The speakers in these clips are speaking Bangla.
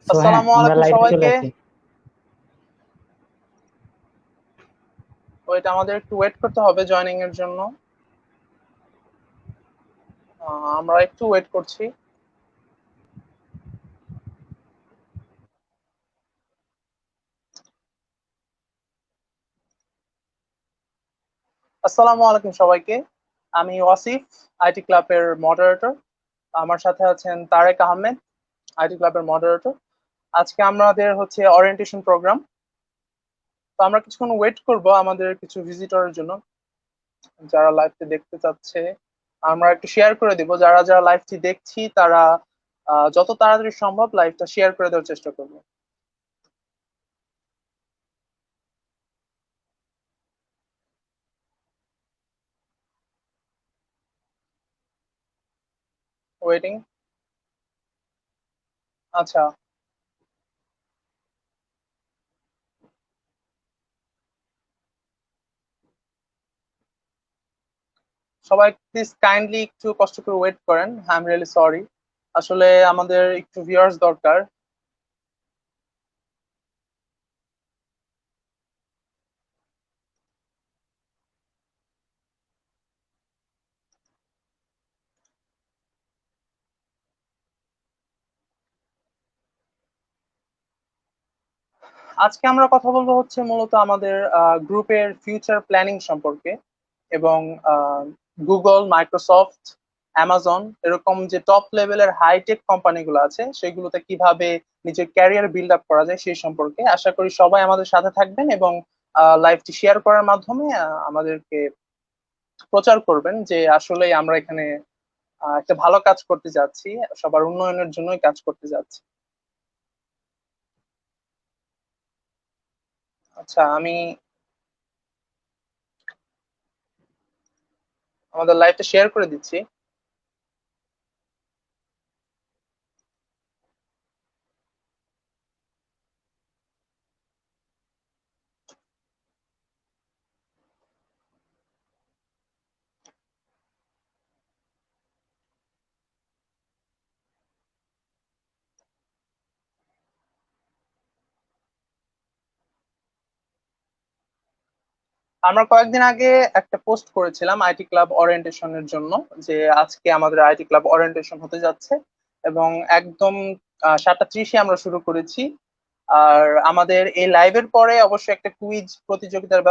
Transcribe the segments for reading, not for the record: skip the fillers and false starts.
সো হ্যাঁ, আসসালামু আমরা আলাইকুম লাইভে চলে সবাইকে। আসি। ওইটা আমাদের একটু ওয়েট করতে হবে জয়েনিং এর জন্য। আমরা একটু ওয়েট করছি। আসসালামু আলাইকুম সবাইকে। আমি ওয়াসিফ, আইটি ক্লাবের মডারেটর। আমার সাথে আছেন তারেক আহমেদ, আইটি ক্লাবের মডারেটর। আজকে আমাদের হচ্ছে ওরিয়েন্টেশন প্রোগ্রাম। তো আমরা কিছুক্ষণ ওয়েট করব আমাদের কিছু ভিজিটরের জন্য, যারা লাইভটি দেখতে চাচ্ছে। আমরা একটু শেয়ার করে দিব, যারা যারা লাইভটি দেখছি তারা যত তাড়াতাড়ি সম্ভব লাইভটা শেয়ার করে দেওয়ার চেষ্টা করবো। ওয়েটিং। আচ্ছা, সবাই প্লিজ কাইন্ডলি একটু কষ্ট করে ওয়েট করেন। আই এম রিয়েলি সরি, আসলে আমাদের একটু ভিউয়ার্স দরকার। আজকে আমরা কথা বলবো হচ্ছে মূলত আমাদের গ্রুপের ফিউচার প্ল্যানিং সম্পর্কে, এবং গুগল, মাইক্রোসফট, অ্যামাজন এরকম যে টপ লেভেলের হাইটেক কোম্পানিগুলো আছে সেগুলোতে কিভাবে নিজের ক্যারিয়ার বিল্ড আপ করা যায় সেই সম্পর্কে। আশা করি সবাই আমাদের সাথে থাকবেন এবং লাইভটি শেয়ার করার মাধ্যমে আমাদেরকে প্রচার করবেন যে আসলে আমরা এখানে একটা ভালো কাজ করতে যাচ্ছি, সবার উন্নয়নের জন্যই কাজ করতে যাচ্ছি। আচ্ছা, আমি আমাদের লাইভটা শেয়ার করে দিচ্ছি। আমরা কয়েকদিন আগে একটা পোস্ট করেছিলাম আইটি ক্লাব ওরিয়েন্টেশনের জন্য, যে আজকে আমাদের আইটি ক্লাব ওরিয়েন্টেশন হতে যাচ্ছে, এবং একদম 7:30-এ আমরা শুরু করেছি। আর আমাদের এই লাইভের পরে অবশ্যই একটা কুইজ প্রতিযোগিতার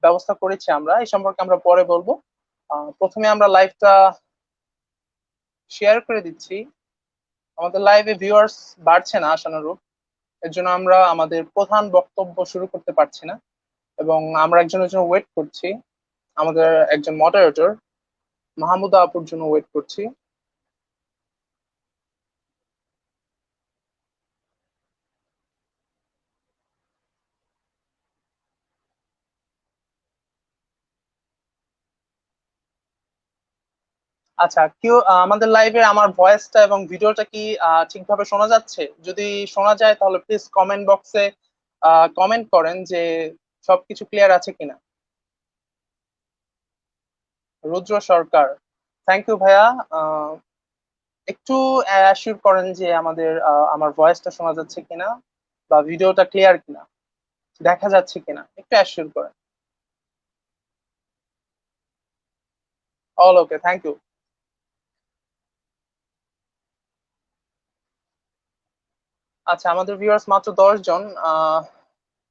ব্যবস্থা করেছি আমরা, এই সম্পর্কে আমরা পরে বলবো। প্রথমে আমরা লাইভটা শেয়ার করে দিচ্ছি। আমাদের লাইভে ভিউয়ার্স বাড়ছে না আশানুরূপ, এর জন্য আমরা আমাদের প্রধান বক্তব্য শুরু করতে পারছি না, এবং আমরা একজনের জন্য ওয়েট করছি। আমাদের একজন মডারেটর মাহমুদা আপুর জন্য ওয়েট করছি। আচ্ছা, কেউ আমাদের লাইভে আমার ভয়েসটা এবং ভিডিওটা কি ঠিকভাবে শোনা যাচ্ছে? যদি শোনা যায় তাহলে প্লিজ কমেন্ট বক্সে কমেন্ট করেন যে সবকিছু ক্লিয়ার আছে কিনা। রুদ্র সরকার, থ্যাংক ইউ ভাইয়া। আহ, একটু অ্যাসিওর করেন যে আমাদের আমার ভয়েসটা শোনা যাচ্ছে কিনা বা ভিডিওটা ক্লিয়ার কিনা, দেখা যাচ্ছে কিনা, একটু অ্যাসিওর করেন। All okay, thank you. আচ্ছা, আমাদের ভিউয়ার্স মাত্র 10 জন।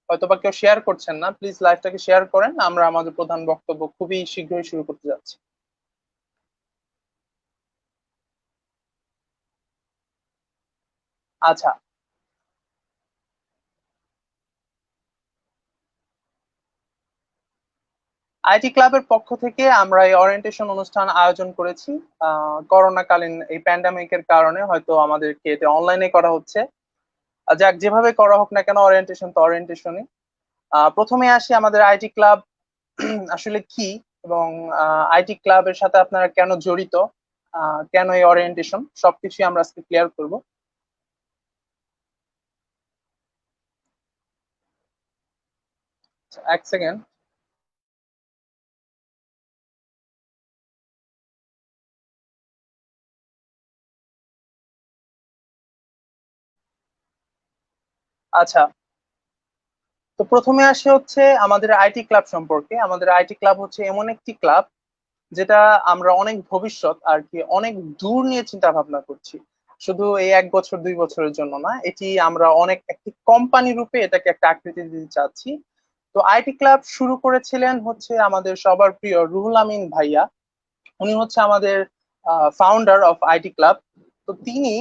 হয়তোবা কেউ শেয়ার করছেন না, প্লিজ লাইভটাকে শেয়ার করেন, আমরা আমাদের প্রধান বক্তব্য খুবই শীঘ্রই শুরু করতে যাচ্ছি। আচ্ছা, আইটি ক্লাবের পক্ষ থেকে আমরা এই ওরিয়েন্টেশন অনুষ্ঠান আয়োজন করেছি। করোনাকালীন এই প্যান্ডামিকের কারণে হয়তো আমাদেরকে এটা অনলাইনে করা হচ্ছে। যাক, যেভাবে করা হোক না কেন, ওরিয়েন্টেশন তো ওরিয়েন্টেশনই। প্রথমে আসি আমাদের আইটি ক্লাব আসলে কি, এবং আইটি ক্লাবের সাথে আপনারা কেন জড়িত, কেন এই ওরিয়েন্টেশন, সবকিছুই আমরা আজকে ক্লিয়ার করব। এক সেকেন্ড। আচ্ছা, তো প্রথমে আসে হচ্ছে আমাদের আইটি ক্লাব সম্পর্কে। আমাদের আইটি ক্লাব হচ্ছে এমন একটি ক্লাব যেটা আমরা অনেক ভবিষ্যৎ আর কি অনেক দূর নিয়ে চিন্তা ভাবনা করছি। শুধু এই 1 বছর 2 বছরের জন্য না, এটি আমরা অনেক একটি কোম্পানি রূপে এটাকে একটা আকৃতি দিতে চাচ্ছি। তো আইটি ক্লাব শুরু করেছিলেন হচ্ছে আমাদের সবার প্রিয় রুহুল আমিন ভাইয়া। উনি হচ্ছে আমাদের ফাউন্ডার অফ আইটি ক্লাব। তো তিনি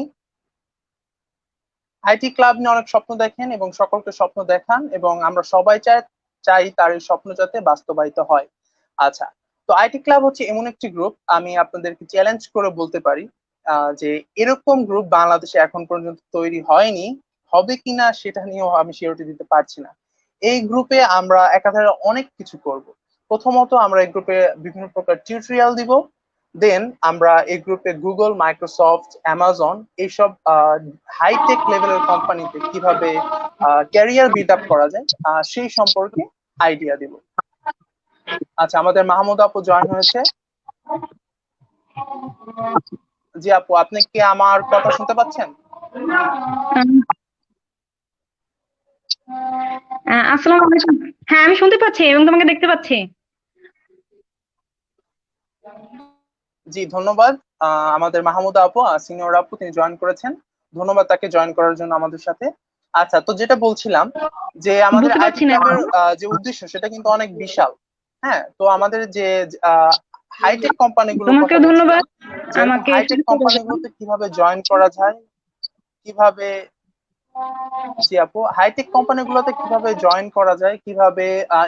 আইটি ক্লাব নিয়ে অনেক স্বপ্ন দেখেন এবং সকলকে স্বপ্ন দেখান, এবং আমরা সবাই চাই তার এই স্বপ্ন যাতে বাস্তবায়িত হয়। আচ্ছা, তো আইটি ক্লাব হচ্ছে এমন একটি গ্রুপ, আমি আপনাদেরকে চ্যালেঞ্জ করে বলতে পারি যে এরকম গ্রুপ বাংলাদেশে এখন পর্যন্ত তৈরি হয়নি, হবে কিনা সেটা নিয়েও আমি সিওরিটি দিতে পারছি না। এই গ্রুপে আমরা একাধারে অনেক কিছু করব। প্রথমত আমরা এই গ্রুপে বিভিন্ন প্রকার টিউটোরিয়াল দিব। দেন আমরা এই গ্রুপে গুগল, মাইক্রোসফট, অ্যামাজন এইসব হাইটেক লেভেলের কোম্পানিতে কিভাবে ক্যারিয়ার বিল্ড আপ করা যায় সেই সম্পর্কে আইডিয়া দিব। আচ্ছা, আমাদের মাহমুদ আপু জয়েন হয়েছে। জি আপু, আপনি কি আমার কথা শুনতে পাচ্ছেন? আসসালামু আলাইকুম। হ্যাঁ, আমি শুনতে পাচ্ছি এবং তোমাকে দেখতে পাচ্ছি। জি ধন্যবাদ। আমাদের মাহমুদা আপু, সিনিয়র আপু, তিনি জয়েন করেছেন। ধন্যবাদ তাকে জয়েন করার জন্য আমাদের সাথে। আচ্ছা, তো যেটা বলছিলাম যে আমাদের বুঝতে আইটি পারছি না। ক্লাবের যে উদ্দেশ্য সেটা কিন্তু অনেক বিশাল। হ্যাঁ, তো আমাদের যে হাইটেক কোম্পানিগুলোর কথা তোমাকেও বলছিলাম, ধন্যবাদ যে এরকম আমাকে হাইটেক সুযোগ করে দেওয়ার কোম্পানিগুলোতে কিভাবে জয়েন করা যায়, কিভাবে, জি আপু, হাইটেক কোম্পানিগুলোতে কিভাবে জয়েন করা যায়, কিভাবে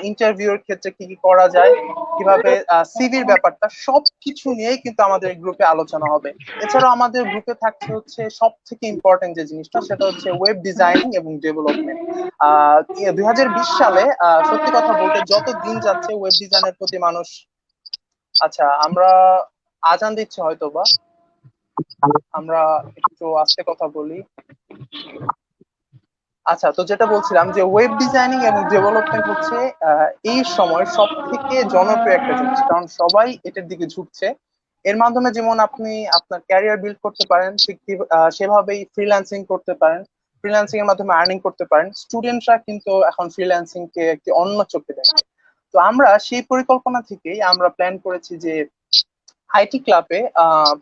ইন্টারভিউর ক্ষেত্রে কি কি করা যায়, কিভাবে সিভির ব্যাপারটা সবকিছু নিয়েই কিন্তু আমাদের এই গ্রুপে আলোচনা হবে। এছাড়াও আমাদের গ্রুপে থাকছে হচ্ছে সব থেকে ইম্পর্টেন্ট যে জিনিসটা, সেটা হচ্ছে ওয়েব ডিজাইনিং এবং ডেভেলপমেন্ট। 2020 সালে সত্যি কথা বলতে যত দিন যাচ্ছে ওয়েব ডিজাইনের প্রতি মানুষ, আচ্ছা আমরা আজান দিচ্ছে হয়তো বা, আমরা একটু আস্তে কথা বলি। আচ্ছা, তো যেটা বলছিলাম যে ওয়েব ডিজাইনিং এবং ডেভেলপমেন্ট হচ্ছে এই সময় সব থেকে জনপ্রিয় একটা জিনিস, কারণ সবাই এটার দিকে ঝুঁকছে। এর মাধ্যমে যেমন আপনি আপনার ক্যারিয়ার বিল্ড করতে পারেন, ঠিক সেভাবেই ফ্রিল্যান্সিং করতে পারেন। ফ্রিল্যান্সিং এর মাধ্যমে আর্নিং করতে পারেন। স্টুডেন্টরা কিন্তু এখন ফ্রিল্যান্সিং কে একটি অন্য চোখে দেখে। তো আমরা সেই পরিকল্পনা থেকেই আমরা প্ল্যান করেছি যে আইটি ক্লাবে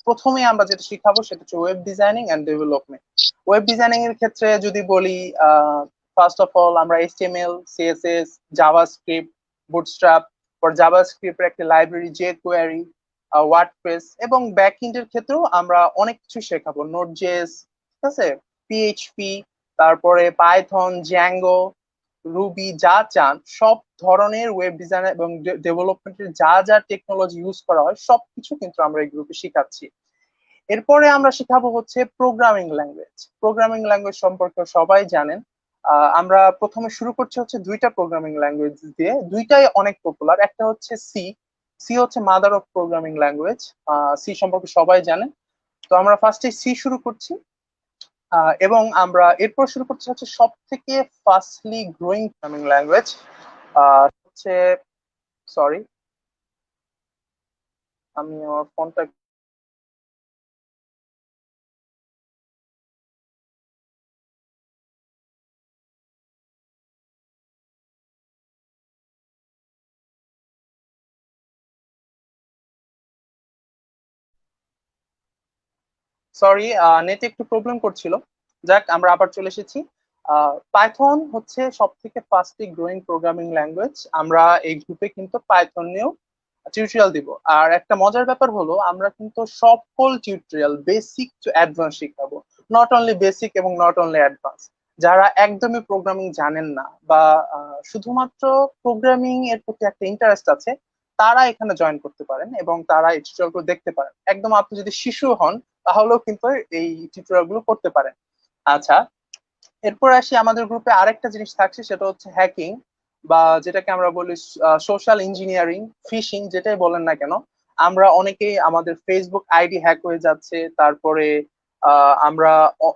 প্রথমে আমরা যেটা শিখাবো সেটা হচ্ছে web designing and development. Web designing এর ক্ষেত্রে যদি বলি, ফার্স্ট অফ অল আমরা এইচটিএমএল, সিএসএস, জাভাস্ক্রিপ্ট, বুটস্ট্র্যাপ, পর জাভাস্ক্রিপ্টের একটা লাইব্রেরি জে কোয়ারি, ওয়ার্ডপ্রেস, এবং ব্যাকএন্ডের ক্ষেত্রেও আমরা অনেক কিছু শেখাবো, নোড.জেএস, ঠিক আছে, পিএইচপি, তারপরে পাইথন, জ্যাঙ্গো, রুবি, যা চান সব ধরনের ওয়েব ডিজাইন এবং ডেভেলপমেন্টের যা যা টেকনোলজি ইউজ করা হয় সবকিছু কিন্তু আমরা এই গ্রুপে শিখাচ্ছি। এরপরে আমরা শিখাবো হচ্ছে প্রোগ্রামিং ল্যাঙ্গুয়েজ। প্রোগ্রামিং ল্যাঙ্গুয়েজ সম্পর্কে সবাই জানেন। আমরা প্রথমে শুরু করছি হচ্ছে দুইটা প্রোগ্রামিং ল্যাঙ্গুয়েজ দিয়ে, দুইটাই অনেক পপুলার। একটা হচ্ছে সি। সি হচ্ছে mother of programming language. C সম্পর্কে সবাই জানেন। তো আমরা ফার্স্টে সি শুরু করছি, এবং আমরা এরপর শুরু করছি হচ্ছে সব থেকে ফাস্টলি গ্রোয়িং প্রোগ্রামিং ল্যাঙ্গুয়েজ হচ্ছে, সরি আমি আমার ফোনটা, সরি, নেটে একটু প্রবলেম করছিল। যাক, আমরা আবার চলে এসেছি। পাইথন হচ্ছে সব থেকে ফাস্টলি গ্রোয়িং প্রোগ্রামিং ল্যাঙ্গুয়েজ। আমরা এই গ্রুপে কিন্তু পাইথন নিয়েও টিউটোরিয়াল দিব। আর একটা মজার ব্যাপার হলো আমরা কিন্তু সকল টিউটোরিয়াল বেসিক টু অ্যাডভান্স শিখাবো। নট অনলি বেসিক এবং নট অনলি অ্যাডভান্স। যারা একদমই প্রোগ্রামিং জানেন না বা শুধুমাত্র প্রোগ্রামিং এর প্রতি একটা ইন্টারেস্ট আছে, তারা এখানে জয়েন করতে পারেন এবং তারা এই টিউটোরিয়াল গুলো দেখতে পারেন। একদম আপনি যদি শিশু হন তাহলেও কিন্তু এই টিউটোরিয়াল গুলো করতে পারেন। আচ্ছা, এরপর আসি আমাদের গ্রুপে আরেকটা জিনিস থাকছে, সেটা হচ্ছে হ্যাকিং, বা যেটাকে আমরা বলি সোশ্যাল ইঞ্জিনিয়ারিং, ফিশিং, যেটাই বলেন না কেন। আমরা অনেকেই আমাদের ফেসবুক আইডি হ্যাক হয়ে যাচ্ছে, তারপরে আমরা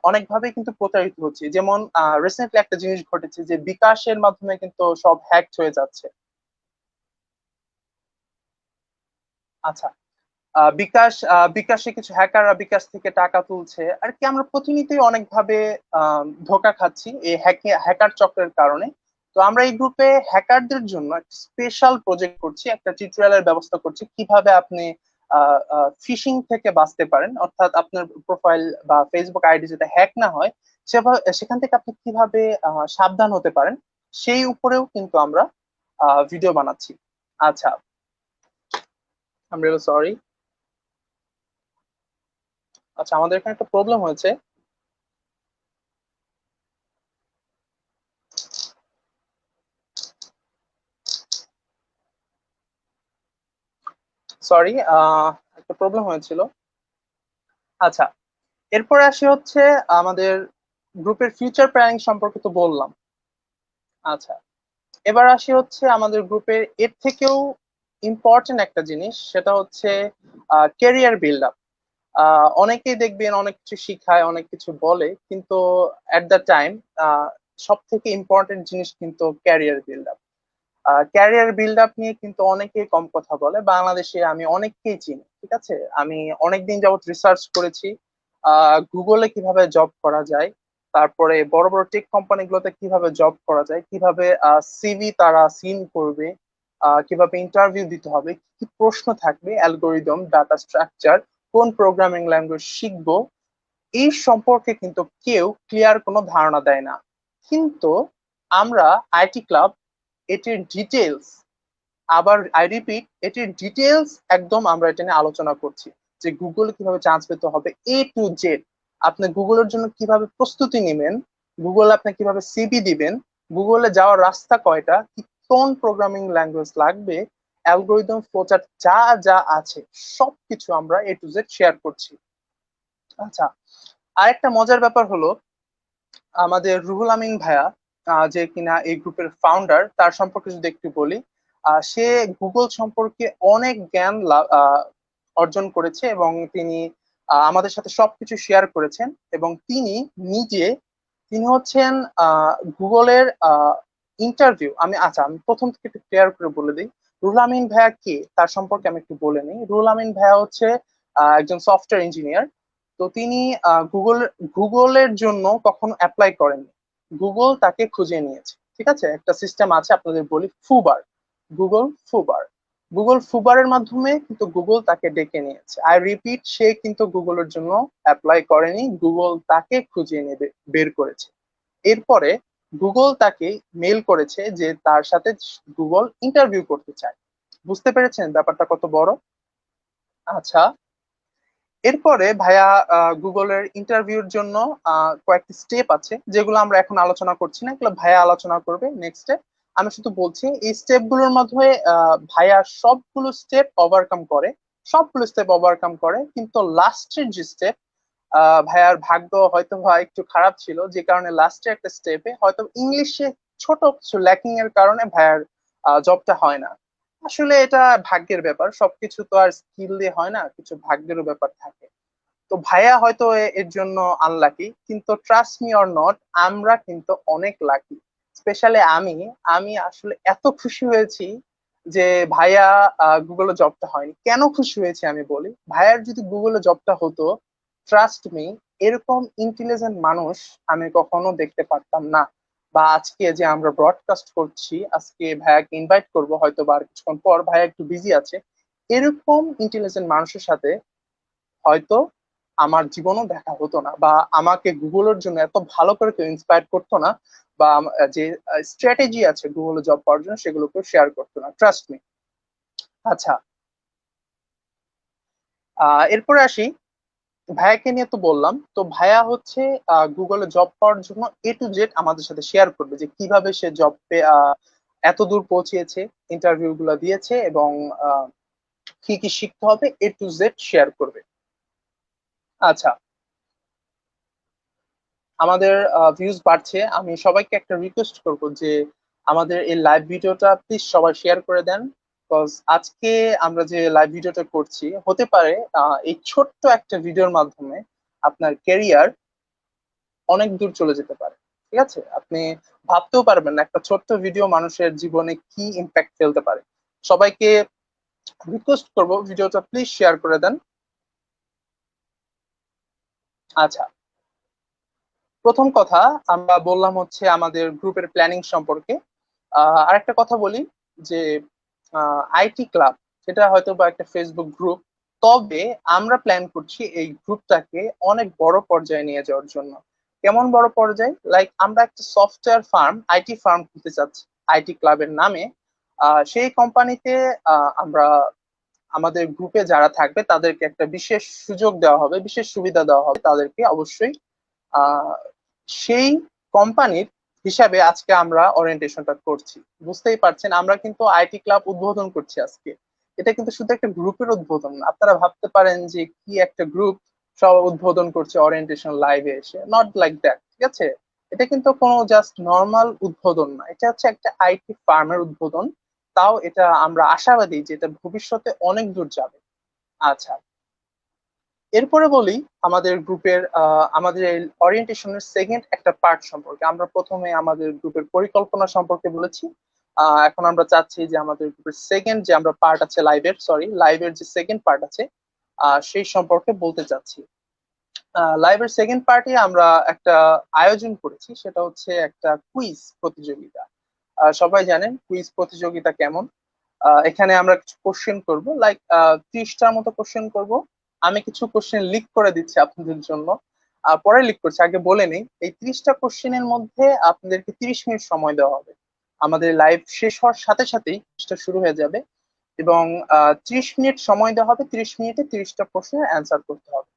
অনেকভাবে কিন্তু প্রতারিত হচ্ছি। যেমন রিসেন্টলি একটা জিনিস ঘটেছে যে বিকাশের মাধ্যমে কিন্তু সব হ্যাক হয়ে যাচ্ছে। আচ্ছা, বিকাশে কিছু হ্যাকাররা বিকাশ থেকে টাকা তুলছে আর কি। আমরা প্রতিনিয়তই অনেকভাবে ধোঁকা খাচ্ছি এই হ্যাকার চক্রের কারণে। তো আমরা এই গ্রুপে হ্যাকারদের জন্য একটা স্পেশাল প্রজেক্ট করছি, একটা টিউটোরিয়ালের ব্যবস্থা করছি কিভাবে আপনি ফিশিং থেকে বাঁচতে পারেন, অর্থাৎ আপনার প্রোফাইল বা ফেসবুক আইডি যাতে হ্যাক না হয় সেখান থেকে আপনি কিভাবে সাবধান হতে পারেন সেই উপরেও কিন্তু আমরা ভিডিও বানাচ্ছি। আচ্ছা, আই এম রিয়েলি সরি। আচ্ছা, আমাদের এখানে একটা প্রবলেম হয়েছে। সরি, একটা প্রবলেম হয়েছিল। আচ্ছা, এরপরে আসি হচ্ছে আমাদের গ্রুপের ফিউচার প্ল্যানিং সম্পর্কে তো বললাম। আচ্ছা, এবার আসি হচ্ছে আমাদের গ্রুপের এর থেকেও ইম্পর্টেন্ট একটা জিনিস, সেটা হচ্ছে ক্যারিয়ার বিল্ড আপ। অনেকেই দেখবেন অনেক কিছু শিখায়, অনেক কিছু বলে, কিন্তু এট দ্য টাইম সব থেকে ইম্পর্টেন্ট জিনিস কিন্তু career build up. Career build up নিয়ে কিন্তু অনেকেই কম কথা বলে। বাংলাদেশে আমি অনেককেই চিনি, ঠিক আছে। আমি অনেকদিন যাবত রিসার্চ করেছি গুগলে কিভাবে জব করা যায়, তারপরে বড় বড় টেক কোম্পানিগুলোতে কিভাবে জব করা যায়, কিভাবে সিভি তারা সিন করবে, কিভাবে ইন্টারভিউ দিতে হবে, কি কি প্রশ্ন থাকবে, অ্যালগোরিদম, ডাটা স্ট্রাকচার, কোন প্রোগ্রামিং ল্যাঙ্গুয়েজ শিখবো, এই সম্পর্কে কিন্তু কেউ ক্লিয়ার কোনো ধারণা দেয় না। কিন্তু আমরা আইটি ক্লাব এটির ডিটেলস, আবার আই রিপিট, এটির ডিটেলস একদম আমরা এটা নিয়ে আলোচনা করছি যে গুগলে কিভাবে চান্স পেতে হবে A to Z। আপনি গুগলের জন্য কিভাবে প্রস্তুতি নেবেন, গুগলে আপনি কিভাবে সিভি দিবেন, গুগলে যাওয়ার রাস্তা কয়টা, কি কোন প্রোগ্রামিং ল্যাঙ্গুয়েজ লাগবে, অ্যালগোরিদম, ফ্লোচার্ট, যা যা আছে সবকিছু আমরা A to Z শেয়ার করছি। আচ্ছা, আরেকটা মজার ব্যাপার হলো আমাদের রুহুল আমিন ভাইয়া, যে কিনা এই গ্রুপের ফাউন্ডার, তার সম্পর্কে যদি একটু বলি। সে গুগল সম্পর্কে অনেক জ্ঞান অর্জন করেছে এবং তিনি আমাদের সাথে সবকিছু শেয়ার করেছেন। এবং তিনি নিজে, তিনি হচ্ছেন গুগলের ইন্টারভিউ, আমি প্রথম থেকে একটু ক্লিয়ার করে বলে দিই রুহুল আমিন ভাইয়া কে, তার সম্পর্কে আমি একটু বলে নিই। রুহুল আমিন ভাইয়া হচ্ছে একজন সফটওয়্যার ইঞ্জিনিয়ার। তো তিনি গুগলের জন্য কখনো অ্যাপ্লাই করেননি, গুগল তাকে খুঁজে নিয়েছে, ঠিক আছে। একটা সিস্টেম আছে, আপনাদের বলি ফুবার, গুগল ফুবার। গুগল ফুবারের মাধ্যমে কিন্তু গুগল তাকে ডেকে নিয়েছে। আই রিপিট, সে কিন্তু গুগলের জন্য অ্যাপ্লাই করেনি, গুগল তাকে খুঁজে নেবে বের করেছে। এরপরে গুগল তাকে মেল করেছে যে তার সাথে গুগল ইন্টারভিউ করতে চায়। বুঝতে পেরেছেন ব্যাপারটা কত বড়? আচ্ছা, এরপরে ভাইয়া গুগলের ইন্টারভিউর জন্য কয়েকটি স্টেপ আছে যেগুলো আমরা এখন আলোচনা করছি না, এগুলো ভাইয়া আলোচনা করবে নেক্সটে। আমি শুধু বলছি এই স্টেপ গুলোর মধ্যে ভাইয়া সবগুলো স্টেপ ওভারকাম করে, কিন্তু লাস্টের যে স্টেপ, ভাইয়ার ভাগ্য হয়তো বা একটু খারাপ ছিল, যে কারণে লাস্টে একটা স্টেপে হয়তো ইংলিশে ছোট কিছু ল্যাকিং এর কারণে ভাইয়ার জবটা হয় না। আসলে এটা ভাগ্যের ব্যাপার, সবকিছু তো আর স্কিল দিয়ে হয় না, কিছু ভাগ্যেরও ব্যাপার থাকে। তো ভাইয়া হয়তো এর জন্য আনলাকি, কিন্তু ট্রাস্ট মি অর নট, আমরা কিন্তু অনেক লাকি। স্পেশালি আমি আমি আসলে এত খুশি হয়েছি যে ভাইয়া গুগলে জবটা হয়নি। কেন খুশি হয়েছি আমি বলি, ভাইয়ার যদি গুগলে জবটা হতো, ট্রাস্ট মি, এরকম ইন্টেলিজেন্ট মানুষ আমি কখনো দেখতে পারতাম না। বা আজকে যে আমরা ব্রডকাস্ট করছি, আজকে ভাইয়াকে ইনভাইট করব হয়তো বা আর কিছুক্ষণ পর, ভাইয়া একটু বিজি আছে, এরকম ইন্টেলিজেন্ট মানুষের সাথে হয়তো আমার জীবনও দেখা হতো না, বা আমাকে গুগলের জন্য এত ভালো করে কেউ ইন্সপায়ার করতো না, বা যে স্ট্র্যাটেজি আছে গুগলে জব পাওয়ার জন্য সেগুলো কেউ শেয়ার করতো না, ট্রাস্ট মি। আচ্ছা, এরপরে আসি, ভাইয়াকে নিয়ে তো বললাম, তো ভাইয়া হচ্ছে গুগলে জব পাওয়ার জন্য A to Z আমাদের সাথে শেয়ার করবে যে কিভাবে সে জব এত দূর পৌঁছিয়েছে, ইন্টারভিউ গুলো দিয়েছে এবং কি কি শিখতে হবে, A to Z শেয়ার করবে। আচ্ছা, আমাদের ভিউজ বাড়ছে, আমি সবাইকে একটা রিকোয়েস্ট করব যে আমাদের এই লাইভ ভিডিওটা প্লিজ সবাই শেয়ার করে দেন। বিকজ আজকে আমরা যে লাইভ ভিডিওটা করছি, হতে পারে এই ছোট্ট একটা ভিডিওর মাধ্যমে আপনার ক্যারিয়ার অনেক দূর চলে যেতে পারে, ঠিক আছে। আপনি ভাবতেও পারবেন না একটা ছোট্ট ভিডিও মানুষের জীবনে কি ইম্প্যাক্ট ফেলতে পারে। সবাইকে রিকোয়েস্ট করব ভিডিওটা প্লিজ শেয়ার করে দেন। আচ্ছা, প্রথম কথা আমরা বললাম হচ্ছে আমাদের গ্রুপের প্ল্যানিং সম্পর্কে। আরেকটা কথা বলি যে আইটি ক্লাব সেটা হয়তো বা একটা ফেসবুক গ্রুপ, তবে আমরা প্ল্যান করছি এই গ্রুপটাকে অনেক বড় পর্যায়ে নিয়ে যাওয়ার জন্য। কেমন বড় পর্যায়ে? লাইক আমরা একটা সফটওয়্যার ফার্ম, আইটি ফার্ম খুলতে চাচ্ছি আইটি ক্লাবের নামে। সেই কোম্পানিতে আমরা আমাদের গ্রুপে যারা থাকবে তাদেরকে একটা বিশেষ সুযোগ দেওয়া হবে, বিশেষ সুবিধা দেওয়া হবে তাদেরকে অবশ্যই। আহ সেই কোম্পানির হিসাবে আজকে আমরা ওরিয়েন্টেশনটা করছি। বুঝতেই পারছেন আমরা কিন্তু আইটি ক্লাব উদ্বোধন করছি আজকে। এটা কিন্তু শুধু একটা গ্রুপের উদ্বোধন না। আপনারা ভাবতে পারেন যে কি একটা গ্রুপ সব উদ্বোধন করছে ওরিয়েন্টেশন লাইভে এসে, নট লাইক দ্যাট, ঠিক আছে? এটা কিন্তু কোনো জাস্ট নর্মাল উদ্বোধন না, এটা হচ্ছে একটা আইটি ফার্মের উদ্বোধন। তাও এটা আমরা আশাবাদী যে এটা ভবিষ্যতে অনেক দূর যাবে। আচ্ছা, এরপরে বলি আমাদের গ্রুপের আমাদের ওরিয়েন্টেশনের সেকেন্ড একটা পার্ট সম্পর্কে। আমরা প্রথমে আমাদের গ্রুপের পরিকল্পনা সম্পর্কে বলেছি। এখন আমরা চাচ্ছি যে আমাদের গ্রুপের সেকেন্ড যে আমরা পার্ট আছে লাইভের যে সেকেন্ড পার্ট আছে সেই সম্পর্কে বলতে চাচ্ছি। লাইভের সেকেন্ড পার্টে আমরা একটা আয়োজন করেছি, সেটা হচ্ছে একটা কুইজ প্রতিযোগিতা। সবাই জানেন কুইজ প্রতিযোগিতা কেমন। এখানে আমরা কিছু কোশ্চেন করব, লাইক 30টার মতো কোশ্চেন করব। আমি কিছু কোশ্চেন লিক করে দিচ্ছি আপনাদের জন্য, পরে লিক করছি, আগে বলে নেই। এই 30টা কোশ্চেনের মধ্যে আপনাদেরকে 30 মিনিট সময় দেওয়া হবে। আমাদের লাইভ শেষ হওয়ার সাথে সাথেই কুইজটা শুরু হয়ে যাবে এবং 30 মিনিট সময় দেওয়া হবে। 30 মিনিটে 30টা প্রশ্নের অ্যান্সার করতে হবে।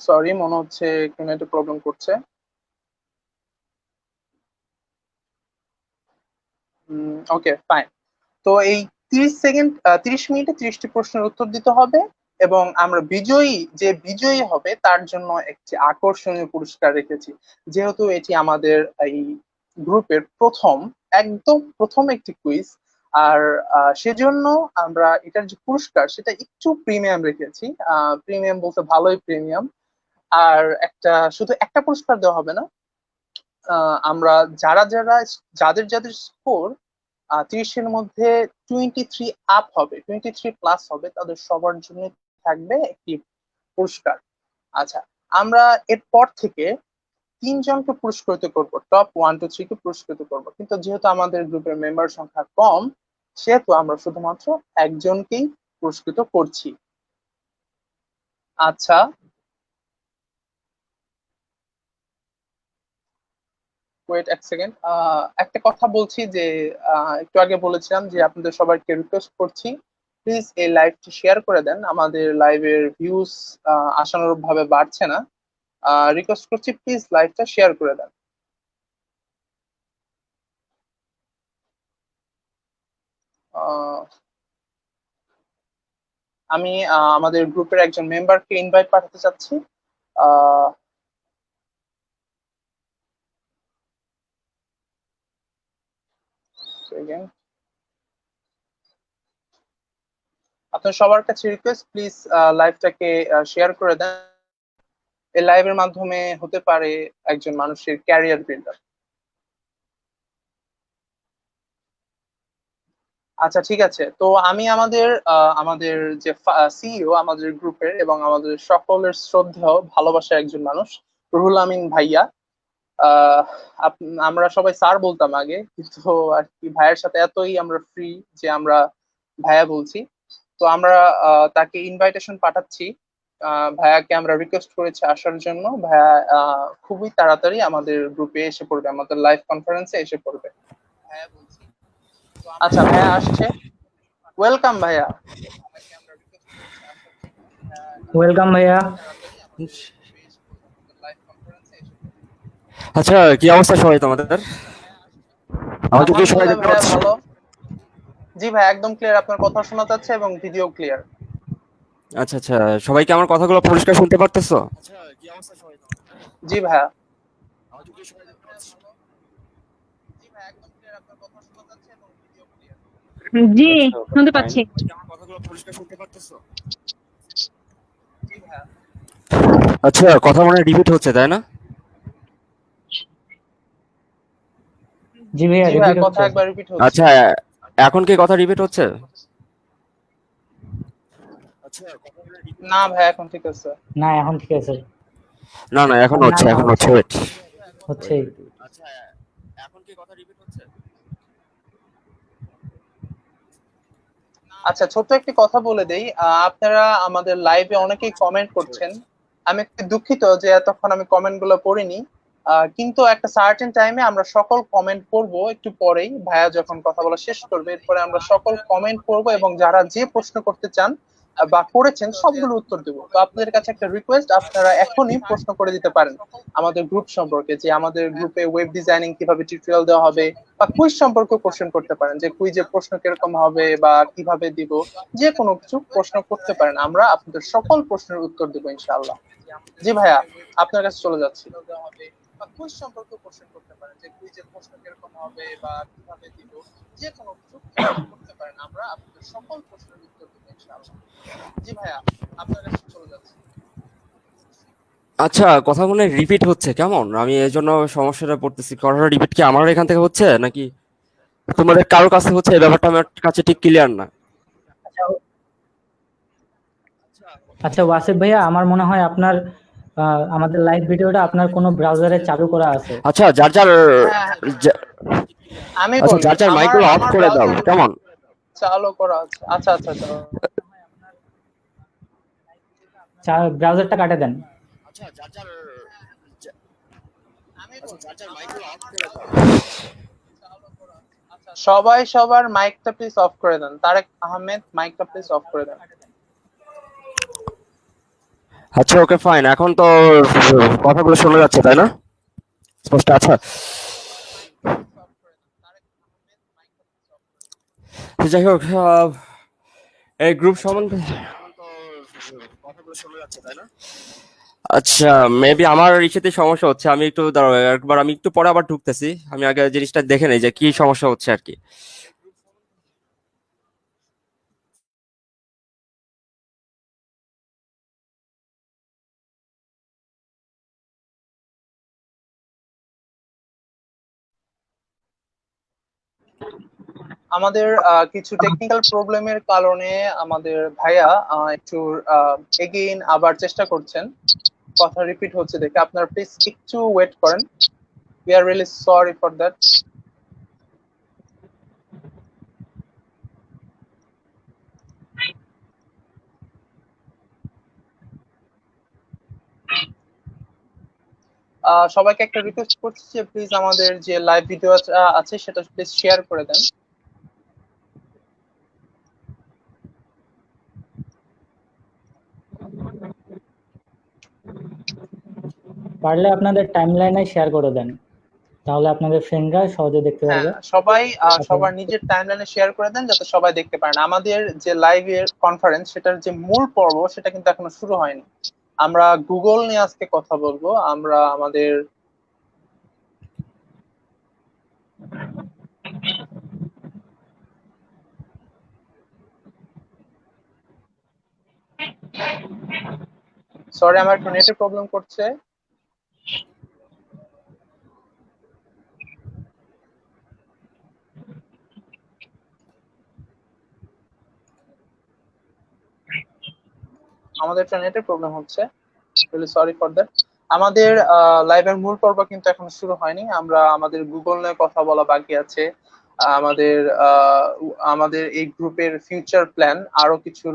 সরি, মনে হচ্ছে কোনো একটা প্রবলেম করছে। ওকে, ফাইন। তো এই 30 সেকেন্ড, 30 মিনিটে 30টি প্রশ্নের উত্তর দিতে হবে। এবং আমরা বিজয়ী হবে তার জন্য একটি আকর্ষণীয় পুরস্কার রেখেছি। যেহেতু এটি আমাদের এই গ্রুপের একদম প্রথম একটি কুইজ, আর সেজন্য আমরা এটার যে পুরস্কার সেটা একটু প্রিমিয়াম রেখেছি। প্রিমিয়াম বলতে ভালোই প্রিমিয়াম। আর শুধু একটা পুরস্কার দেওয়া হবে না। আমরা যাদের যাদের স্কোর 30-এর মধ্যে 23 আপ হবে, 23+ হবে, তাদের সবার জন্য থাকবে একটি পুরস্কার। আচ্ছা, আমরা এরপর থেকে 3জনকে পুরস্কৃত করব, টপ 1 2 3 কে পুরস্কৃত করব। কিন্তু যেহেতু আমাদের গ্রুপের মেম্বার সংখ্যা কম, সেহেতু আমরা শুধুমাত্র একজনকেই পুরস্কৃত করছি। আচ্ছা, ওয়েট এক সেকেন্ড, একটা কথা বলছি যে একটু আগে বলেছিলাম যে আপনাদের সবাইকে রিকোয়েস্ট করছি প্লিজ এই লাইভটি শেয়ার করে দেন। আমাদের লাইভের ভিউজ আশানুরূপ ভাবে বাড়ছে না। রিকোয়েস্ট করছি প্লিজ লাইভটা শেয়ার করে দেন। আহ, আমি আমাদের গ্রুপের একজন মেম্বারকে ইনভাইট পাঠাতে চাচ্ছি। আহ, second। আপনার সবার কাছে রিকোয়েস্ট প্লিজ লাইভটাকে শেয়ার করে দেন। এই লাইভের মাধ্যমে হতে পারে একজন মানুষের ক্যারিয়ার বিল্ডার। আচ্ছা, ঠিক আছে। তো আমি আমাদের যে সিইও আমাদের গ্রুপের এবং আমাদের সকলের শ্রদ্ধেয় ভালোবাসার একজন মানুষ, রুহুল আমিন ভাইয়া। আহ আমরা সবাই স্যার বলতাম আগে, কিন্তু আর কি ভাইয়ের সাথে এতই আমরা ফ্রি যে আমরা ভাইয়া বলছি। তো আমরা তাকে ইনভাইটেশন পাঠাচ্ছি। ভাইয়াকে আমরা রিকোয়েস্ট করেছি আসার জন্য। ভাইয়া খুবই তাড়াতাড়ি আমাদের গ্রুপে এসে পড়বে, আমাদের লাইভ কনফারেন্সে এসে পড়বে। ভাইয়া বলছি। আচ্ছা, ভাইয়া আসছে। ওয়েলকাম ভাইয়া। ওয়েলকাম ভাইয়া। আচ্ছা, কি অবস্থা সবাই তোমাদের? আমাকে কি সবাই আলহামদুলিল্লাহ দেখতে ভাইয়া, পাচ্ছ? ভালো। জি ভাই, একদম ক্লিয়ার, আপনার কথা শোনা যাচ্ছে এবং ভিডিও ক্লিয়ার। আচ্ছা আচ্ছা, সবাই কি আমার কথাগুলো পরিষ্কার শুনতে পারতেছো? জি ভাইয়া। জি, আচ্ছা, শুনতে ফাইন। পাচ্ছি। আমার কথাগুলো পরিষ্কার শুনতে পারতেছো? আচ্ছা, কথা মনে রিপিট হচ্ছে তাই না? জি ভাইয়া, জি ভাই, রিপিট কথা হচ্ছে। একবার রিপিট হচ্ছে। আচ্ছা, এখন কি কথা রিপিট হচ্ছে? না ভাই, এখন ঠিক আছে। না, এখন ঠিক আছে। না না, এখন না হচ্ছে, না, এখন হচ্ছে হচ্ছে, ওয়েট। হচ্ছেই। আচ্ছা, এখন কি কথা রিপিট হচ্ছে? আচ্ছা, ছোট্ট একটি কথা বলে দেই। আপনারা আমাদের লাইভে অনেকেই কমেন্ট করছেন। আমি একটু দুঃখিত যে এতক্ষণ আমি কমেন্ট গুলো পড়িনি। কিন্তু একটা সার্টেন টাইমে আমরা সকল কমেন্ট করব, একটু পরেই ভাইয়া যখন কথা বলা শেষ করবে, এরপরে আমরা সকল কমেন্ট করব এবং যারা যে প্রশ্ন করতে চান বা করেছেন সবগুলো উত্তর দেবো। তো আপনাদের কাছে একটা রিকোয়েস্ট, আপনারা এখনই প্রশ্ন করে দিতে পারেন আমাদের গ্রুপ সম্পর্কে, যে আমাদের গ্রুপে ওয়েব ডিজাইনিং কিভাবে টিউটোরিয়াল দেওয়া হবে, বা কুইজ সম্পর্কে কোশ্চেন করতে পারেন, যে কুইজের প্রশ্ন কিরকম হবে বা কিভাবে দিব। যে কোনো কিছু প্রশ্ন করতে পারেন, আমরা আপনাদের সকল প্রশ্নের উত্তর দেবো ইনশাআল্লাহ। জি ভাইয়া, আপনার কাছে চলে যাচ্ছি। বা কুইজ সম্পর্কে কোশ্চেন করতে পারেন, যে কুইজের প্রশ্ন কিরকম হবে বা কিভাবে দিব। যে কোনো কিছু করতে পারেন, আমরা আপনাদের সকল প্রশ্নের উত্তর দেবো ইনশাআল্লাহ। জি ভাইয়া, আপনার কাছে চলে যাচ্ছি। আচ্ছা, কথা মনে রিপিট হচ্ছে কেমন? আমি এই জন্য সমস্যাটা পড়তেছি। কথাটা রিপিট কি আমার এখান থেকে হচ্ছে নাকি তোমাদের কারোর কাছে হচ্ছে? এই ব্যাপারটা আমার কাছে ঠিক ক্লিয়ার না। আচ্ছা, আচ্ছা ওয়াসিফ ভাইয়া, আমার মনে হয় আপনার আমাদের লাইভ ভিডিওটা আপনার কোনো ব্রাউজারে চালু করা আছে। আচ্ছা, যার যার হ্যাঁ, যা- আমি আচ্ছা, বলি, যার যার আমার মাইকগুলো অফ আমার করে দাও ব্রাউজারে কেমন? চালু করা আছে। আচ্ছা আচ্ছা আচ্ছা, ব্রাউজারটা কাটে দেন। আচ্ছা, যার যার আচ্ছা, যার যার মাইকগুলো অফ করে দাও। সবাই সবার মাইকটা প্লিজ অফ করে দেন। তারেক আহমেদ, মাইকটা প্লিজ অফ করে দেন। আচ্ছা, ওকে, ফাইন। এখন তো কথাগুলো শোনা যাচ্ছে, তাই না? স্পষ্ট? আচ্ছা, তো যাই হোক, এই গ্রুপ সম্বন্ধে কথাগুলো শোনা যাচ্ছে, তাই না? আচ্ছা, মেবি আমার ইসেতে সমস্যা হচ্ছে। আমি একটু দাঁড়াও, একবার আমি একটু পরে আবার ঢুকতেছি। আমি আগে জিনিসটা দেখে নেই যে কি সমস্যা হচ্ছে আর কি। আমাদের কিছু টেকনিক্যাল প্রবলেমের কারণে আমাদের ভাইয়া একটু এগেইন আবার চেষ্টা করছেন। কথা রিপিট হচ্ছে দেখে আপনারা প্লিজ একটু ওয়েট করেন। We are really sorry for that. সবাইকে একটা রিকোয়েস্ট করছি যে প্লিজ আমাদের যে লাইভ ভিডিও আছে সেটা প্লিজ শেয়ার করে দেন। পারলে আপনাদের টাইমলাইনে শেয়ার করে দেন, তাহলে আপনাদের ফ্রেন্ডরা সহজে দেখতে হ্যাঁ, পারবে। সবাই আপনার সবার নিজের টাইমলাইনে শেয়ার করে দেন যাতে সবাই দেখতে পারেন। আমাদের যে লাইভের কনফারেন্স, সেটার যে মূল পর্ব সেটা কিন্তু এখনো শুরু হয়নি। আমরা গুগল নিয়ে আজকে কথা বলবো। আমরা আমাদের সরি, আমার একটু নেটের প্রবলেম করছে। আমাদের একটা নেটের প্রবলেম হচ্ছে, রিয়েলি সরি ফর দ্যাট। আমাদের লাইভের মূল পর্ব কিন্তু এখন শুরু হয়নি। আমরা আমাদের গুগল নিয়ে কথা বলা বাকি আছে। আমাদের আমাদের এই গ্রুপের ফিউচার প্ল্যান আরো কিছু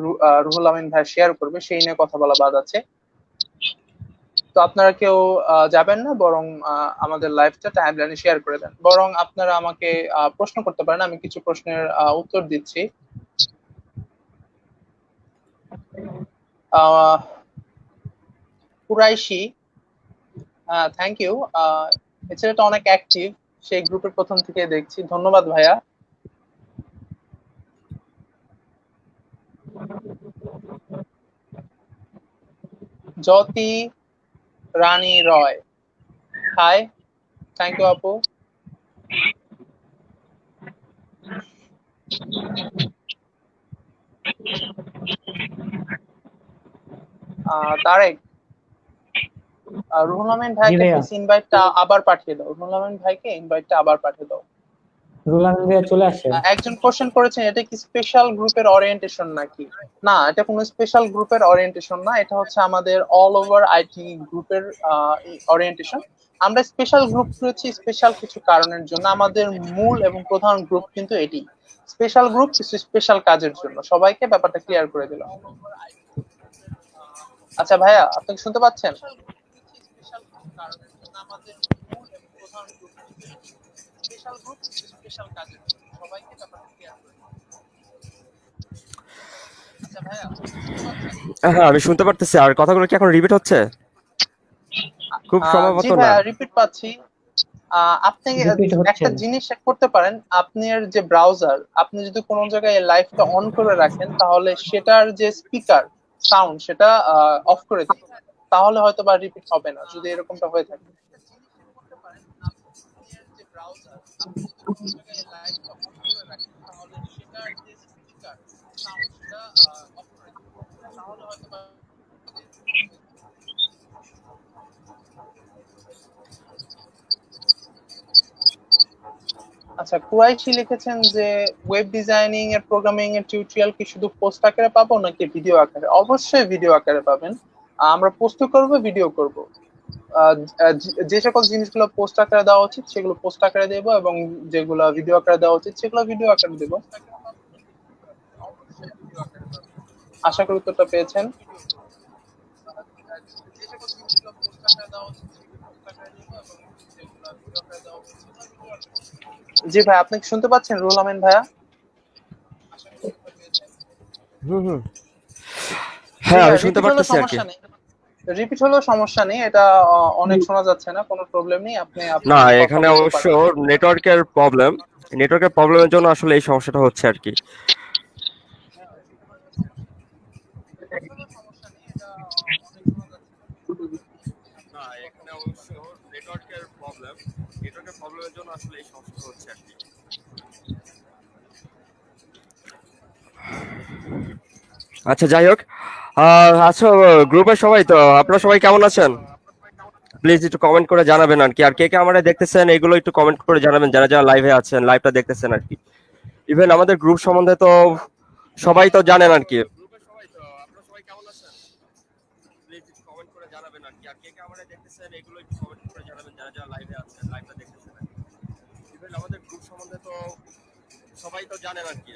রুহুল আমিন ভাই শেয়ার করবে, সেই নিয়ে কথা বলা বাদ আছে। তো আপনারা কেউ যাবেন না, বরং আমাদের লাইভটা টাইমলাইনে শেয়ার করে দেন। বরং আপনারা আমাকে প্রশ্ন করতে পারেন, আমি কিছু প্রশ্নের উত্তর দিচ্ছি। আহ কুরাইশি, থ্যাংক ইউ। এই ছেলেটা অনেক অ্যাক্টিভ, সেই গ্রুপের প্রথম থেকে দেখছি। ধন্যবাদ ভাইয়া। জ্যোতি রানী রয়, হাই, থ্যাংক ইউ আপু। তারেক, রুহুল আমিন জি ভাইকে ভাইয়া। প্লিজ ইনভাইটটা আবার পাঠিয়ে দাও। রুহুল আমিন ভাইকে ইনভাইটটা আবার পাঠিয়ে দাও। রুল আমিন ভাইয়া চলে আসে। একজন কোশ্চেন করেছেন এটা কি স্পেশাল গ্রুপের ওরিয়েন্টেশন নাকি? না, এটা কোনো স্পেশাল গ্রুপের ওরিয়েন্টেশন না, এটা হচ্ছে আমাদের অল ওভার আইটি গ্রুপের ওরিয়েন্টেশন। আমরা স্পেশাল গ্রুপ করেছি স্পেশাল কিছু কারণের জন্য, আমাদের মূল এবং প্রধান গ্রুপ কিন্তু এটি। স্পেশাল গ্রুপ কিছু স্পেশাল কাজের জন্য। সবাইকে ব্যাপারটা ক্লিয়ার করে দিলাম। আচ্ছা ভাইয়া, আপনি কি শুনতে পাচ্ছেন? স্পেশাল কিছু কারণের জন্য আমাদের মূল এবং প্রধান গ্রুপ কিন্তু এটি। স্পেশাল গ্রুপ কিছু স্পেশাল কাজের জন্য। সবাইকে ব্যাপারটা ক্লিয়ার করে দিলাম। আচ্ছা ভাইয়া, হ্যাঁ, আমি শুনতে পারতেছি। আর কথাগুলো কি এখন রিপিট হচ্ছে? খুব জি সম্ভবত না। ভাইয়া, রিপিট পাচ্ছি। আপনি রিপিট হচ্ছে। একটা জিনিস করতে পারেন, আপনার যে ব্রাউজার, আপনি যদি কোনো জায়গায় লাইভটা অন করে রাখেন তাহলে সেটার যে স্পিকার সাউন্ড সেটা অফ করে দিন, তাহলে হয়তো বা রিপিট হবে না যদি এরকমটা হয়ে থাকে। আচ্ছা, কুরাইশি লিখেছেন যে ওয়েব ডিজাইনিং এর প্রোগ্রামিং এর টিউটোরিয়াল কি শুধু পোস্ট আকারে পাবো নাকি ভিডিও আকারে? অবশ্যই ভিডিও আকারে পাবেন। আমরা পোস্ট করব, ভিডিও করব। যে সকল জিনিসগুলো পোস্ট আকারে দেওয়া উচিত সেগুলো পোস্ট আকারে দেব, এবং যেগুলো ভিডিও আকারে দেওয়া উচিত সেগুলো ভিডিও আকারে দেব। আশা করি উত্তরটা পেয়েছেন। জি ভাই, আপনি কি শুনতে পাচ্ছেন রুল আমিন ভাইয়া? হুম হুম। হ্যাঁ, আমি শুনতে রিপিট হলে পারতেছি আর কি। সমস্যা নেই। রিপিট হলেও সমস্যা নেই, এটা অনেক শোনা যাচ্ছে না, কোনো প্রবলেম নেই, আপনি না, আপনার কথা এখানে বলতে অবশ্য পারেন। নেটওয়ার্কের প্রবলেমের জন্য আসলে এই সমস্যাটা হচ্ছে আর কি। না, এখানে অবশ্য নেটওয়ার্কের প্রবলেমের জন্য আসলে এই সমস্যাটা হচ্ছে আর কি। আচ্ছা, যাই হোক। আচ্ছা, গ্রুপের সবাই তো আপনারা সবাই কেমন আছেন? প্লিজ একটু কমেন্ট করে জানাবেন আর কি। আর কে কে আমাদের দেখতেছেন এগুলো একটু কমেন্ট করে জানাবেন, যারা যারা লাইভে আছেন, লাইভটা দেখতেছেন আর কি। ইভেন আমাদের গ্রুপ সম্বন্ধে তো সবাই তো জানেন আর কি। গ্রুপের সবাই তো আপনারা সবাই কেমন আছেন? প্লিজ একটু কমেন্ট করে জানাবেন আর কি। আর কে কে আমাদের দেখতেছেন এগুলো একটু কমেন্ট করে জানাবেন, যারা যারা লাইভে আছেন, লাইভটা দেখতেছেন আর কি। ইভেন আমাদের গ্রুপ সম্বন্ধে তো সবাই তো জানেন আর কি।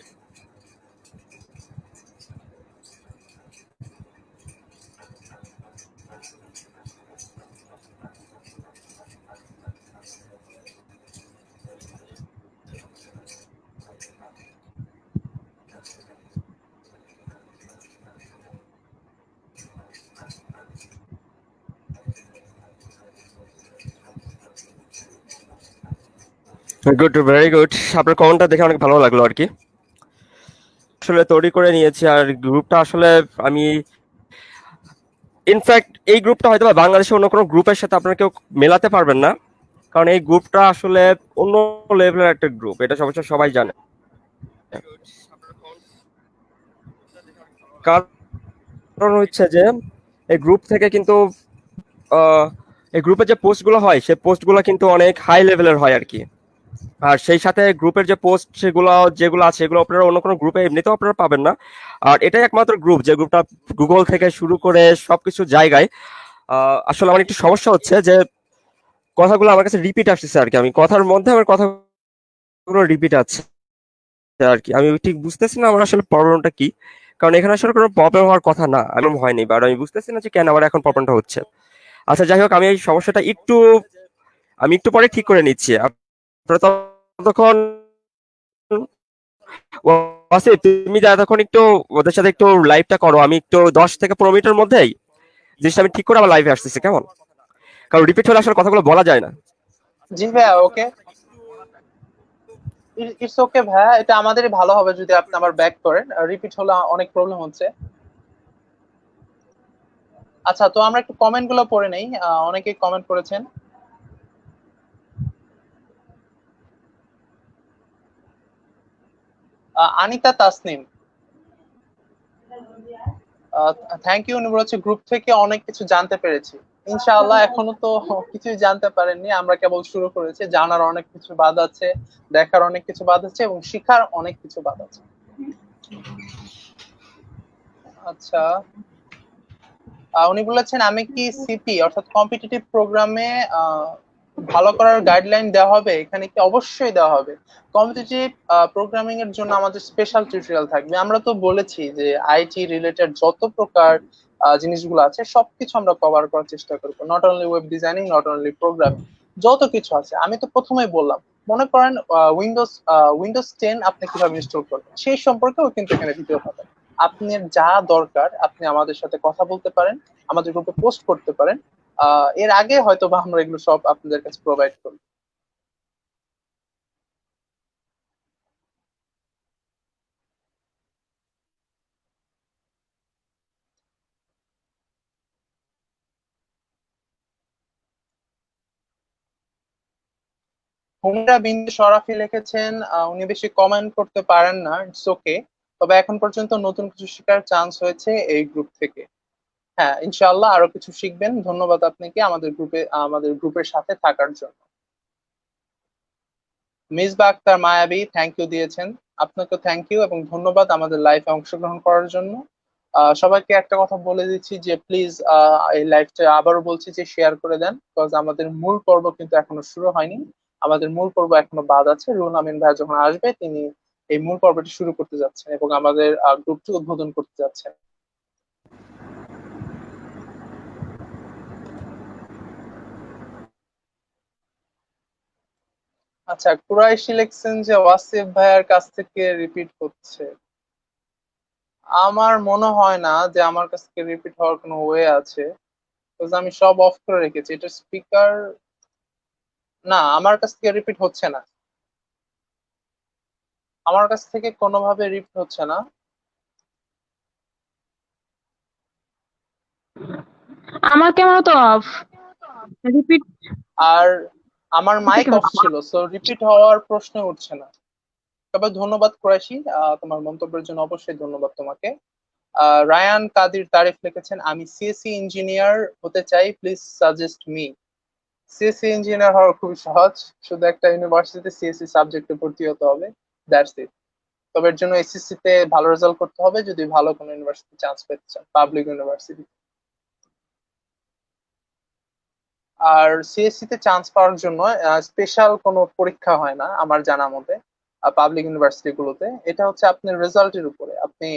Good, very good. আপনার কমেন্টটা দেখে অনেক ভালো লাগলো আর কি। আসলে তৈরি করে নিয়েছি, আর গ্রুপটা আসলে আমি ইনফ্যাক্ট এই গ্রুপটা হয়তো বা বাংলাদেশের অন্য কোনো গ্রুপের সাথে আপনারা কেউ মেলাতে পারবেন না, কারণ এই গ্রুপটা আসলে অন্য লেভেলের একটা গ্রুপ, এটা সবাই জানে। কারণ হচ্ছে যে এই গ্রুপ থেকে কিন্তু এই গ্রুপে যে পোস্টগুলো হয় সেই পোস্টগুলো কিন্তু অনেক হাই লেভেলের হয় আর কি। আর সেই সাথে গ্রুপের যে পোস্ট যেগুলো আছে সেগুলো আপনারা অন্য কোনো গ্রুপে এমনিতেও আপনারা পাবেন না। আর এটাই একমাত্র গ্রুপ যে গ্রুপটা গুগল থেকে শুরু করে সবকিছু জায়গায় আসলে আমার একটু সমস্যা হচ্ছে যে কথাগুলো আমার কাছে রিপিট আসতেছে আর কি। আমি কথার মধ্যে আমার কথাগুলো রিপিট আছে আর কি। আমি ঠিক বুঝতেছি না আমার আসলে প্রবলেমটা কি, কারণ এখানে আসলে কোনো প্রবলেম হওয়ার কথা না, এমন হয়নি, বাট আমি বুঝতেছি না যে কেন আমার এখন প্রবলেমটা হচ্ছে। আচ্ছা, যাই হোক, আমি এই সমস্যাটা আমি একটু পরে ঠিক করে নিচ্ছি। আপনারা ততক্ষণ ওয়াসিফ, তুমি যা তখন একটু ওদের সাথে একটু লাইভটা করো, আমি একটু 10 থেকে 15 মিনিটের মধ্যেই জিনিসটা আমি ঠিক করে আবার লাইভে আসতেছি, কেমন? কারণ রিপিট হলে আসলে কথাগুলো বলা যায় না। জি ভাইয়া, ওকে, ইটস ওকে ভাইয়া, এটা আমাদেরই ভালো হবে যদি আপনি আবার ব্যাক করেন, রিপিট হলে অনেক প্রবলেম হচ্ছে। আচ্ছা, তো আমরা একটু কমেন্ট গুলো পড়ে নেই, অনেকেই কমেন্ট করেছেন। আনিতা তাসনিম, থ্যাংক ইউ, উনি বলেছে গ্রুপ থেকে অনেক কিছু জানতে পেরেছি। ইনশাআল্লাহ এখনো তো কিছুই জানতে পারেননি, আমরা কেবল শুরু করেছি। জানার অনেক কিছু বাদ আছে, দেখার অনেক কিছু বাদ আছে এবং শিখার অনেক কিছু বাদ আছে। আচ্ছা, উনি বলেছেন আমি কি সিপি অর্থাৎ কম্পিটিটিভ প্রোগ্রামে ভালো করার গাইডলাইন দেওয়া হবে? এখানে কি অবশ্যই দেওয়া হবে। কম্পিটিটিভ প্রোগ্রামিং এর জন্য আমাদের স্পেশাল টিউটোরিয়াল থাকবে। আমরা তো বলেছি যে আইটি রিলেটেড যত প্রকার জিনিসগুলো আছে সবকিছু আমরা কভার করার চেষ্টা করবো। Not only web designing, not only programming, যত কিছু আছে। আমি তো প্রথমেই বললাম, মনে করেন উইন্ডোজ 10 আপনি কিভাবে ইনস্টল করবেন সেই সম্পর্কেও কিন্তু এখানে ভিডিও পাবেন। আপনার যা দরকার আপনি আমাদের সাথে কথা বলতে পারেন, আমাদের গ্রুপে পোস্ট করতে পারেন। এর আগে হয়তো বা আমরা এগুলো সব আপনাদের কাছে প্রোভাইড করব। হুমরা বিন্দু শরাফি লিখেছেন উনি বেশি কমেন্ট করতে পারেন না, ইটস ওকে, তবে এখন পর্যন্ত নতুন কিছু শেখার চান্স হয়েছে এই গ্রুপ থেকে। হ্যাঁ, ইনশাআল্লাহ আরো কিছু শিখবেন। ধন্যবাদ আপনাকে আমাদের গ্রুপের সাথে থাকার জন্য। মিসবা আক্তার মায়াবী থ্যাংক ইউ দিয়েছেন, আপনাকে থ্যাংক ইউ এবং ধন্যবাদ আমাদের লাইভে অংশগ্রহণ করার জন্য। সবাইকে একটা কথা বলে দিচ্ছি যে প্লিজ এই লাইভটা আবারও বলছি যে শেয়ার করে দেন, বিকজ আমাদের মূল পর্ব কিন্তু এখনো শুরু হয়নি। আমাদের মূল পর্ব এখনো বাদ আছে। রুহুল আমিন ভাই যখন আসবে তিনি এই মূল পর্বটি শুরু করতে যাচ্ছেন এবং আমাদের গ্রুপটি উদ্বোধন করতে যাচ্ছেন। আচ্ছা, কুরাইশি লিখছেন যে ওয়াসিফ ভাইয়ার কাছ থেকে রিপিট হচ্ছে। আমার মনে হয় না যে আমার কাছ থেকে রিপিট হওয়ার কোনো ওয়ে আছে, বিকজ আমি সব অফ করে রেখেছি। এটা স্পিকার না, আমার কাছ থেকে রিপিট হচ্ছে না, আমার কাছ থেকে কোনোভাবে রিপিট হচ্ছে না। আমার ক্যামেরা তো অফ, রিপিট আর আমার মাইক কেন? অফ ছিল, সো রিপিট হওয়ার প্রশ্ন উঠছে না। তবে ধন্যবাদ কুরাইশি, তোমার মন্তব্যের জন্য অবশ্যই ধন্যবাদ তোমাকে। রায়ান কাদির তারিফ লিখেছেন আমি সিএসসি ইঞ্জিনিয়ার হতে চাই, please suggest me. CSC engineer হওয়া খুবই সহজ, শুধু একটা ইউনিভার্সিটিতে সিএসসি সাবজেক্টে ভর্তি হতে হবে, দ্যাটস ইট। তবে এর জন্য এসএসসি তে ভালো রেজাল্ট করতে হবে যদি ভালো কোনো ইউনিভার্সিটি চান্স পেতে চান, পাবলিক ইউনিভার্সিটি। আর সিএসসি তে চান্স পাওয়ার জন্য স্পেশাল কোনো পরীক্ষা হয় না আমার জানা মতে পাবলিক ইউনিভার্সিটি গুলোতে। এটা হচ্ছে আপনার রেজাল্টের উপরে। আপনি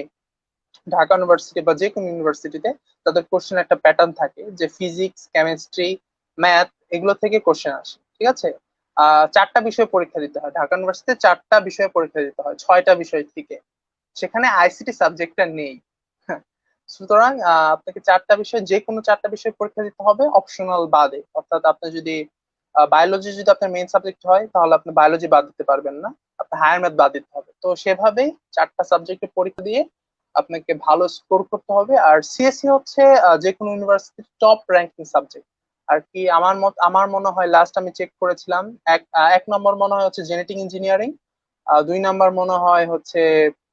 ঢাকা ইউনিভার্সিটি বা যে কোনো ইউনিভার্সিটিতে তাদের কোশ্চেন একটা প্যাটার্ন থাকে যে ফিজিক্স, কেমিস্ট্রি, ম্যাথ এগুলো থেকে কোশ্চেন আসে, ঠিক আছে। চারটা বিষয় পরীক্ষা দিতে হয় ঢাকা ইউনিভার্সিটিতে, চারটা বিষয়ে পরীক্ষা দিতে হয় 6টা বিষয় থেকে। সেখানে আইসিটি সাবজেক্টটা নেই। সুতরাং আপনাকে চারটা বিষয়, যে কোনো চারটা বিষয় পরীক্ষা দিতে হবে অপশনাল বাদে। অর্থাৎ আপনি যদি বায়োলজি যদি আপনার মেইন সাবজেক্ট হয় তাহলে আপনি বায়োলজি বাদ দিতে পারবেন না, আপনার হায়ার ম্যাথ বাদ দিতে হবে। তো সেভাবেই চারটা সাবজেক্টে পরীক্ষা দিয়ে আপনাকে ভালো স্কোর করতে হবে। আর সিএসসি হচ্ছে যে কোনো ইউনিভার্সিটির টপ র্যাঙ্কিং সাবজেক্ট আর কি। আমার মনে হয় লাস্ট আমি চেক করেছিলাম, এক নম্বর মনে হয় হচ্ছে জেনেটিক ইঞ্জিনিয়ারিং, 2 নাম্বার মনে হয় হচ্ছে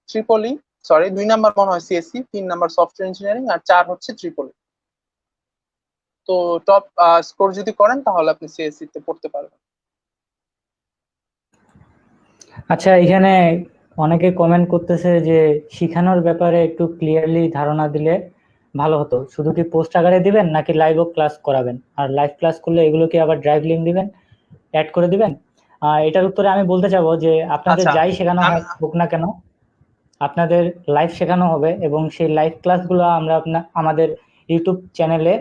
ট্রিপলি, সরি 2 নাম্বার মনে হয় সিএসসি, 3 নাম্বার সফটওয়্যার ইঞ্জিনিয়ারিং আর 4 হচ্ছে ট্রিপলি। তো টপ স্কোর যদি করেন তাহলে আপনি সিএসসি তে পড়তে পারবেন। আচ্ছা, এখানে অনেকে কমেন্ট করতেছে যে শিখানোর ব্যাপারে একটু ক্লিয়ারলি ধারণা দিলে ভালো হতো। শুধু কি পোস্ট আকারে দিবেন নাকি লাইভও ক্লাস করাবেন? আর লাইভ ক্লাস করলে এগুলো কি আবার ড্রাইভ লিঙ্ক দিবেন, অ্যাড করে দিবেন? এটার উত্তরে আমি বলতে চাবো যে আপনাদের আচ্ছা, যাই শেখানো হোক না কেন, আপনাদের লাইভ শেখানো হবে এবং সেই লাইভ ক্লাসগুলো আমরা আমাদের ইউটিউব চ্যানেলে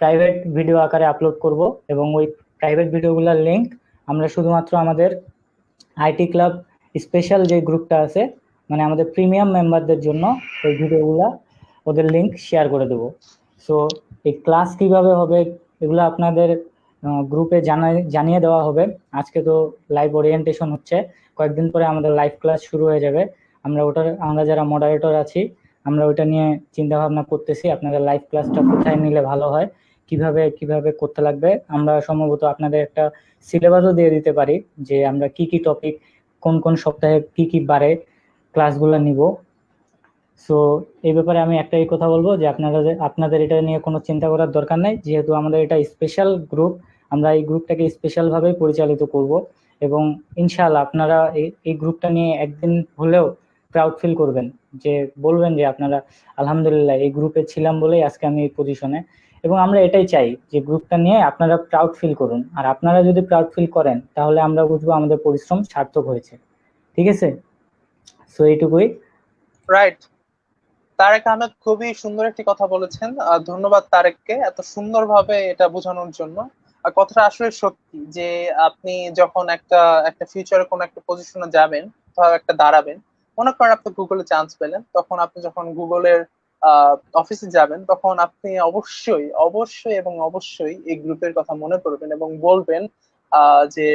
প্রাইভেট ভিডিও আকারে আপলোড করব এবং ওই প্রাইভেট ভিডিওগুলোর লিঙ্ক আমরা শুধুমাত্র আমাদের আইটি ক্লাব স্পেশাল যে গ্রুপটা আছে, মানে আমাদের প্রিমিয়াম মেম্বারদের জন্য ওই ভিডিওগুলা ওদের লিঙ্ক শেয়ার করে দেবো। সো এই ক্লাস কিভাবে হবে এগুলো আপনাদের গ্রুপে জানিয়ে দেওয়া হবে। আজকে তো লাইভ ওরিয়েন্টেশন হচ্ছে, কয়েকদিন পরে আমাদের লাইভ ক্লাস শুরু হয়ে যাবে। আমরা যারা মডারেটর আছি আমরা ওইটা নিয়ে চিন্তা ভাবনা করতেছি আপনাদের লাইভ ক্লাসটা কোথায় নিলে ভালো হয়, কিভাবে করতে লাগবে। আমরা সম্ভবত আপনাদের একটা সিলেবাসও দিয়ে দিতে পারি যে আমরা কি কি টপিক কোন কোন সপ্তাহে কি কি বারে ক্লাসগুলো নিব। সো এই ব্যাপারে আমি একটাই কথা বলবো যে আপনাদের এটা নিয়ে কোনো চিন্তা করার দরকার নাই, যেহেতু আমাদের এটা স্পেশাল গ্রুপ, আমরা এই গ্রুপটাকে স্পেশাল ভাবে পরিচালিত করব এবং ইনশাআল্লাহ আপনারা এই গ্রুপটা নিয়ে একদিন হলেও প্রাউড ফিল করবেন, যে বলবেন যে আপনারা আলহামদুলিল্লাহ এই গ্রুপে ছিলাম বলেই আজকে আমি এই পজিশনে। এবং আমরা এটাই চাই যে গ্রুপটা নিয়ে আপনারা প্রাউড ফিল করুন, আর আপনারা যদি প্রাউড ফিল করেন তাহলে আমরা বুঝবো আমাদের পরিশ্রম সার্থক হয়েছে। ঠিক আছে, সো এইটুকুই। রাইট। তারেক আহমেদ খুবই সুন্দর একটি কথা বলেছেন, ধন্যবাদ তারেককে এত সুন্দরভাবে এটা বোঝানোর জন্য। আর কথাটা আসলে সত্যি যে আপনি যখন একটা একটা ফিউচারে কোনো একটা পজিশনে যাবেন, কোথাও একটা দাঁড়াবেন, মনে করেন আপনি গুগলে চান্স পেলেন, তখন আপনি যখন গুগলের অফিসে যাবেন তখন আপনি অবশ্যই অবশ্যই এবং অবশ্যই এই গ্রুপের কথা মনে করবেন এবং বলবেন যে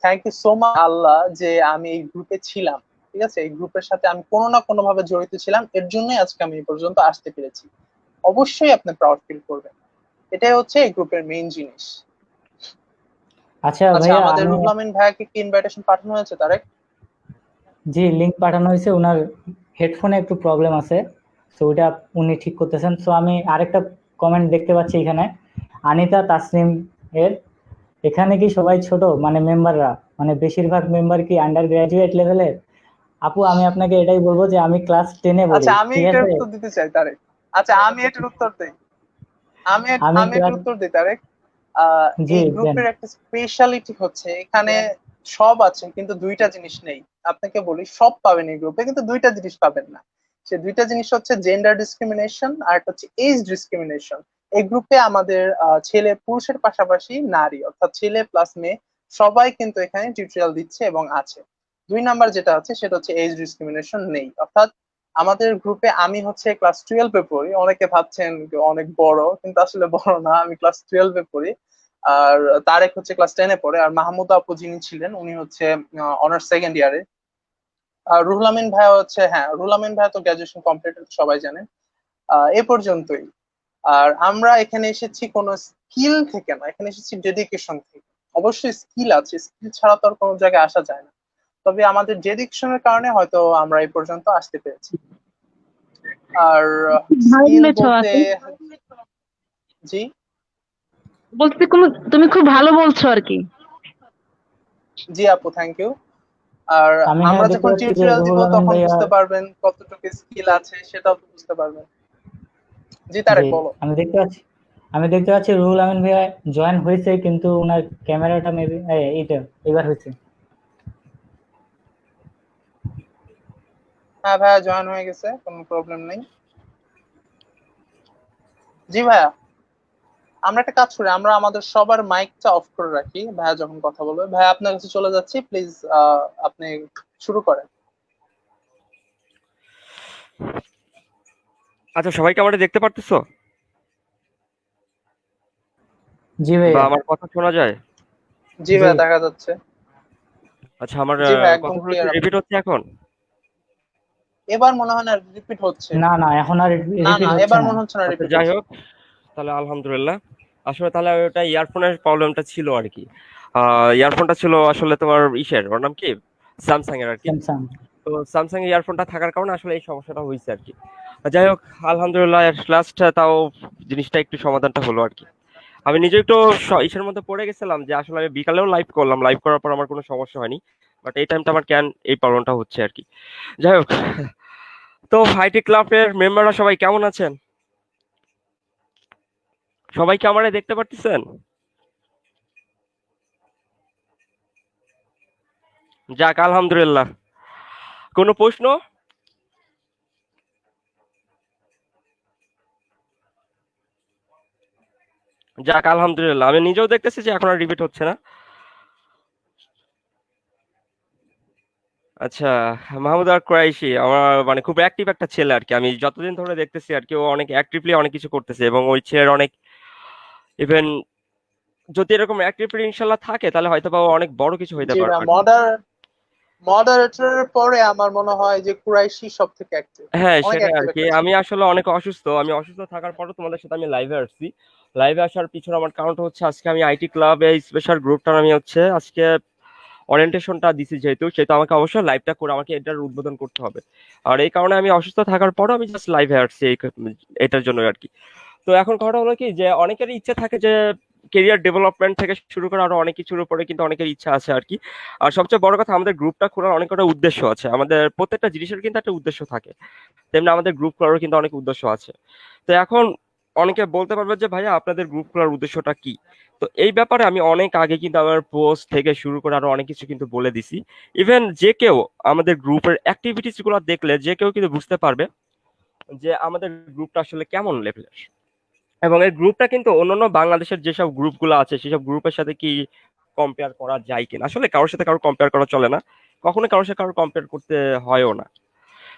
থ্যাংক ইউ সো মাচ আল্লাহ যে আমি এই গ্রুপে ছিলাম। ঠিক আছে, এই গ্রুপের সাথে আমি কোনো না কোনো ভাবে জড়িত ছিলাম, এর জন্যই আজকে আমি এই পর্যন্ত আসতে পেরেছি। অবশ্যই আপনি প্রাউড ফিল করবেন, এটাই হচ্ছে এই গ্রুপের মেইন জিনিস। আচ্ছা আচ্ছা, ভাইয়া, আমাদের আমি রুহুল আমিন ভাইয়াকে কি ইনভাইটেশন পাঠানো হয়েছে তারেক? যে লিংক পাঠানো হয়েছে, ওনার হেডফোনে একটু প্রবলেম আছে, তো ওটা উনি ঠিক করতেছেন। সো আমি আরেকটা কমেন্ট দেখতে পাচ্ছি এখানে, আনিতা তাসনিম এর, এখানে কি সবাই ছোট মানে মেম্বাররা, মানে বেশিরভাগ মেম্বার কি আন্ডার গ্রাজুয়েট লেভেলের? আপু আমি আপনাকে এটাই বলবো যে আমি ক্লাস 10-এ পড়ি, আচ্ছা, আমি ঠিক এটার আছে? উত্তর দিতে চাই তারেক। আচ্ছা, আমি এটার উত্তর দিই। আমি আমি এটার ক্লাস, উত্তর দিই তারেক। জি এই দেন। গ্রুপের একটা স্পেশালিটি হচ্ছে এখানে সব আছে কিন্তু দুইটা জিনিস নেই। আপনাকে বলি, সব পাবেন এই গ্রুপে কিন্তু দুইটা জিনিস পাবেন না। সে দুইটা জিনিস হচ্ছে জেন্ডার ডিসক্রিমিনেশন আর একটা হচ্ছে এজ ডিসক্রিমিনেশন। এই গ্রুপে আমাদের ছেলে পুরুষের পাশাপাশি নারী অর্থাৎ ছেলে প্লাস মেয়ে সবাই কিন্তু এখানে টিউটোরিয়াল দিচ্ছে এবং আছে। দুই নাম্বার যেটা আছে সেটা হচ্ছে এজ ডিসক্রিমিনেশন নেই, অর্থাৎ আমাদের গ্রুপে আমি হচ্ছে ক্লাস 12-এ পড়ি। অনেকে ভাবছেন যে অনেক বড়, কিন্তু আসলে বড় না, আমি ক্লাস 12-এ পড়ি। আর তারেক হচ্ছে ক্লাস 10-এ পড়ে, আর মাহমুদা আপু যিনি ছিলেন উনি হচ্ছে অনার্স সেকেন্ড ইয়ারে। আর রুহুল আমিন ভাইয়া হচ্ছে, হ্যাঁ রুহুল আমিন ভাইয়া তো গ্রাজুয়েশন কমপ্লিট, সবাই জানেন। এ পর্যন্তই। আর আমরা এখানে এসেছি কোনো স্কিল থেকে না, এখানে এসেছি ডেডিকেশন থেকে। অবশ্যই স্কিল আছে, স্কিল ছাড়া তো আর কোনো জায়গায় আসা যায় না, তবে আমাদের ডেডিকেশনের কারণে হয়তো আমরা এই পর্যন্ত আসতে পেরেছি। আর ভালো স্কিল বলেছো বলতে, আপু, জি বলতে তুমি খুব ভালো বলছো আর কি। জি আপু, থ্যাংক ইউ। আর আমি আমরা এখানে দেখতে যখন পাচ্ছি যে টিউটোরিয়াল দিব রুহুল আমিন তখন ভাইয়া, বুঝতে পারবেন কতটুকু স্কিল আছে, সেটাও তো বুঝতে পারবেন। জি জি তারেক বলো। আমি দেখতে পাচ্ছি রুহুল আমিন ভাইয়া জয়েন হয়েছে, কিন্তু ওনার ক্যামেরাটা মেবি এইটা এবার হয়েছে। হ্যাঁ ভাইয়া জয়েন হয়ে গেছে, কোনো প্রবলেম নেই। জি ভাইয়া, আমরা একটা কাজ করি, আমরা আমাদের সবার মাইকটা অফ করে রাখি ভাইয়া যখন কথা বলবে। ভাইয়া আপনার কাছে চলে যাচ্ছি, প্লিজ আপনি শুরু করেন। আচ্ছা, সবাইকে আমাদের দেখতে পারতেছো জি বা ভাইয়া। আমার কথা শোনা যায়? জি জি ভাইয়া, দেখা যাচ্ছে। আচ্ছা, আমার জি ভাইয়া, একদম কথাগুলো কি ক্লিয়ার রিপিট আপনার। হচ্ছে এখন? এবার মনে হয় না রিপিট হচ্ছে। না না, এখন আর না রিপিট না, হচ্ছে এবার না। মনে হচ্ছে না আচ্ছা, রিপিট যাই হচ্ছে। হোক, তাহলে আলহামদুলিল্লাহ। আসলে তাহলে ওটা ইয়ারফোনের প্রবলেমটা ছিল আর কি। ইয়ারফোনটা ছিল আসলে তোমার ইসের, ওর নাম কি, স্যামসাং এর আর কি। স্যামসাং। তো স্যামসাং এর ইয়ারফোনটা থাকার কারণে আসলে এই সমস্যাটা হয়েছে আর কি। যাই হোক, আলহামদুলিল্লাহ লাস্ট তাও জিনিসটা একটু সমাধানটা হলো আর কি। আমি নিজে একটু ইসের মধ্যে পড়ে গেছিলাম যে আসলে আমি বিকালেও লাইভ করলাম, লাইভ করার পর আমার কোনো সমস্যা হয়নি, বাট এই টাইমটা আমার কেন এই প্রবলেমটা হচ্ছে আর কি। যাই হোক, তো আইটি ক্লাবের মেম্বাররা সবাই কেমন আছেন? সবাই কি আমারে দেখতে পারতেছেন? যাক আলহামদুলিল্লাহ। কোনো প্রশ্ন? যাক আলহামদুলিল্লাহ, আমি নিজেও দেখতেছি যে এখন আর রিপিট হচ্ছে না। আচ্ছা, মাহমুদ আর কুরাইশি আমার মানে খুব অ্যাক্টিভ একটা ছেলে আর কি, আমি যতদিন ধরে দেখতেছি আর কি, ও অনেক অ্যাক্টিভলি অনেক কিছু করতেছে এবং ওই ছেলের অনেক ইভেন, যদি এরকম অ্যাক্টিভলি ইনশাল্লাহ থাকে তাহলে হয়তো বা ও অনেক বড় কিছু হইতে জি পারবে ভাইয়া, আর কি। মডারেটরের পরে আমার মনে হয় যে কুরাইশি সব থেকে অ্যাক্টিভ, হ্যাঁ, অনেক সেটাই আর অ্যাক্টিভ কি। একটা আমি ছেলে। আসলে অনেক অসুস্থ, আমি অসুস্থ থাকার পরও তোমাদের সাথে আমি লাইভে আসছি। লাইভে আসার পিছনে আমার কারণটা হচ্ছে আজকে আমি আইটি ক্লাবে স্পেশাল গ্রুপটার আমি হচ্ছে আজকে ওরিয়েন্টেশনটা দিছি যেহেতু, সেহেতু আমাকে অবশ্যই লাইভটা করে আমাকে এটার উদ্বোধন করতে হবে। আর এই কারণে আমি অসুস্থ থাকার পরও আমি জাস্ট লাইভে আসছি এটার জন্য আর কি। তো এখন কথা হলো কি যে অনেকেরই ইচ্ছে থাকে যে কেরিয়ার ডেভেলপমেন্ট থেকে শুরু করে আরো অনেক কিছুর উপরে কিন্তু অনেকের ইচ্ছা আছে আর কি। আর সবচেয়ে বড় কথা, আমাদের গ্রুপটা খোলার অনেক কটা উদ্দেশ্য আছে। আমাদের প্রত্যেকটা জিনিসের কিন্তু একটা উদ্দেশ্য থাকে, তেমনি আমাদের গ্রুপ খোলারও কিন্তু অনেক উদ্দেশ্য আছে। তো এখন অনেকে বলতে পারবে যে ভাইয়া আপনাদের গ্রুপ খোলার উদ্দেশ্যটা কি। তো এই ব্যাপারে আমি অনেক আগে কিন্তু আমার পোস্ট থেকে শুরু করে আরো অনেক কিছু কিন্তু বলে দিছি। ইভেন যে কেউ আমাদের গ্রুপের অ্যাক্টিভিটিস গুলো দেখলে যে কেউ কিন্তু বুঝতে পারবে যে আমাদের গ্রুপটা আসলে কেমন লেভেলের। এবং এই গ্রুপটা কিন্তু অন্যান্য বাংলাদেশের যেসব গ্রুপগুলো আছে সেসব গ্রুপের সাথে কি কম্পেয়ার করা যায় কিনা, আসলে কারোর সাথে কারোর কম্পেয়ার করা চলে না, কখনো কারোর সাথে কারোর কম্পেয়ার করতে হয়ও না।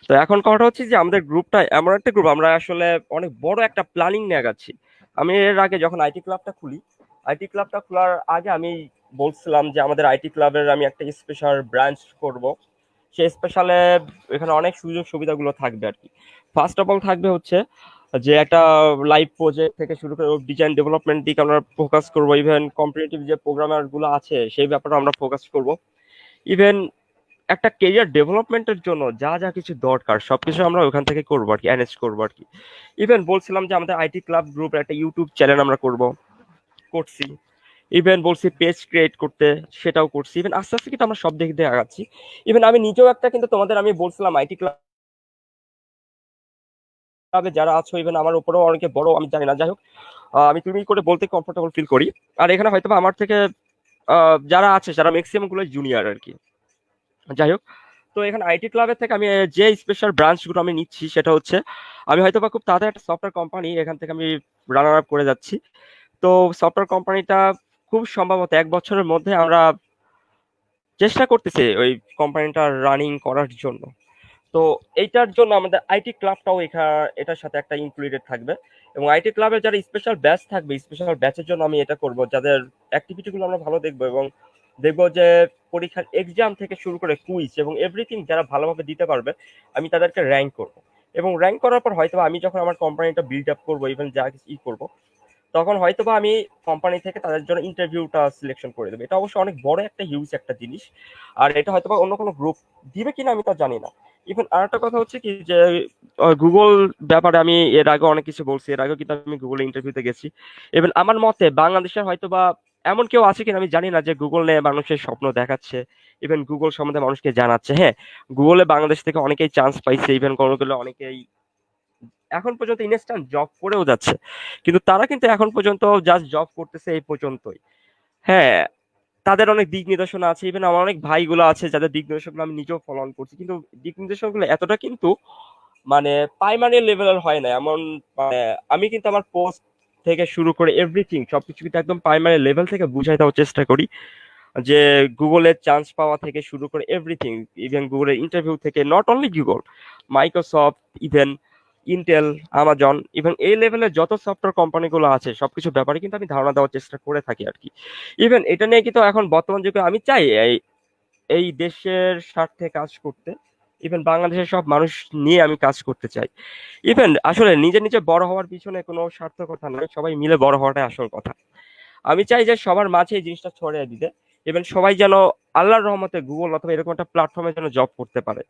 তো এখন কথাটা হচ্ছে যে আমাদের গ্রুপটা এমন একটা গ্রুপ, আমরা আসলে অনেক বড় একটা প্ল্যানিং নিয়ে যাচ্ছি। আমি এর আগে যখন আইটি ক্লাবটা খুলি, আইটি ক্লাবটা খোলার আগে আমি বলছিলাম যে আমাদের আইটি ক্লাবের আমি একটা স্পেশাল ব্রাঞ্চ করব। সেই স্পেশালে এখানে অনেক সুযোগ সুবিধাগুলো থাকবে আর কি। ফার্স্ট অফ অল থাকবে হচ্ছে যে একটা লাইভ প্রজেক্ট থেকে শুরু করে ডিজাইন ডেভেলপমেন্ট দিকে আমরা ফোকাস করবো। ইভেন কম্পিটিটিভ যে প্রোগ্রামার গুলো আছে সেই ব্যাপারে আমরা ফোকাস করব। ইভেন একটা কেরিয়ার ডেভেলপমেন্টের জন্য যা যা কিছু দরকার সবকিছু আমরা ওখান থেকে করবো আর কি, অ্যারেঞ্জ করবো আর কি। ইভেন বলছিলাম যে আমাদের আইটি ক্লাব গ্রুপের একটা ইউটিউব চ্যানেল আমরা করছি। ইভেন বলছি পেজ ক্রিয়েট করতে, সেটাও করছি। ইভেন আস্তে আস্তে কিন্তু আমরা সব দিক দিয়ে আগাচ্ছি। ইভেন আমি নিজেও একটা কিন্তু তোমাদের আমি বলছিলাম আইটি ক্লাবে যারা আছো, ইভেন আমার উপরেও অনেকে বড় আমি জানি না, যাই হোক আমি তুমি করে বলতে কমফোর্টেবল ফিল করি। আর এখানে হয়তো আমার থেকে যারা আছে যারা ম্যাক্সিমাম গুলো জুনিয়র আর কি। যাই হোক, তো এখানে আইটি ক্লাবের থেকে আমি যে স্পেশাল ব্রাঞ্চগুলো আমি নিচ্ছি সেটা হচ্ছে আমি হয়তো বা খুব তাড়াতাড়ি একটা সফটওয়্যার কোম্পানি এখান থেকে আমি রানার আপ করে যাচ্ছি। তো সফটওয়্যার কোম্পানিটা খুব সম্ভবত 1 বছরের মধ্যে আমরা চেষ্টা করতেছি ওই কোম্পানিটা রানিং করার জন্য। তো এইটার জন্য আমাদের আইটি ক্লাবটাও এটার সাথে একটা ইনক্লুডেড থাকবে। এবং আইটি ক্লাবের যারা স্পেশাল ব্যাচ থাকবে, স্পেশাল ব্যাচের জন্য আমি এটা করব, যাদের অ্যাক্টিভিটিগুলো আমরা ভালো দেখবো এবং দেখবো যে পরীক্ষার এক্সাম থেকে শুরু করে কুইজ এবং এভরিথিং যারা ভালোভাবে দিতে পারবে আমি তাদেরকে র্যাঙ্ক করব। এবং র্যাঙ্ক করার পর হয়তো আমি যখন আমার কোম্পানিটা বিল্ড আপ করবো, ইভেন যা কিছু করবো, তখন হয়তোবা আমি কোম্পানি থেকে তাদের জন্য ইন্টারভিউটা সিলেকশন করে দেবো। এটা অবশ্যই অনেক বড় একটা হিউজ একটা জিনিস। আর এটা হয়তোবা অন্য কোনো গ্রুপ দিবে কিনা আমি তা জানি না। ইভেন আর একটা কথা হচ্ছে কি যে গুগল ব্যাপারে আমি এর আগে অনেক কিছু বলছি, এর আগে কিন্তু আমি গুগলে ইন্টারভিউতে গেছি। ইভেন আমার মতে বাংলাদেশের হয়তোবা এমন কেউ আছে কিনা আমি জানি না যে গুগল নিয়ে মানুষের স্বপ্ন দেখাচ্ছে, ইভেন গুগল সম্বন্ধে মানুষকে জানাচ্ছে। হ্যাঁ, গুগলে বাংলাদেশ থেকে অনেকেই চান্স পাইছে, ইভেন কোনো অনেকেই এখন পর্যন্ত ইনস্ট্যান্ট জব করেও যাচ্ছে। কিন্তু তারা কিন্তু এখন পর্যন্ত জাস্ট জব করতেছে এই পর্যন্তই। হ্যাঁ, তাদের অনেক দিক নির্দেশনা আছে। ইভেন আমার অনেক ভাইগুলো আছে যাদের দিক নির্দেশনগুলো আমি নিজেও ফলো অন করছি, কিন্তু দিক নির্দেশনগুলো এতটা কিন্তু মানে প্রাইমারি লেভেলের হয় না এমন। মানে আমি কিন্তু আমার পোস্ট থেকে শুরু করে এভরিথিং সবকিছু কিন্তু একদম প্রাইমারি লেভেল থেকে বুঝাই দেওয়ার চেষ্টা করি যে গুগলের চান্স পাওয়া থেকে শুরু করে এভরিথিং, ইভেন গুগলের ইন্টারভিউ থেকে, not only Google, Microsoft, even Intel, Amazon, even এই লেভেলের যত সফটওয়্যার কোম্পানিগুলো আছে সবকিছুর ব্যাপারে কিন্তু আমি ধারণা দেওয়ার চেষ্টা করে থাকি আর কি। ইভেন এটা নিয়ে কিন্তু এখন বর্তমান যুগে আমি চাই এই দেশের স্বার্থে কাজ করতে। ইভেন বাংলাদেশের সব মানুষ নিয়ে আমি কাজ করতে চাই। ইভেন আসলে নিজে নিজে বড় হওয়ার পিছনে কোনো স্বার্থকতা নয়, সবাই মিলে বড় হওয়াটাই আসল কথা। আমি চাই যে সবার মাঝে এই জিনিসটা ছড়িয়ে দিতে। ইভেন সবাই যেন আল্লাহর রহমতে গুগল অথবা এরকম একটা প্ল্যাটফর্মে যেন জব করতে পারে।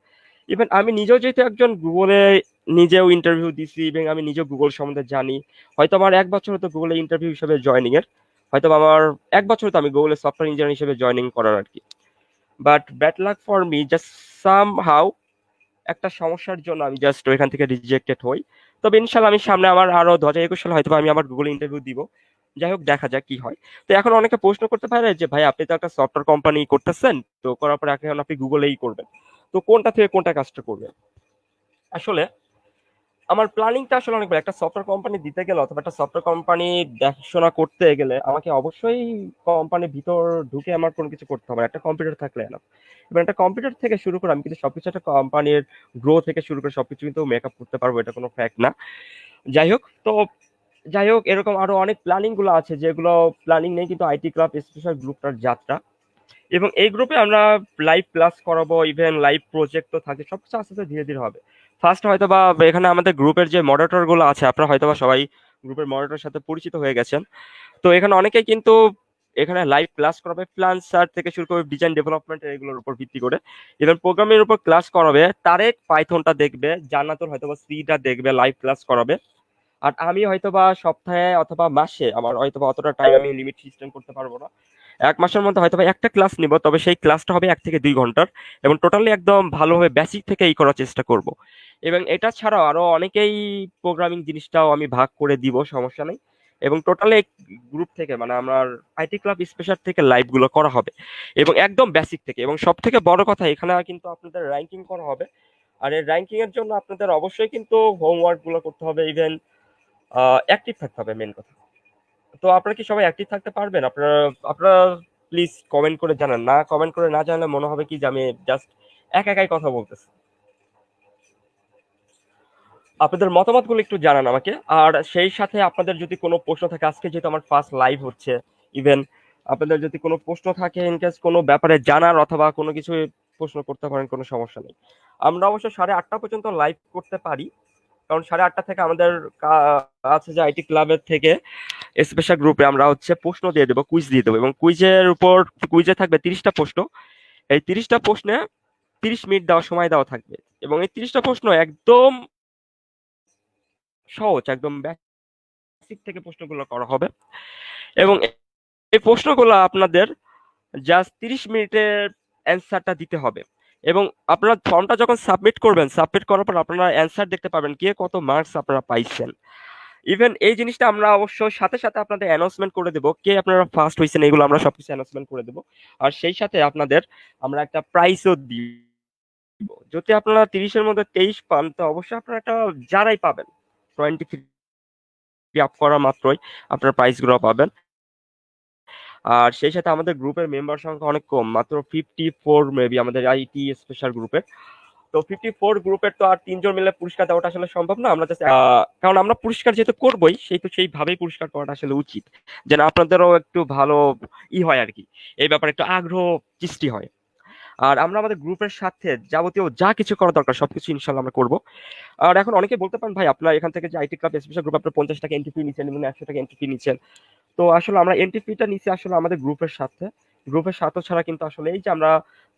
ইভেন আমি নিজেও যেহেতু একজন গুগলে নিজেও ইন্টারভিউ দিছি এবং আমি নিজেও গুগল সম্বন্ধে জানি। হয়তো আমার 1 বছর হতো গুগলে ইন্টারভিউ হিসেবে জয়নিং এর, হয়তো আমার 1 বছর হতো আমি গুগলে সফটওয়্যার ইঞ্জিনিয়ার হিসেবে জয়নিং করার আর কি। But bad luck for me, just somehow একটা সমস্যার জন্য আমি জাস্ট ওইখান থেকে রিজেক্টেড হই। তবে ইনশাল্লাহ আমি সামনে আমার আরো 2021 সালে হয়তো আমি আমার গুগল ইন্টারভিউ দিব। যাই হোক, দেখা যাক কি হয়। তো এখন অনেকে প্রশ্ন করতে পারে যে ভাই আপনি তো একটা সফটওয়্যার কোম্পানি করতেছেন, তো করার পর এখন আপনি গুগলেই করবেন, তো কোনটা থেকে কোনটা কাজটা করবেন। আসলে আমার প্ল্যানিংটা আসলে অনেক বড়। একটা সফটওয়্যার কোম্পানি দিতে গেলে অথবা একটা সফটওয়্যার কোম্পানি দেখাশোনা করতে গেলে আমাকে অবশ্যই কোম্পানির ভিতর ঢুকে আমার কোনো কিছু করতে হবে না। একটা কম্পিউটার থাকলে না। এবার একটা কম্পিউটার থেকে শুরু করে আমি কিন্তু সবকিছু একটা কোম্পানির গ্রো থেকে শুরু করে সবকিছু কিন্তু মেকআপ করতে পারবো, এটা কোনো ফ্যাক্ট না। যাই হোক, তো যাই হোক, এরকম আরো অনেক প্ল্যানিং গুলো আছে যেগুলো প্ল্যানিং নেই কিন্তু আইটি ক্লাব স্পেশাল গ্রুপটার যাত্রা। এবং এই গ্রুপে আমরা লাইভ ক্লাস করাবো, ইভেন লাইভ প্রজেক্ট তো থাকে, সবকিছু আস্তে আস্তে ধীরে ধীরে হবে। ফার্স্ট হয়তো বা এখানে আমাদের গ্রুপের যে মডারেটর গুলো আছে আপনারা হয়তো বা সবাই গ্রুপের মডারেটরের সাথে পরিচিত হয়ে গেছেন। তো এখানে অনেকেই কিন্তু এখানে লাইভ ক্লাস করাবে, ফ্রিল্যান্সার থেকে শুরু করে ডিজাইন ডেভেলপমেন্ট এগুলোর উপর ভিত্তি করে। ইভেন প্রোগ্রামের উপর ক্লাস করাবে, তারেক পাইথনটা দেখবে, জান্নাতুল হয়তোবা সিটা দেখবে, লাইভ ক্লাস করাবে। আর আমি হয়তোবা সপ্তাহে অথবা মাসে, আমার হয়তোবা অতটা টাইম আমি লিমিট সিস্টেম করতে পারবো না, 1 মাসের মধ্যে হয়তোবা একটা ক্লাস নিব, তবে সেই ক্লাসটা হবে 1 থেকে 2 ঘন্টার, এবং টোটালি একদম ভালোভাবে বেসিক থেকে এই করার চেষ্টা করব। এবং এটা ছাড়াও আরো অনেকেই প্রোগ্রামিং জিনিসটাও আমি ভাগ করে দিব, সমস্যা নেই। এবং টোটালি গ্রুপ থেকে মানে আমার আইটি ক্লাব স্পেশাল থেকে লাইভ গুলো করা হবে, এবং একদম বেসিক থেকে। এবং সব থেকে বড় কথা, এখানে কিন্তু আপনাদের র্যাঙ্কিং করা হবে। আর এই র্যাঙ্কিং এর জন্য আপনাদের অবশ্যই কিন্তু হোমওয়ার্ক গুলো করতে হবে, ইভেন অ্যাক্টিভ থাকতে হবে, মেন কথা। তো আপনারা কি সবাই অ্যাক্টিভ থাকতে পারবেন? আপনারা আপনারা প্লিজ কমেন্ট করে জানান। না কমেন্ট করে না জানালে মনে হবে কি যে আমি জাস্ট একাই কথা বলতেছি। আপনাদের মতামতগুলো একটু জানান আমাকে। আর সেই সাথে আপনাদের যদি কোনো প্রশ্ন থাকে, আজকে যেহেতু আমার ফার্স্ট লাইভ হচ্ছে, ইভেন আপনাদের যদি কোনো প্রশ্ন থাকে, ইনকেস কোনো ব্যাপারে জানার অথবা কোনো কিছু প্রশ্ন করতে পারেন, কোনো সমস্যা নেই। আমরা অবশ্য 8:30 পর্যন্ত লাইভ করতে পারি, কারণ 8:30 থেকে আমাদের আছে যে আইটি ক্লাবের থেকে স্পেশাল গ্রুপে আমরা হচ্ছে প্রশ্ন দিয়ে দেবো, কুইজ দিয়ে দেবো, এবং কুইজে থাকবে 30টা প্রশ্ন। এই 30টা প্রশ্নে 30 মিনিট সময় দেওয়া থাকবে, এবং এই 30টা প্রশ্ন একদম সহজ, একদম বেসিক থেকে প্রশ্নগুলো করা হবে। এবং এই প্রশ্নগুলো আপনাদের জাস্ট 30 মিনিটের অ্যান্সারটা দিতে হবে। এবং আপনারা ফর্মটা যখন সাবমিট করবেন, সাবমিট করার পর আপনারা অ্যান্সার দেখতে পাবেন কে কত মার্কস আপনারা পাইছেন। ইভেন এই জিনিসটা আমরা অবশ্য সাথে সাথে আপনাদের অ্যানাউন্সমেন্ট করে দেবো, কে আপনারা ফার্স্ট হয়েছেন, এগুলো আমরা সবকিছু অ্যানাউন্সমেন্ট করে দেবো। আর সেই সাথে আপনাদের আমরা একটা প্রাইজও দিব। যদি আপনারা 30-এর মধ্যে 23 পান, তো অবশ্যই আপনারা একটা যারাই পাবেন 23 আপ করা মাত্রই আপনারা প্রাইজগুলো পাবেন। আর সেই সাথে আমাদের গ্রুপের মেম্বার সংখ্যা অনেক কম, মাত্র 54 মেবি আমাদের আইটি স্পেশাল গ্রুপের। তো 54 গ্রুপের তো আর 3 জন মিলে পুরস্কার দেওয়াটা আসলে সম্ভব না। আমরা জাস্ট কারণ আমরা পুরস্কার যেহেতু করবোই, সেইভাবেই পুরস্কার করাটা আসলে উচিত, যেন আপনাদেরও একটু ভালো হয় আর কি, এই ব্যাপারে একটু আগ্রহ সৃষ্টি হয়। আর আমরা আমাদের গ্রুপের সাথে যাবতীয় যা কিছু করা দরকার সবকিছু ইনশাল্লাহ আমরা করবো। আর এখন অনেকে বলতে পারেন, ভাই আপনার এখান থেকে যে আইটি ক্লাব স্পেশাল গ্রুপ আপনার 50 টাকা এন্ট্রি ফি নিচ্ছেন এবং 100 টাকা এন্ট্রি ফি নিচ্ছেন। তো আসলে আমরা এন্ট্রি ফিটা নিচ্ছি আসলে আমাদের গ্রুপের সাথে ছাড়া কিন্তু আসলে এই যে আমরা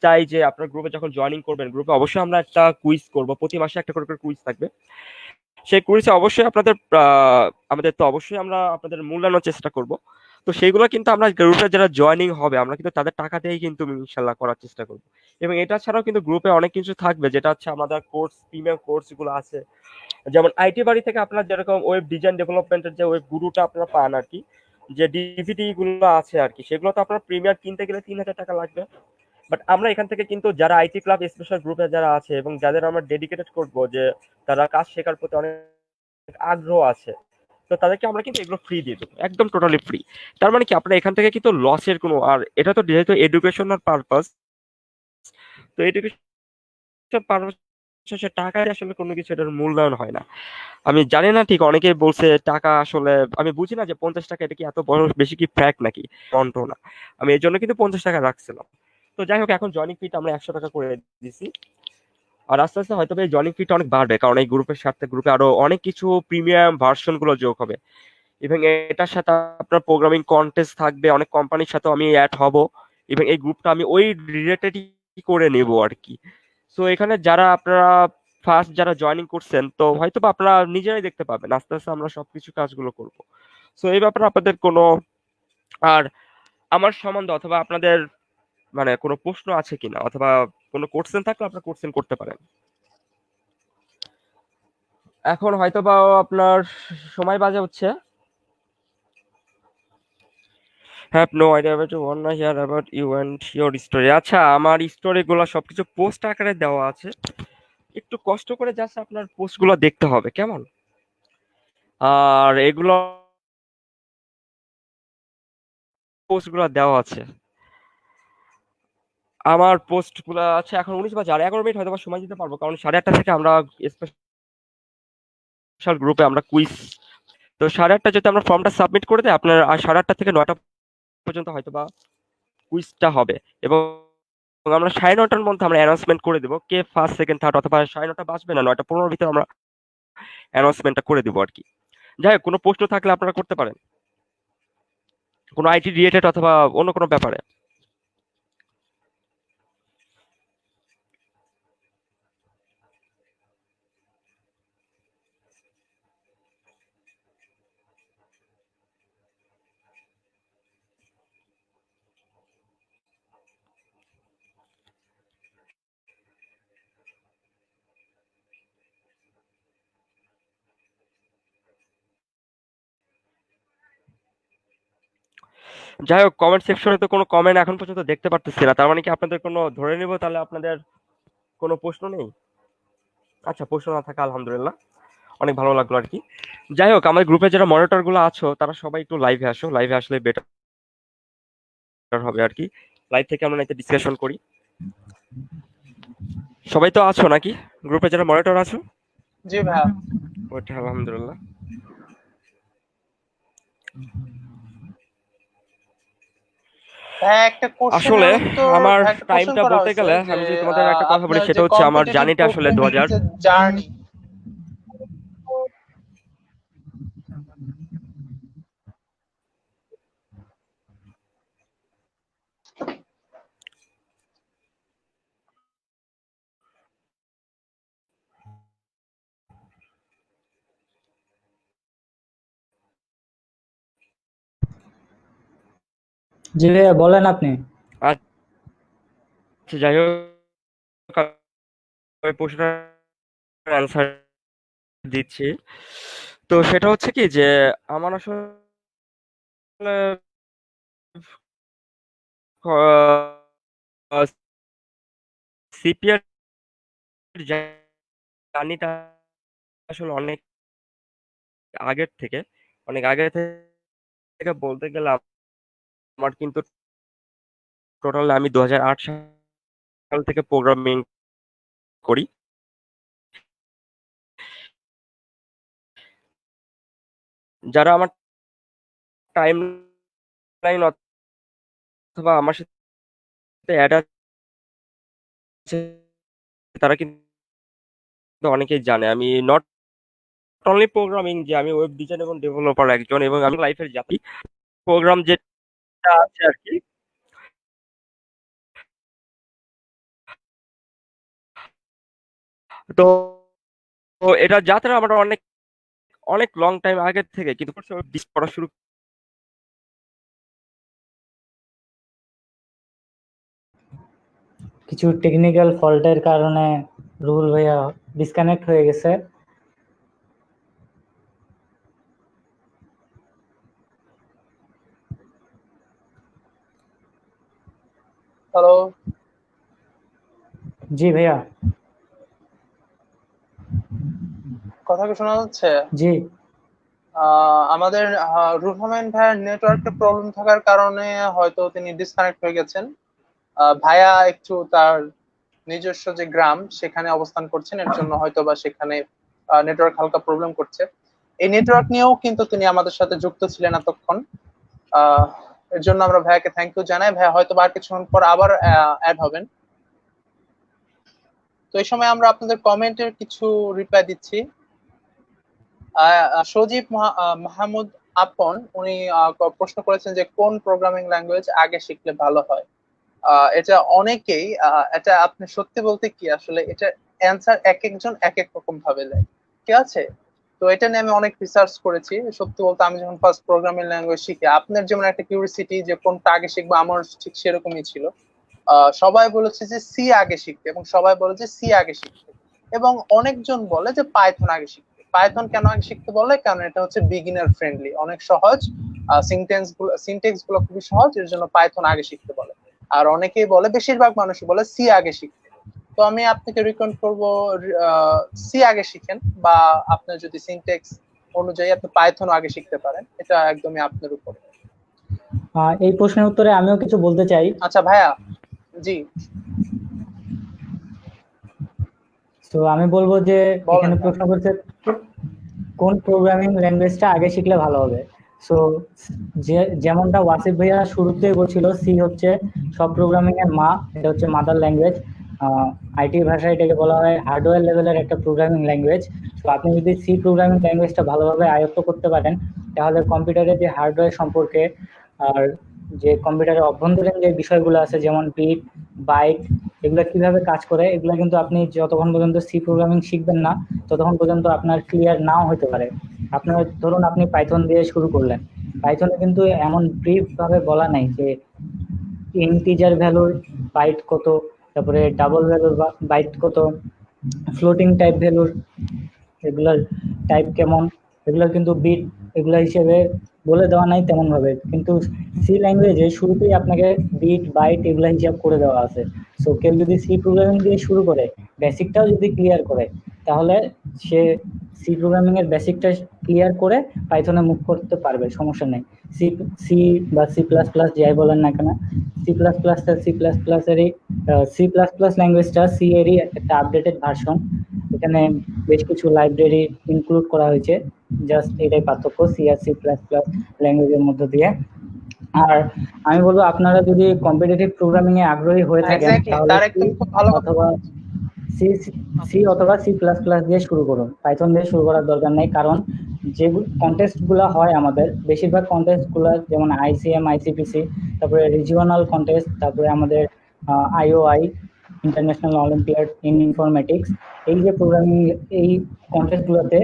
চাই যে আপনার গ্রুপে যখন জয়েনিং করবেন, গ্রুপে অবশ্যই আমরা একটা কুইজ করব, প্রতি মাসে একটা করে কুইজ থাকবে। সেই কুইজে অবশ্যই আমাদের তো অবশ্যই আমরা আপনাদের মূল্যায়নের চেষ্টা করব। তো সেইগুলো কিন্তু আমরা গ্রুপে যারা জয়েনিং হবে, আমরা কিন্তু তাদের টাকা দিয়েই কিন্তু ইনশাল্লাহ করার চেষ্টা করব। এবং এটা ছাড়াও কিন্তু গ্রুপে অনেক কিছু থাকবে, যেটা হচ্ছে আমাদের প্রিমিয়াম কোর্স গুলো আছে। যেমন আইটি বাড়ি থেকে আপনার যেরকম ওয়েব ডিজাইন ডেভেলপমেন্টের যে ওয়েব গুরুটা আপনারা পান আর কি, যে ডিভিডি গুলো আছে আর কি, সেগুলো তো আপনার প্রিমিয়ার কিনতে গেলে 3000 টাকা লাগবে। বাট আমরা এখান থেকে কিন্তু যারা আইটি ক্লাব স্পেশাল গ্রুপে যারা আছে এবং যাদের আমরা ডেডিকেটেড করব, যে তারা কাজ শেখার প্রতি অনেক আগ্রহ আছে, তো তাদেরকে আমরা কিন্তু এগুলো ফ্রি দিয়ে দেবো, একদম টোটালি ফ্রি। তার মানে কি আপনার এখান থেকে কিন্তু লসের কোনো, আর এটা তো যেহেতু এডুকেশনাল পারপাস, তো এডুকেশন পারপাস টাকা আসলে কোনো কিছু এটার মূল্যায়ন হয় না। আমি জানি না ঠিক, অনেকে বলছে টাকা আসলে, আমি বুঝি না যে 50 টাকা এটা কি এত বড় বেশি কি ফ্যাক্ট নাকি কন্ট না। আমি এই জন্য কিন্তু 50 টাকা রাখছিলাম। তো যাই হোক, এখন জয়েনিং ফিটা আমরা 100 টাকা করে দিছি। আর আস্তে আস্তে হয়তো এই জয়েনিং ফিটা অনেক বাড়বে, কারণ এই গ্রুপের সাথে গ্রুপে আরো অনেক কিছু প্রিমিয়াম ভার্সন গুলো যোগ হবে। এবং এটার সাথে আপনার প্রোগ্রামিং কন্টেস্ট থাকবে, অনেক কোম্পানির সাথে আমি অ্যাড হব, এবং এই গ্রুপটা আমি ওই রিলেটেডই করে নেব আর কি। সো এখানে যারা আপনারা ফার্স্ট যারা জয়েনিং করছেন, তো হয়তো বা আপনারা নিজেরাই দেখতে পাবেন আস্তে আস্তে আমরা সবকিছু কাজগুলো করব। সো এই ব্যাপারে আপনাদের কোনো, আর আমার সম্বন্ধে অথবা আপনাদের মানে কোনো প্রশ্ন আছে কিনা, অথবা কোনো কোশ্চেন থাকলে আপনারা কোশ্চেন করতে পারেন। এখন হয়তো বা আপনার সময় বাজে হচ্ছে। Have no idea about one না hear about you and your story. আচ্ছা, আমার স্টোরিগুলো সবকিছু পোস্ট আকারে দেওয়া আছে, একটু কষ্ট করে জাস্ট আপনার পোস্টগুলো দেখতে হবে, কেমন? আর এগুলো পোস্টগুলো দেওয়া আছে, আমার পোস্টগুলো আছে। এখন 19 বাজে, আর 11 মিনিট হয়তো বা সময় দিতে পারবো, কারণ 8:30 থেকে আমরা স্পেশাল গ্রুপে আমরা কুইজ, তো 8:30 যদি আমরা ফর্মটা সাবমিট করে দিই আপনার, আর 8:30 থেকে 9টা পর্যন্ত হয়তো বা কুইজটা হবে। এবং আমরা 9:30টার মধ্যে আমরা অ্যানাউন্সমেন্ট করে দেবো কে ফার্স্ট সেকেন্ড থার্ড, অথবা 9:30 বাজবে না, 9:15 ভিতরে আমরা অ্যানাউন্সমেন্টটা করে দেবো আর কি। যাই হোক, কোনো প্রশ্ন থাকলে আপনারা করতে পারেন। কোনো আইটি রিলেটেড অথবা অন্য কোনো ব্যাপারে? যাই হোক, কমেন্ট সেকশনে তো কোনো কমেন্ট এখন পর্যন্ত দেখতে পারতেছি না। তার মানে কি আপনাদের কোনো ধরে নিব তাহলে আপনাদের কোনো প্রশ্ন নেই? আচ্ছা, প্রশ্ন না থাকা আলহামদুলিল্লাহ, অনেক ভালো লাগলো আর কি। যাই হোক, আমার গ্রুপে যারা মনিটর গুলো আছো তারা সবাই একটু লাইভে আসো, লাইভে আসলে বেটার হবে আর কি। লাইভ থেকে আমরা এতে ডিসকাশন করি। সবাই তো আছো নাকি গ্রুপে যারা মনিটর আছো? জি ভাইয়া। ওটা আলহামদুলিল্লাহ। ভাইয়া একটা আসলে কোশ্চেনের উত্তর, আমার ভাইয়া একটা কোশ্চেন টাইমটা করা বলতে হয়েছে গেলে যে আমি যদি তোমাদের একটা কথা বলি আপনার সেটা যে হচ্ছে আমার কম্পিটিটিভ জার্নিটা আসলে প্রোগ্রামিং 2000 যে জার্নি, জি ভাইয়া, বলেন আপনি। আচ্ছা, যাই হোক, আমি প্রশ্নের অ্যান্সার দিচ্ছি। তো সেটা হচ্ছে কি যে আমার আসলে সিপিআর জার্নিটা আসলে আগের থেকে অনেক আগে থেকে বলতে গেলে আমার কিন্তু টোটাল আমি 2008 সাল থেকে প্রোগ্রামিং করি। যারা আমার টাইম লাইন অথবা আমার সাথে অ্যাড আছে তারা কিন্তু অনেকেই জানে আমি নট অনলি প্রোগ্রামিং, যে আমি ওয়েব ডিজাইন এবং ডেভেলপার একজন, এবং আমি লাইফের জাতি প্রোগ্রাম যেটা আছে আর কি। তো তো এটা যাত্রা আমার অনেক অনেক লং টাইম আগের থেকে, কিন্তু পড়া শুরু। কিছু টেকনিক্যাল ফল্টের কারণে রুহুল ভাইয়া ডিসকানেক্ট হয়ে গেছে। হ্যালো জি ভাইয়া। কথা কি শোনা যাচ্ছে? জি। আমাদের রুহামেন ভাইয়ের নেটওয়ার্কের প্রবলেম থাকার কারণে হয়তো তিনি ডিসকানেক্ট হয়ে গেছেন। ভাইয়া একটু তার নিজস্ব যে গ্রাম সেখানে অবস্থান করছেন, এর জন্য হয়তো বা সেখানে নেটওয়ার্ক হালকা প্রবলেম করছে। এই নেটওয়ার্ক নিয়েও কিন্তু তিনি আমাদের সাথে যুক্ত ছিলেন এতক্ষণ। আহ, এর জন্য আমরা ভাইয়াকে থ্যাংক ইউ জানাই। ভাইয়া হয়তো বা আর কিছুক্ষণ পর আবার অ্যাড হবেন। তো এই সময় আমরা আপনাদের কমেন্টের কিছু রিপ্লাই দিচ্ছি। সজীব মাহমুদ আপন উনি প্রশ্ন করেছেন যে কোন প্রোগ্রামিং ল্যাঙ্গুয়েজ আগে শিখলে ভালো হয়। এটা অনেকেই এটা আপনি সত্যি বলতে কি আসলে এটা অ্যান্সার এক একজন এক এক রকম ভাবে দেয়, ঠিক আছে? তো এটা নিয়ে আমি অনেক রিসার্চ করেছি। সত্যি বলতে আমি যখন ফার্স্ট প্রোগ্রামিং ল্যাঙ্গুয়েজ শিখি, আপনার যেমন একটা কিউরিসিটি যে কোনটা আগে শিখবো, আমার ঠিক সেরকমই ছিল। সবাই বলেছে যে সি আগে শিখতে, এবং সবাই বলে যে সি আগে শিখতে, এবং অনেকজন বলে যে পাইথন আগে শিখতে। পাইথন কেন আগে শিখতে বলে? কারণ এটা হচ্ছে বিগিনার ফ্রেন্ডলি, অনেক সহজ, সিনটেক্স গুলো খুবই সহজ, এর জন্য পাইথন আগে শিখতে বলে। আর অনেকেই বলে, বেশিরভাগ মানুষই বলে সি আগে শিখতে। তো আমি আপনাকে রিকমেন্ড করবো সি আগে শিখেন, বা আপনার যদি সিনটেক্স অনুযায়ী আপনি পাইথন আগে শিখতে পারেন, এটা একদমই আপনার উপর। এই প্রশ্নের উত্তরে আমিও কিছু বলতে চাই। আচ্ছা ভাইয়া। জি তো আমি বলবো যে এখানে বলেন। প্রশ্ন করছে কোন প্রোগ্রামিং ল্যাঙ্গুয়েজটা আগে শিখলে ভালো হবে। সো যেমনটা ওয়াসিফ ভাইয়া শুরুতেই বলছিল, সি হচ্ছে সব প্রোগ্রামিং এর মা, এটা হচ্ছে মাদার ল্যাঙ্গুয়েজ। আইটি ভাষায় এটাকে বলা হয় হার্ডওয়্যার লেভেলের একটা প্রোগ্রামিং ল্যাঙ্গুয়েজ। তো আপনি যদি সি প্রোগ্রামিং ল্যাঙ্গুয়েজটা ভালোভাবে আয়ত্ত করতে পারেন, তাহলে কম্পিউটারের যে হার্ডওয়্যার সম্পর্কে আর যে কম্পিউটারের অভ্যন্তরীণ যে বিষয়গুলো আছে যেমন বিট, বাইট, এগুলো কিভাবে কাজ করে এগুলো কিন্তু আপনি যতক্ষণ পর্যন্ত সি প্রোগ্রামিং শিখবেন না ততক্ষণ পর্যন্ত আপনার ক্লিয়ার নাও হতে পারে। আপনার ধরুন আপনি পাইথন দিয়ে শুরু করলেন, পাইথনে কিন্তু এমন ব্রিফ ভাবে বলা নাই যে ইন্টিজার ভ্যালুর বাইট কত, তারপরে ডাবল ভ্যালুর বাইট কত, ফ্লোটিং টাইপ ভ্যালুর এগুলার টাইপ কেমন, এগুলোর কিন্তু বিট এগুলা হিসেবে বলে দেওয়া নাই তেমন ভাবে। কিন্তু সি ল্যাঙ্গুয়েজে শুরুতেই আপনাকে বিট বাইট এগুলা হিসাব করে দেওয়া আছে। সো কেউ যদি সি প্রোগ্রামিং দিয়ে শুরু করে, বেসিকটাও যদি ক্লিয়ার করে, তাহলে সে সি প্রোগ্রামিং এর বেসিকটা ক্লিয়ার করে পাইথনে মুভ করতে পারবে, সমস্যা নেই। সি সি বা সি প্লাস প্লাস যাই বলেন না কেন, সি প্লাস প্লাসটা সি প্লাস প্লাসেরই সি প্লাস প্লাস ল্যাঙ্গুয়েজটা সি এরই একটা আপডেটেড ভার্সন। এখানে বেশ কিছু লাইব্রেরি ইনক্লুড করা হয়েছে, জাস্ট এটাই পার্থক্য সি আর সি প্লাস প্লাস ল্যাঙ্গুয়েজের মধ্য দিয়ে। আর আমি বলবো আপনারা যদি কম্পিটিটিভ প্রোগ্রামিং এ আগ্রহী হয়ে থাকেন এক্স্যাক্টলি, তাহলে তার একদম খুব ভালো কথা। অথবা সি সি অথবা সি প্লাস প্লাস দিয়ে শুরু করুন, পাইথন দিয়ে শুরু করার দরকার নেই। কারণ যে কন্টেস্ট গুলা হয় আমাদের, বেশিরভাগ কন্টেস্ট গুলা যেমন আইসিএম, আইসিপিসি, তারপরে রিজিওনাল কন্টেস্ট, তারপরে আমাদের IOI, international olympiad in informatics, এই যে প্রোগ্রামিং এই কন্টেস্ট গুলোতে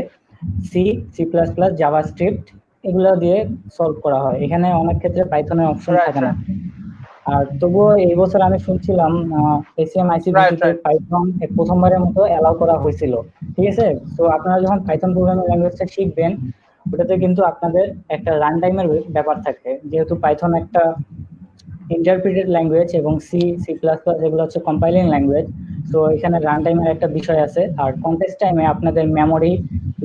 C, C plus plus, JavaScript এগুলো দিয়ে সলভ করা হয়। এখানে অনেক ক্ষেত্রে পাইথনের অপশন Right, থাকে না। right. আর তবুও এই বছর আমি শুনছিলাম এসিএম আইসিপিসি তে Right. পাইথন প্রথমবারের মতো অ্যালাউ করা হয়েছিল, ঠিক আছে? তো আপনারা যখন পাইথন প্রোগ্রামিং ল্যাঙ্গুয়েজটা শিখবেন, ওটাতে কিন্তু আপনাদের একটা রান টাইমের ব্যাপার থাকে, যেহেতু পাইথন একটা ইন্টারপ্রিটেড ল্যাঙ্গুয়েজ এবং সি, সি প্লাস প্লাস এগুলো হচ্ছে কম্পাইলিং ল্যাঙ্গুয়েজ। তো এখানে রান টাইমের একটা বিষয় আছে। আর কন্টেস্ট টাইমে আপনাদের মেমোরি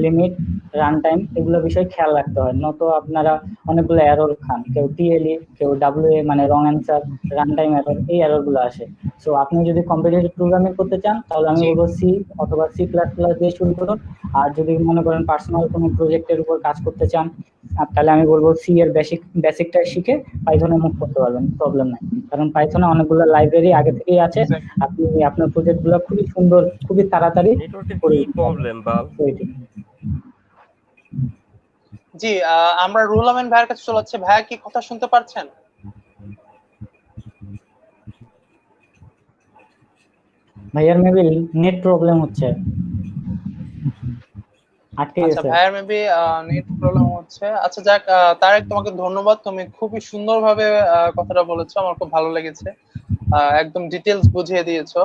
লিমিট, রান টাইম এগুলো বিষয় খেয়াল রাখতে হয়, নয়তো আপনারা অনেকগুলো এরর খান, কেউ টিএলই, কেউ ডাব্লিউএ মানে wrong answer, run time error, এই এরর গুলো আসে। সো আপনি যদি কম্পিটিটিভ প্রোগ্রামিং করতে চান তাহলে আমি জি। বলবো সি অথবা সি প্লাস প্লাস দিয়ে শুরু করুন। আর যদি মনে করেন পার্সোনাল কোনো প্রজেক্টের উপর কাজ করতে চান, তাহলে আমি বলবো সি এর বেসিকটা শিখে পাইথনে মুভ করতে পারবেন, প্রবলেম নাই। কারণ পাইথনে অনেকগুলো লাইব্রেরি আগে থেকেই আছে, আপনি আপনার প্রজেক্ট গুলো খুবই সুন্দর, খুবই তাড়াতাড়ি নেটওয়ার্কের করে কি দিতে পারবেন। প্রবলেম বাল? জি, আমরা রুহুল আমিন ভাইয়ের কাছে চলে যাচ্ছি। ভাইয়া কি কথা শুনতে পারছেন? ভাইয়ার মেবি নেট প্রবলেম হচ্ছে, আটকে আচ্ছা, গেছে। ভাইয়ার মেবি নেট প্রবলেম হচ্ছে। আচ্ছা যাক, তারেক তোমাকে ধন্যবাদ, তুমি খুবই সুন্দরভাবে কথাটা বলেছো, আমার খুব ভালো লেগেছে। একদম ডিটেলস বুঝিয়ে দিয়েছো,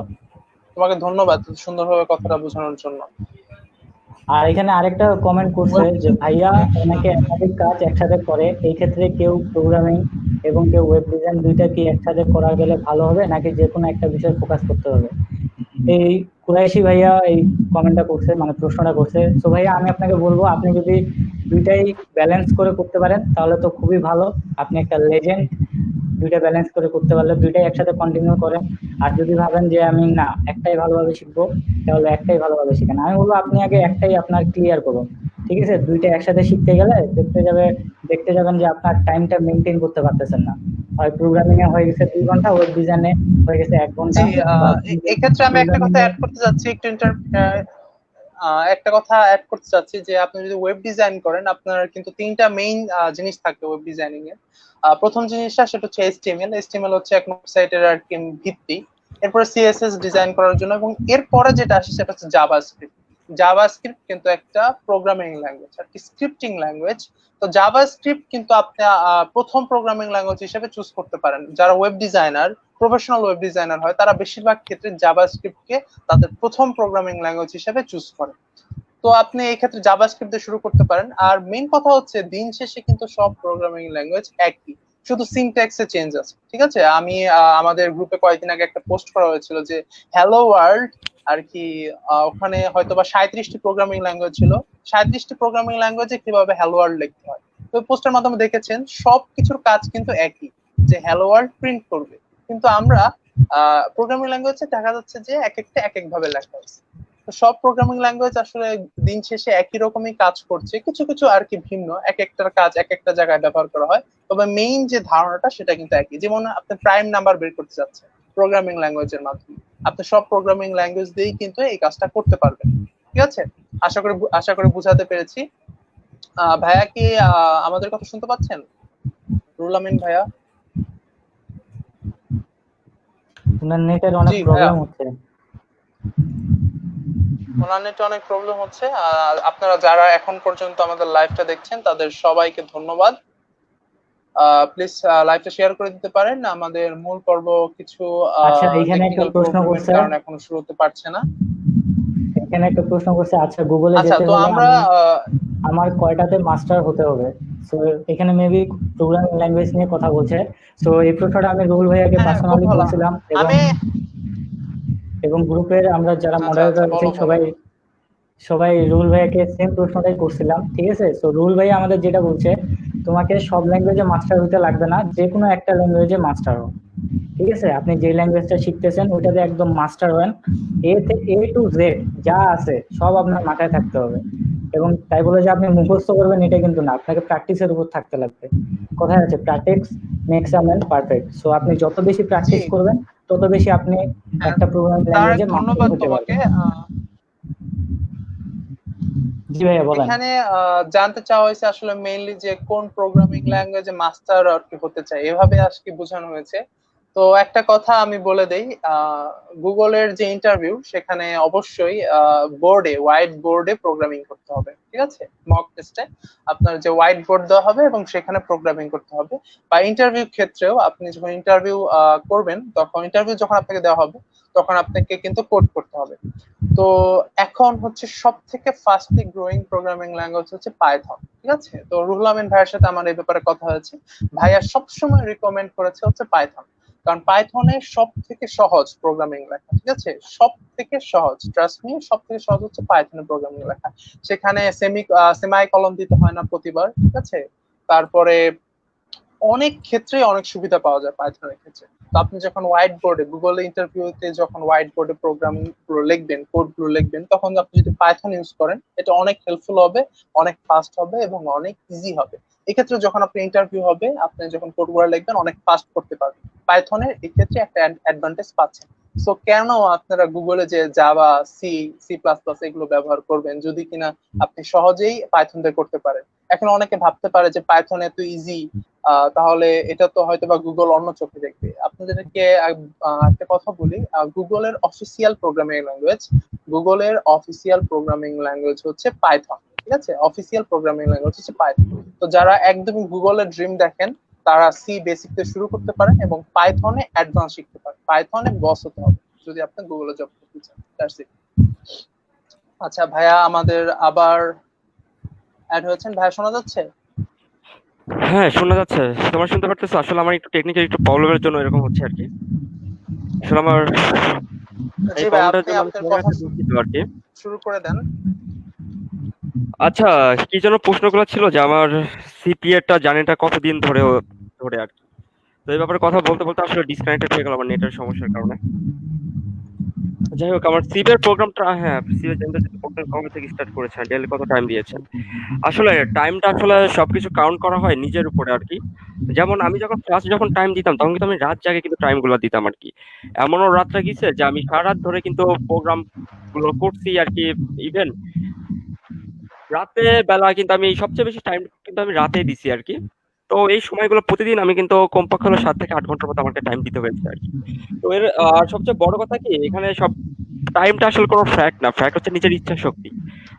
তোমাকে ধন্যবাদ সুন্দরভাবে কথাটা বোঝানোর জন্য। আর এখানে আরেকটা কমেন্ট করছে যে ভাইয়া অনেকে একাধিক কাজ একসাথে করে, এই ক্ষেত্রে কেউ প্রোগ্রামিং এবং কেউ ওয়েব ডিজাইন দুইটা কি একসাথে করা গেলে ভালো হবে, নাকি যে কোনো একটা বিষয় ফোকাস করতে হবে? এই কুরাইশি ভাইয়া এই কমেন্টটা করছে, মানে প্রশ্নটা করছে। তো ভাইয়া আমি আপনাকে বলবো, আপনি যদি দুইটাই ব্যালেন্স করে করতে পারেন তাহলে তো খুবই ভালো, আপনি একটা লেজেন্ড। দুইটা ব্যালেন্স করে করতে পারলে দুইটাই একসাথে কন্টিনিউ করেন। আর যদি ভাবেন যে আমি না একটাই ভালোভাবে শিখবো, তাহলে একটাই ভালোভাবে শিখেন। আমি বলবো আপনি আগে একটাই আপনার ক্লিয়ার করুন, ঠিক আছে? দুইটা একসাথে শিখতে গেলে দেখতে যাবেন যে আপনার টাইমটা মেনটেন করতে পারতেছেন না, হয় প্রোগ্রামিং এ হয়ে গেছে 2 ঘন্টা, ওয়েব ডিজাইনে হয়ে গেছে 1 ঘন্টা। জি, এক্ষেত্রে আমি একটা কথা অ্যাড করতে যাচ্ছি, একটা কথা অ্যাড করতে চাচ্ছি যে আপনি যদি ওয়েব ডিজাইন করেন, আপনার কিন্তু তিনটা মেইন জিনিস থাকবে ওয়েব ডিজাইনিং এ। প্রথম জিনিসটা সেটা হচ্ছে এইচটিএমএল। এইচটিএমএল হচ্ছে এক ওয়েবসাইটের আর কি ভিত্তি। এরপরে সিএসএস ডিজাইন করার জন্য, এবং এরপরে যেটা আসে সেটা হচ্ছে জাভাস্ক্রিপ্ট। জাভাস্ক্রিপ্ট কিন্তু একটা প্রোগ্রামিং ল্যাঙ্গুয়েজ, আর কি স্ক্রিপ্টিং ল্যাঙ্গুয়েজ। তো জাভাস্ক্রিপ্ট কিন্তু আপনি প্রথম প্রোগ্রামিং ল্যাঙ্গুয়েজ হিসেবে চুজ করতে পারেন। যারা web designer, professional web designer হয়, তারা বেশিরভাগ ক্ষেত্রে জাভাস্ক্রিপ্টকে তাদের প্রথম প্রোগ্রামিং ল্যাঙ্গুয়েজ হিসেবে চুজ করে। তো আপনি এই ক্ষেত্রে জাভাস্ক্রিপ্ট দিয়ে শুরু করতে পারেন। আর মেইন কথা হচ্ছে দিন শেষে কিন্তু সব প্রোগ্রামিং ল্যাঙ্গুয়েজ একই, শুধু সিনট্যাক্সে চেঞ্জ আছে, ঠিক আছে? আমি আমাদের গ্রুপে কয়েকদিন আগে একটা পোস্ট করা হয়েছিল যে হ্যালো ওয়ার্ল্ড আর কি, ওখানে হয়তোবা 37টি প্রোগ্রামিং ল্যাঙ্গুয়েজ ছিল, 37টি প্রোগ্রামিং ল্যাঙ্গুয়েজে কিভাবে হ্যালো ওয়ার্ল্ড লিখতে হয়। তো পোস্টের মাধ্যমে দেখেছেন সব কিছুর কাজ কিন্তু একই, যে হ্যালো ওয়ার্ল্ড প্রিন্ট করবে। কিন্তু আমরা প্রোগ্রামিং ল্যাঙ্গুয়েজে দেখা যাচ্ছে যে এক একটা এক এক ভাবে লেখা হয়েছে। তো সব প্রোগ্রামিং ল্যাঙ্গুয়েজ আসলে দিন শেষে একই রকমই কাজ করছে, কিছু কিছু আর কি ভিন্ন, এক একটার কাজ এক একটা জায়গায় ব্যবহার করা হয়, তবে মেইন যে ধারণাটা সেটা কিন্তু একই। যেমন আপনি প্রাইম নাম্বার বের করতে যাচ্ছেন প্রোগ্রামিং ল্যাঙ্গুয়েজের মাধ্যমে, আপনি সব প্রোগ্রামিং ল্যাঙ্গুয়েজ দিয়েই কিন্তু এই কাজটা করতে পারবেন, ঠিক আছে? আশা করি বুঝাতে পেরেছি। ভাইয়া কি আমাদের কথা শুনতে পাচ্ছেন? রুহুল আমিন ভাইয়া। ওনার নেটের অনেক জি ভাইয়া, প্রবলেম হচ্ছে। ওনার নেটে অনেক প্রবলেম হচ্ছে। আর আপনারা যারা এখন পর্যন্ত আমাদের লাইভটা দেখছেন তাদের সবাইকে ধন্যবাদ। প্লিজ লাইভটা শেয়ার করে দিতে পারেন। আমাদের মূল পর্ব কিছু আচ্ছা, এইখানে একটা টেকনিক্যাল প্রশ্ন প্রবলেমের করছে, কারণে এখনো শুরু হতে পারছে না। এখানে একটা প্রশ্ন করছে, আচ্ছা গুগলে আচ্ছা, যেতে তো হলে আমরা আমার কয়টাতে মাস্টার হতে হবে? সো এখানে মেবি প্রোগ্রামিং ল্যাঙ্গুয়েজ নিয়ে কথা বলছে। সো এই প্রশ্নটা আমি রুহুল ভাইয়াকে হ্যাঁ, খুব পার্সোনালি ভালো। করছিলাম, আমি এবং গ্রুপের আমরা যারা আচ্ছা মডারেটর আছি বলো বলো। সবাই সবাই রুহুল ভাইয়াকে সেম প্রশ্নটাই করছিলাম, ঠিক আছে? তো রুহুল ভাইয়া আমাদের যেটা বলছে, তোমাকে সব ল্যাঙ্গুয়েজে মাস্টার হতে লাগবে না, যে কোনো একটা ল্যাঙ্গুয়েজে মাস্টার হও, ঠিক আছে? আপনি যে ল্যাঙ্গুয়েজটা শিখতেছেন ওইটাতে একদম মাস্টার হন। এ টু জেড যা আছে সব আপনার মাথায় থাকতে হবে, এবং তাই বলে যে আপনি মুখস্থ করবেন এটা কিন্তু না, আপনাকে প্র্যাকটিসের উপর থাকতে লাগবে। কথায় আছে practice makes a man perfect. So আপনি যত বেশি জি, প্র্যাকটিস করবেন তত বেশি আপনি হ্যাঁ, একটা প্রোগ্রামিং তার ল্যাঙ্গুয়েজে মাস্টার ধন্যবাদ হতে তোমাকে। পারবেন। জি ভাইয়া বলেন। এখানে জানতে চাওয়া হয়েছে আসলে মেইনলি যে কোন প্রোগ্রামিং ল্যাঙ্গুয়েজে মাস্টার আর কি হতে চাই, এভাবে আজকে বোঝানো হয়েছে। তো একটা কথা আমি বলে দেই, গুগলের যে ইন্টারভিউ সেখানে অবশ্যই হোয়াইট বোর্ডে প্রোগ্রামিং করতে হবে, ঠিক আছে? মক টেস্টে আপনার যে হোয়াইট বোর্ড দেওয়া হবে এবং সেখানে প্রোগ্রামিং করতে হবে। বা ইন্টারভিউ ক্ষেত্রেও আপনি যখন ইন্টারভিউ করবেন, তখন ইন্টারভিউ যখন আপনাকে দেওয়া হবে তখন আপনাকে কিন্তু কোড করতে হবে। তো এখন হচ্ছে সব থেকে ফাস্টলি গ্রোয়িং প্রোগ্রামিং ল্যাঙ্গুয়েজ হচ্ছে পাইথন, ঠিক আছে? তো রুহুল আমিন ভাইয়ের সাথে আমার এই ব্যাপারে কথা হয়েছে। ভাইয়া সবসময় রিকমেন্ড করেছে হচ্ছে পাইথন, কারণ পাইথনে সব থেকে সহজ প্রোগ্রামিং লেখা, ঠিক আছে? সব থেকে সহজ, ট্রাস্ট মি, সব থেকে সহজ হচ্ছে পাইথনে প্রোগ্রামিং লেখা। সেখানে সেমাই কলম দিতে হয় না প্রতিবার, ঠিক আছে? তারপরে অনেক ক্ষেত্রে অনেক সুবিধা পাওয়া যায় পাইথনের ক্ষেত্রে। তো আপনি যখন হোয়াইট বোর্ডে গুগলে ইন্টারভিউতে যখন হোয়াইট বোর্ডে প্রোগ্রাম গুলো লিখবেন, কোড গুলো লিখবেন, তখন আপনি যদি পাইথন ইউজ করেন এটা অনেক হেল্পফুল হবে, অনেক ফাস্ট হবে এবং অনেক ইজি হবে। এক্ষেত্রে যখন আপনি ইন্টারভিউ হবে, আপনি যখন কোড গুলো লিখবেন অনেক ফাস্ট করতে পারবেন। পাইথনের এক্ষেত্রে একটা অ্যাডভান্টেজ পাচ্ছেন। সো কেন আপনারা গুগলে যে জাভা, সি প্লাস প্লাস এগুলো ব্যবহার করবেন যদি কিনা আপনি সহজেই পাইথন দিয়ে করতে পারেন? এখন অনেকে ভাবতে পারে যে পাইথন এত ইজি, তাহলে এটা তো হয়তো বা গুগল অন্য চোখে দেখবে। আপনাদেরকে একটা কথা বলি, গুগলের অফিসিয়াল প্রোগ্রামিং ল্যাঙ্গুয়েজ হচ্ছে পাইথন, ঠিক আছে? অফিসিয়াল প্রোগ্রামিং ল্যাঙ্গুয়েজ হচ্ছে পাইথন। তো যারা একদমই গুগলের ড্রিম দেখেন তারা সি বেসিক থেকে শুরু করতে পারেন এবং পাইথনে অ্যাডভান্স শিখতে পারেন। পাইথনে বস হতে হবে যদি আপনি গুগলে জব করতে চান। That's it. আচ্ছা ভাইয়া, আমাদের আবার অ্যাড হয়েছেন। ভাইয়া শোনা যাচ্ছে? হ্যাঁ, শোনা যাচ্ছে। তোমার শুনতে পারতেছো? আসলে আমার একটু টেকনিক্যাল একটু প্রবলেমের জন্য এরকম হচ্ছে আরকি। আসলে আমার জি এই ভাই, প্রবলেমটার আপনি জন্য আমি আপনার তোমার কথা কাছে দুঃখিত আরকি। শুরু করে দেন। আচ্ছা, কি যেন প্রশ্নগুলো ছিল যে আমার সিপিএটা জার্নিটা কতদিন ধরে আরকি। তো এই ব্যাপারে কথা বলতে বলতে আসলে ডিসকানেক্টেড হয়ে গেল আমার নেটের সমস্যার কারণে। যাই হোক, আমার সিভ এর প্রোগ্রামটা, হ্যাঁ, সিভ এর জানতে প্রোগ্রাম কবে থেকে স্টার্ট করেছেন, ডেইলি কত টাইম দিয়েছেন? আসলে টাইমটা আসলে সবকিছু কাউন্ট করা হয় নিজের উপরে আরকি। যেমন আমি যখন ক্লাস যখন টাইম দিতাম তখন কিন্তু আমি রাত জাগে কিন্তু টাইম গুলো দিতাম আরকি। এমনও রাতটা গেছে যে আমি সারা রাত ধরে কিন্তু প্রোগ্রাম গুলো করছি আরকি। ইভেন রাতে বেলা কিন্তু আমি সবচেয়ে বেশি টাইম কিন্তু আমি রাতেই দিছি আরকি। তো এই সময়গুলো প্রতিদিন আমি কিন্তু কমপক্ষে হলো ৭ থেকে ৮ ঘন্টার মতো আমাকে টাইম দিতে হয়েছে আরকি। তো এর আর সবচেয়ে বড় কথা কি, এখানে সব টাইমটা আসলে কোনো ফ্যাক্ট না। ফ্যাক্ট হচ্ছে নিজের ইচ্ছা শক্তি।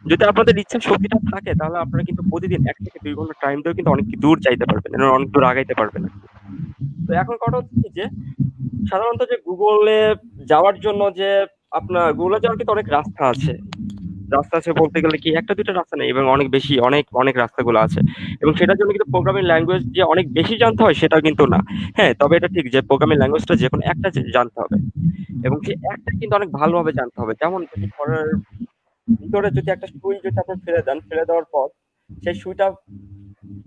যদি আপনাদের ইচ্ছা শক্তিটা থাকে তাহলে আপনারা কিন্তু প্রতিদিন ১ থেকে ২ ঘন্টা টাইম দিয়েও কিন্তু অনেক দূর যাইতে পারবেন। অনেক দূর আগাইতে পারবেন আরকি। তো এখন কথা হচ্ছে কি যে সাধারণত যে গুগলে যাওয়ার জন্য যে আপনার গুগলে যাওয়ার কিন্তু অনেক রাস্তা আছে। রাস্তা আছে বলতে গেলে কি ১ টা ২ টা রাস্তা নেই, এবং অনেক বেশি অনেক রাস্তাগুলো আছে। এবং সেটার জন্য কিন্তু প্রোগ্রামিং ল্যাঙ্গুয়েজ যে অনেক বেশি জানতে হয় সেটাও কিন্তু না। হ্যাঁ, তবে এটা ঠিক যে প্রোগ্রামিং ল্যাঙ্গুয়েজটা যেকোনো একটা জানতে হবে। এবং সেই একটা কিন্তু অনেক ভালোভাবে জানতে হবে। যেমন যদি ঘরের ভিতরে যদি একটা সুই যদি আপনি ফেলে দেন, ফেলে দেওয়ার পর সেই সুইটা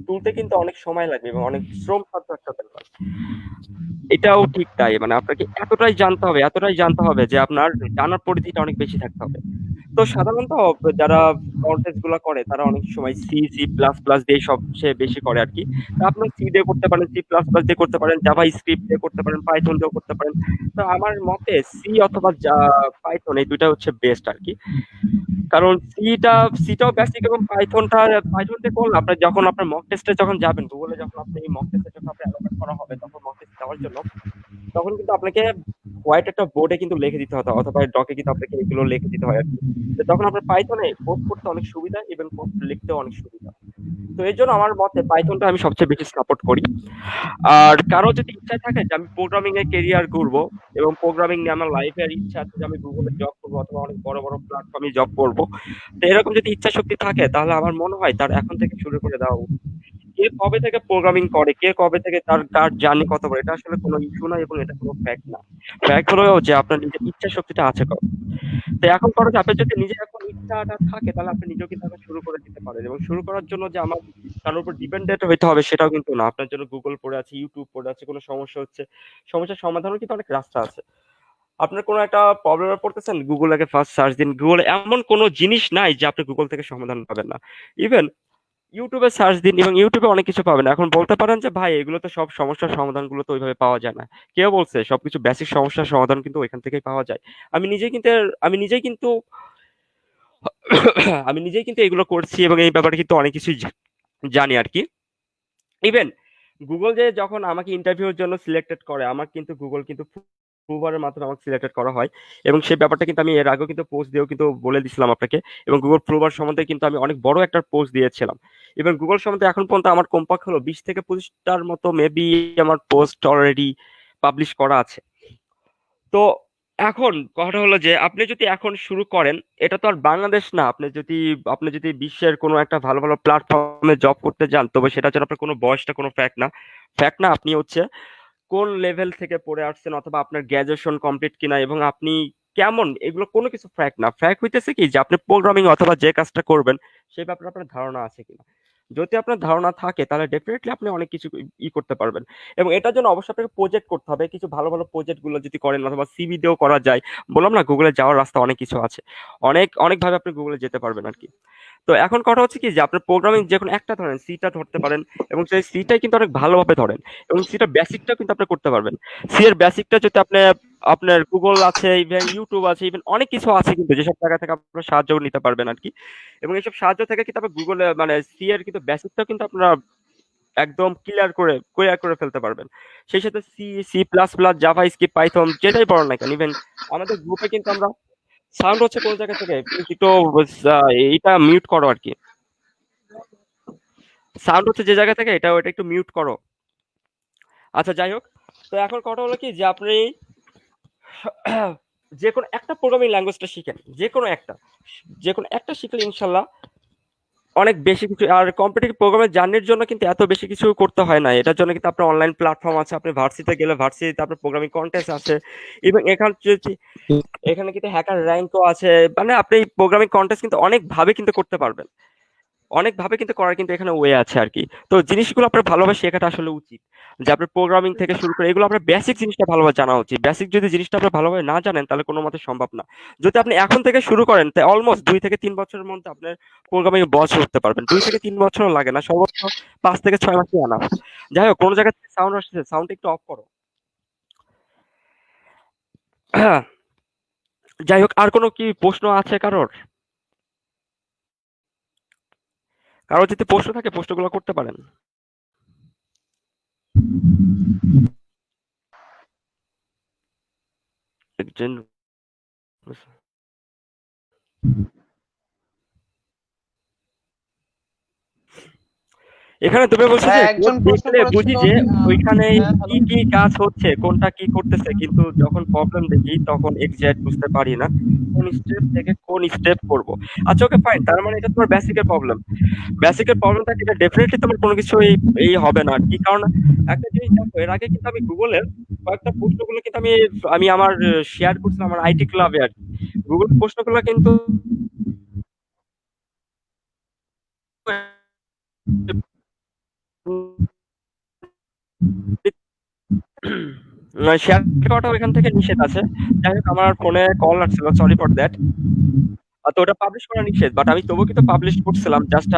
তুলতে কিন্তু অনেক সময় লাগবে এবং অনেক শ্রমসাধ্য একটা ব্যাপার। এটাও ঠিক তাই। মানে আপনাকে এতটাই জানতে হবে যে আপনার জানার পরিধিটা অনেক বেশি থাকতে হবে। তো সাধারণত যারা কনটেস্ট গুলা করে তারা অনেক সময় সি প্লাস প্লাস দিয়ে সবচেয়ে বেশি করে আরকি। তো আপনি সি দিয়ে করতে পারেন, সি প্লাস প্লাস দিয়ে করতে পারেন, জাভা স্ক্রিপ্ট দিয়ে করতে পারেন, পাইথন দিয়েও করতে পারেন। তো আমার মতে সি অথবা পাইথন এই ২ টা হচ্ছে বেস্ট আরকি। কারণ সিটাও বেসিক এবং পাইথনটা করলে আপনার যখন আপনার মক টেস্টে যখন যাবেন গুগলে, যখন আপনি মক টেস্টে যখন আপনি অ্যালোকেট করা হবে, তখন মক টেস্ট দেওয়ার জন্য তখন কিন্তু আপনাকে হোয়াইট একটা বোর্ডে কিন্তু লিখে দিতে হতো, অথবা ডকে কিন্তু আপনাকে এগুলো লিখে দিতে হয় আর কি। তো তখন আপনার পাইথনে কোড করতে অনেক সুবিধা এবং কোড লিখতেও অনেক সুবিধা। তো এই জন্য আমার মতে পাইথনটা আমি সবচেয়ে বেশি সাপোর্ট করি। আর কারো যদি ইচ্ছা থাকে যে আমি প্রোগ্রামিং এ কেরিয়ার করবো এবং প্রোগ্রামিং নিয়ে আমার লাইফের ইচ্ছা আছে যে আমি গুগলে জব করবো অথবা অনেক বড় বড় প্ল্যাটফর্মে জব করবো, তো এরকম যদি ইচ্ছা শক্তি থাকে তাহলে আমার মনে হয় তার এখন থেকে শুরু করে দেওয়া উচিত। কে কবে থেকে প্রোগ্রামিং করে, কে কবে থেকে তার জার্নি কত বড়, এটা আসলে কোনো ইস্যু না এবং এটা কোনো ফ্যাক্ট না। ফ্যাক্ট হলো যে আপনার নিজের ইচ্ছা শক্তিটা আছে কবে। তো এখন করো যে আপনার যদি নিজের এখন ইচ্ছাটা থাকে তাহলে আপনি নিজেও কিন্তু এখন শুরু করে দিতে পারেন, এবং শুরু করার জন্য যে আমার কারোর উপর ডিপেন্ডেন্ট হইতে হবে সেটাও কিন্তু না। আপনার জন্য গুগল পড়ে আছে, ইউটিউব পড়ে আছে, কোনো সমস্যা হচ্ছে, সমস্যার সমাধানের কিন্তু অনেক রাস্তা আছে। আপনার কোনো একটা প্রবলেমে পড়তেছেন, গুগল আগে ফার্স্ট সার্চ দিন। গুগলে এমন কোনো জিনিস নাই যে আপনি গুগল থেকে সমাধান পাবেন না। ইভেন ইউটিউবে সার্চ দিন এবং ইউটিউবে অনেক কিছু পাবেন। এখন বলতে পারেন যে ভাই এগুলো তো সব সমস্যার সমাধানগুলো তো ওইভাবে পাওয়া যায় না। কেউ বলছে সবকিছু বেসিক সমস্যার সমাধান কিন্তু ওইখান থেকেই পাওয়া যায়। আমি নিজেই কিন্তু আমি নিজেই কিন্তু আমি নিজেই কিন্তু এগুলো করছি এবং এই ব্যাপারে কিন্তু অনেক কিছুই জানি আর কি। ইভেন গুগল যে যখন আমাকে ইন্টারভিউর জন্য সিলেক্টেড করে, আমার কিন্তু গুগল কিন্তু প্রুভারের মাধ্যমে আমাকে সিলেক্টেড করা হয়, এবং সেই ব্যাপারটা কিন্তু আমি এর আগেও কিন্তু পোস্ট দিয়েও কিন্তু বলে দিছিলাম আপনাকে। এবং গুগল প্রুভার সম্বন্ধে কিন্তু আমি অনেক বড় একটা পোস্ট দিয়েছিলাম। এবং গুগল সম্বন্ধে এখন পর্যন্ত আমার কমপক্ষে হলো 20 থেকে 25টার মতো মেবি আমার পোস্ট অলরেডি পাবলিশ করা আছে। তো এখন কথা হলো যে আপনি যদি এখন শুরু করেন, এটা তো আর বাংলাদেশ না। আপনি যদি বিশ্বের কোনো একটা ভালো ভালো প্ল্যাটফর্মে জব করতে যান, তবে সেটা জন্য আপনার কোনো বয়সটা কোনো ফ্যাক্ট না। ফ্যাক্ট না, আপনি হচ্ছে কোন লেভেল থেকে পড়ে আসছেন অথবা আপনার গ্র্যাজুয়েশন কমপ্লিট কিনা এবং আপনি কেমন, এগুলো কোনো কিছু ফ্যাক্ট না। ফ্যাক্ট হইতেছে কি যে আপনি প্রোগ্রামিং অথবা যে কাজটা করবেন সেই ব্যাপারে আপনার ধারণা আছে কিনা। যদি আপনার ধারণা থাকে তাহলে ডেফিনেটলি আপনি অনেক কিছু করতে পারবেন। এবং এটার জন্য অবশ্যই আপনাকে প্রজেক্ট করতে হবে। কিছু ভালো ভালো প্রজেক্ট গুলো যদি করেন অথবা সিভি দিয়েও করা যায়, বললাম না গুগলে যাওয়ার রাস্তা অনেক কিছু আছে, অনেক অনেক ভাবে আপনি গুগলে যেতে পারবেন আর কি। তো এখন কথা হচ্ছে কি যে আপনার প্রোগ্রামিং যে কোনো একটা ধরেন, সিটা ধরতে পারেন, এবং সেই সিটাই কিন্তু অনেক ভালোভাবে ধরেন, এবং সিটা বেসিকটা কিন্তু আপনি করতে পারবেন। সি এর বেসিকটা যদি আপনি, আপনার গুগল আছে, ইভেন ইউটিউব আছে, ইভেন অনেক কিছু আছে কিন্তু যেসব জায়গা থেকে আপনারা সাহায্য নিতে পারবেন আর কি। এবং এইসব সাহায্য থেকে কিন্তু আপনি গুগলে মানে সি এর কিন্তু বেসিকটা কিন্তু আপনারা একদম ক্লিয়ার করে ফেলতে পারবেন। সেই সাথে C, C plus plus, JavaScript, Python যেটাই পড়েন না কেন। ইভেন আমাদের গ্রুপে কিন্তু আমরা সাউন্ড হচ্ছে কোন জায়গা থেকে, প্লিজ একটু এটা মিউট করো আর কি। সাউন্ড হচ্ছে যে জায়গা থেকে, ওটা একটু মিউট করো। আচ্ছা যাই হোক, তো এখন কথা হলো কি যে আপনি যে কোনো একটা প্রোগ্রামিং ল্যাঙ্গুয়েজটা শিখেন, যে কোনো একটা শিখলে ইনশাল্লাহ অনেক বেশি কিছু। আর কম্পিটিটিভ প্রোগ্রামের জার্নির জন্য কিন্তু এত বেশি কিছু করতে হয় না। এটার জন্য কিন্তু আপনার অনলাইন প্ল্যাটফর্ম আছে, আপনি ভার্সিটিতে গেলে ভার্সিটিতে আপনার প্রোগ্রামিং কন্টেস্ট আছে, এবং এখানে কিন্তু হ্যাকার র্যাঙ্কও আছে। মানে আপনি প্রোগ্রামিং কন্টেস্ট কিন্তু অনেকভাবে কিন্তু করতে পারবেন, অনেকভাবে কিন্তু করার কিন্তু এখানে ওয়ে আছে আর কি। তো জিনিসগুলো আপনার ভালোভাবে শেখাটা আসলে উচিত, যে আপনার প্রোগ্রামিং থেকে শুরু করে এগুলো আপনার বেসিক জিনিসটা ভালোভাবে জানা উচিত। বেসিক যদি জিনিসটা আপনি ভালোভাবে না জানেন তাহলে কোনো মতে সম্ভব না। যদি আপনি এখন থেকে শুরু করেন তাই অলমোস্ট 2 থেকে 3 বছরের মধ্যে আপনার প্রোগ্রামিং বস করতে পারবেন। 2 থেকে 3 বছরও লাগে না, সর্বোচ্চ 5 থেকে 6 মাসই আনা। যাই হোক, কোনো জায়গা থেকে সাউন্ড আসছে, সাউন্ড একটু অফ করো। যাই হোক, আর কোনো কি প্রশ্ন আছে কারোর? কারোর যদি প্রশ্ন থাকে প্রশ্নগুলো করতে পারেন। একজন এখানে তুমি বলছো যে হ্যাঁ, একজন প্রশ্ন দেখলে বুঝি করেছিল। যে ওইখানে হ্যাঁ, কি হ্যালো। কি কাজ হচ্ছে, কোনটা কি করতেছে, কিন্তু যখন প্রবলেম দেখি তখন এক্সাক্ট বুঝতে পারি না কোন স্টেপ থেকে কোন স্টেপ করব। আচ্ছা ওকে ফাইন, তার মানে এটা তোমার বেসিকের প্রবলেম। বেসিকের প্রবলেম থাকে, এটা ডেফিনেটলি তোমার কোনো কিছু এই হবে না কি কারণ একটা জিনিস দেখো, এর আগে কিন্তু আমি গুগলের কয়েকটা প্রশ্নগুলো কিন্তু আমি আমি আমার শেয়ার করছিলাম আমার আইটি ক্লাবে আর কি। গুগল প্রশ্নগুলো কিন্তু শেয়ার করাটা ওইখান থেকে নিষেধ আছে। যাই হোক, আমার ফোনে কল আসছিল, সরি ফর দ্যাট। তো ওটা পাবলিশ করা নিষেধ, বাট আমি তবুও কিন্তু পাবলিশ করছিলাম জাস্ট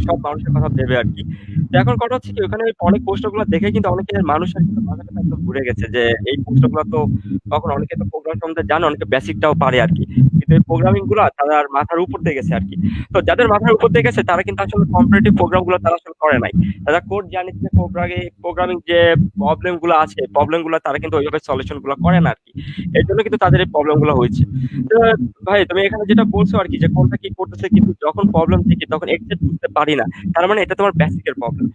সব মানুষের কথা ভেবে আর কি। তো এখন কথা হচ্ছে কি, ওখানে অনেক পোস্টার গুলো দেখে কিন্তু অনেকের মানুষের কিন্তু মাথাটা একদম ঘুরে গেছে যে এই পোস্টার গুলো তো, তখন অনেকে তো প্রোগ্রাম সম্বন্ধে জানে, অনেকে বেসিকটাও পারে আর কি, কিন্তু এই প্রোগ্রামিং গুলো তার মাথার উপর দিয়ে গেছে আর কি। তো যাদের মাথার উপর দিয়ে গেছে তারা কিন্তু আসলে কম্পিটিটিভ প্রোগ্রাম গুলো তারা আসলে করে নাই, তারা কোড জানিচ্ছে, প্রোগ্রামিং যে প্রবলেম গুলো আছে, প্রবলেম গুলো তারা কিন্তু ওইভাবে সলিউশন গুলো করে না আর কি। এর জন্য কিন্তু তাদের এই প্রবলেম গুলো হয়েছে। তো ভাই তুমি এখানে যেটা বলছো আর কি, যে কোনটা কি করতেছে, কিন্তু যখন প্রবলেম থেকে তখন এক্সাক্ট বুঝতে পারি না, তার মানে এটা তোমার বেসিকের প্রবলেম।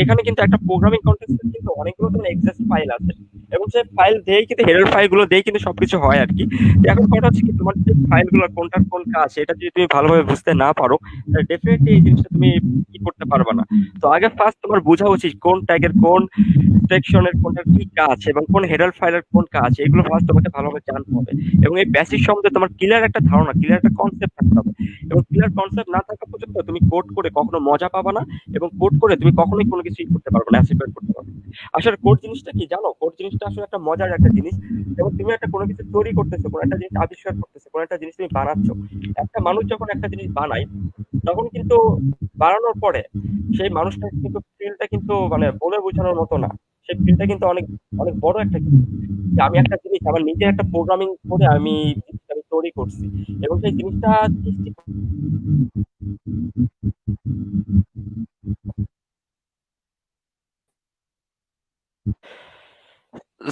এখানে কিন্তু একটা প্রোগ্রামিং কন্টেক্সটে কিন্তু অনেকগুলো তোমার এক্সাক্ট ফাইল আছে, এবং সেই ফাইল দিয়েই কিন্তু হেডার ফাইল গুলো দিয়েই কিন্তু সবকিছু হয় আর কি। এখন কথা হচ্ছে কি, তোমার যে ফাইল গুলো কোনটার কোন কাজ, এটা যদি তুমি ভালোভাবে বুঝতে না পারো, ডেফিনেটলি এই জিনিসটা তুমি কি করতে পারবে না। তো আগে ফার্স্ট তোমার বোঝা উচিত কোন ট্যাগের কোন সেকশনের কোনটার কি কাজ এবং কোন হেডার ফাইলের কোন কাজ, এগুলো ফার্স্ট তোমাকে ভালোভাবে জানতে হবে। এবং এই বেসিক সম্বন্ধে তোমার ক্লিয়ার একটা ধারণা, ক্লিয়ার একটা কনসেপ্ট থাকতে হবে। এবং ক্লিয়ার কনসেপ্ট না থাকা পর্যন্ত তুমি কোড করে কখনো মজা পাবা না, এবং কোড করে তুমি কখনোই কোনো কিছুই করতে পারবে না, অ্যাচিভমেন্ট করতে পারবে না। আসলে কোড জিনিসটা কি জানো, কোড জিনিসটা আসলে একটা মজার একটা জিনিস। এবং তুমি একটা কোনো কিছু তৈরি করতেছো, কোনো একটা জিনিস আবিষ্কার করতেছো, কোনো একটা জিনিস তুমি বানাচ্ছ। একটা মানুষ যখন একটা জিনিস বানায়, তখন কিন্তু বানানোর পরে সেই মানুষটার কিন্তু ফিলটা কিন্তু মানে বলে বোঝানোর মতো না। সেই ফিলটা কিন্তু অনেক অনেক বড় একটা জিনিস, যে আমি একটা জিনিস আমার নিজের একটা প্রোগ্রামিং করে আমি জিনিসটা আমি তৈরি করছি, এবং সেই জিনিসটা সৃষ্টি।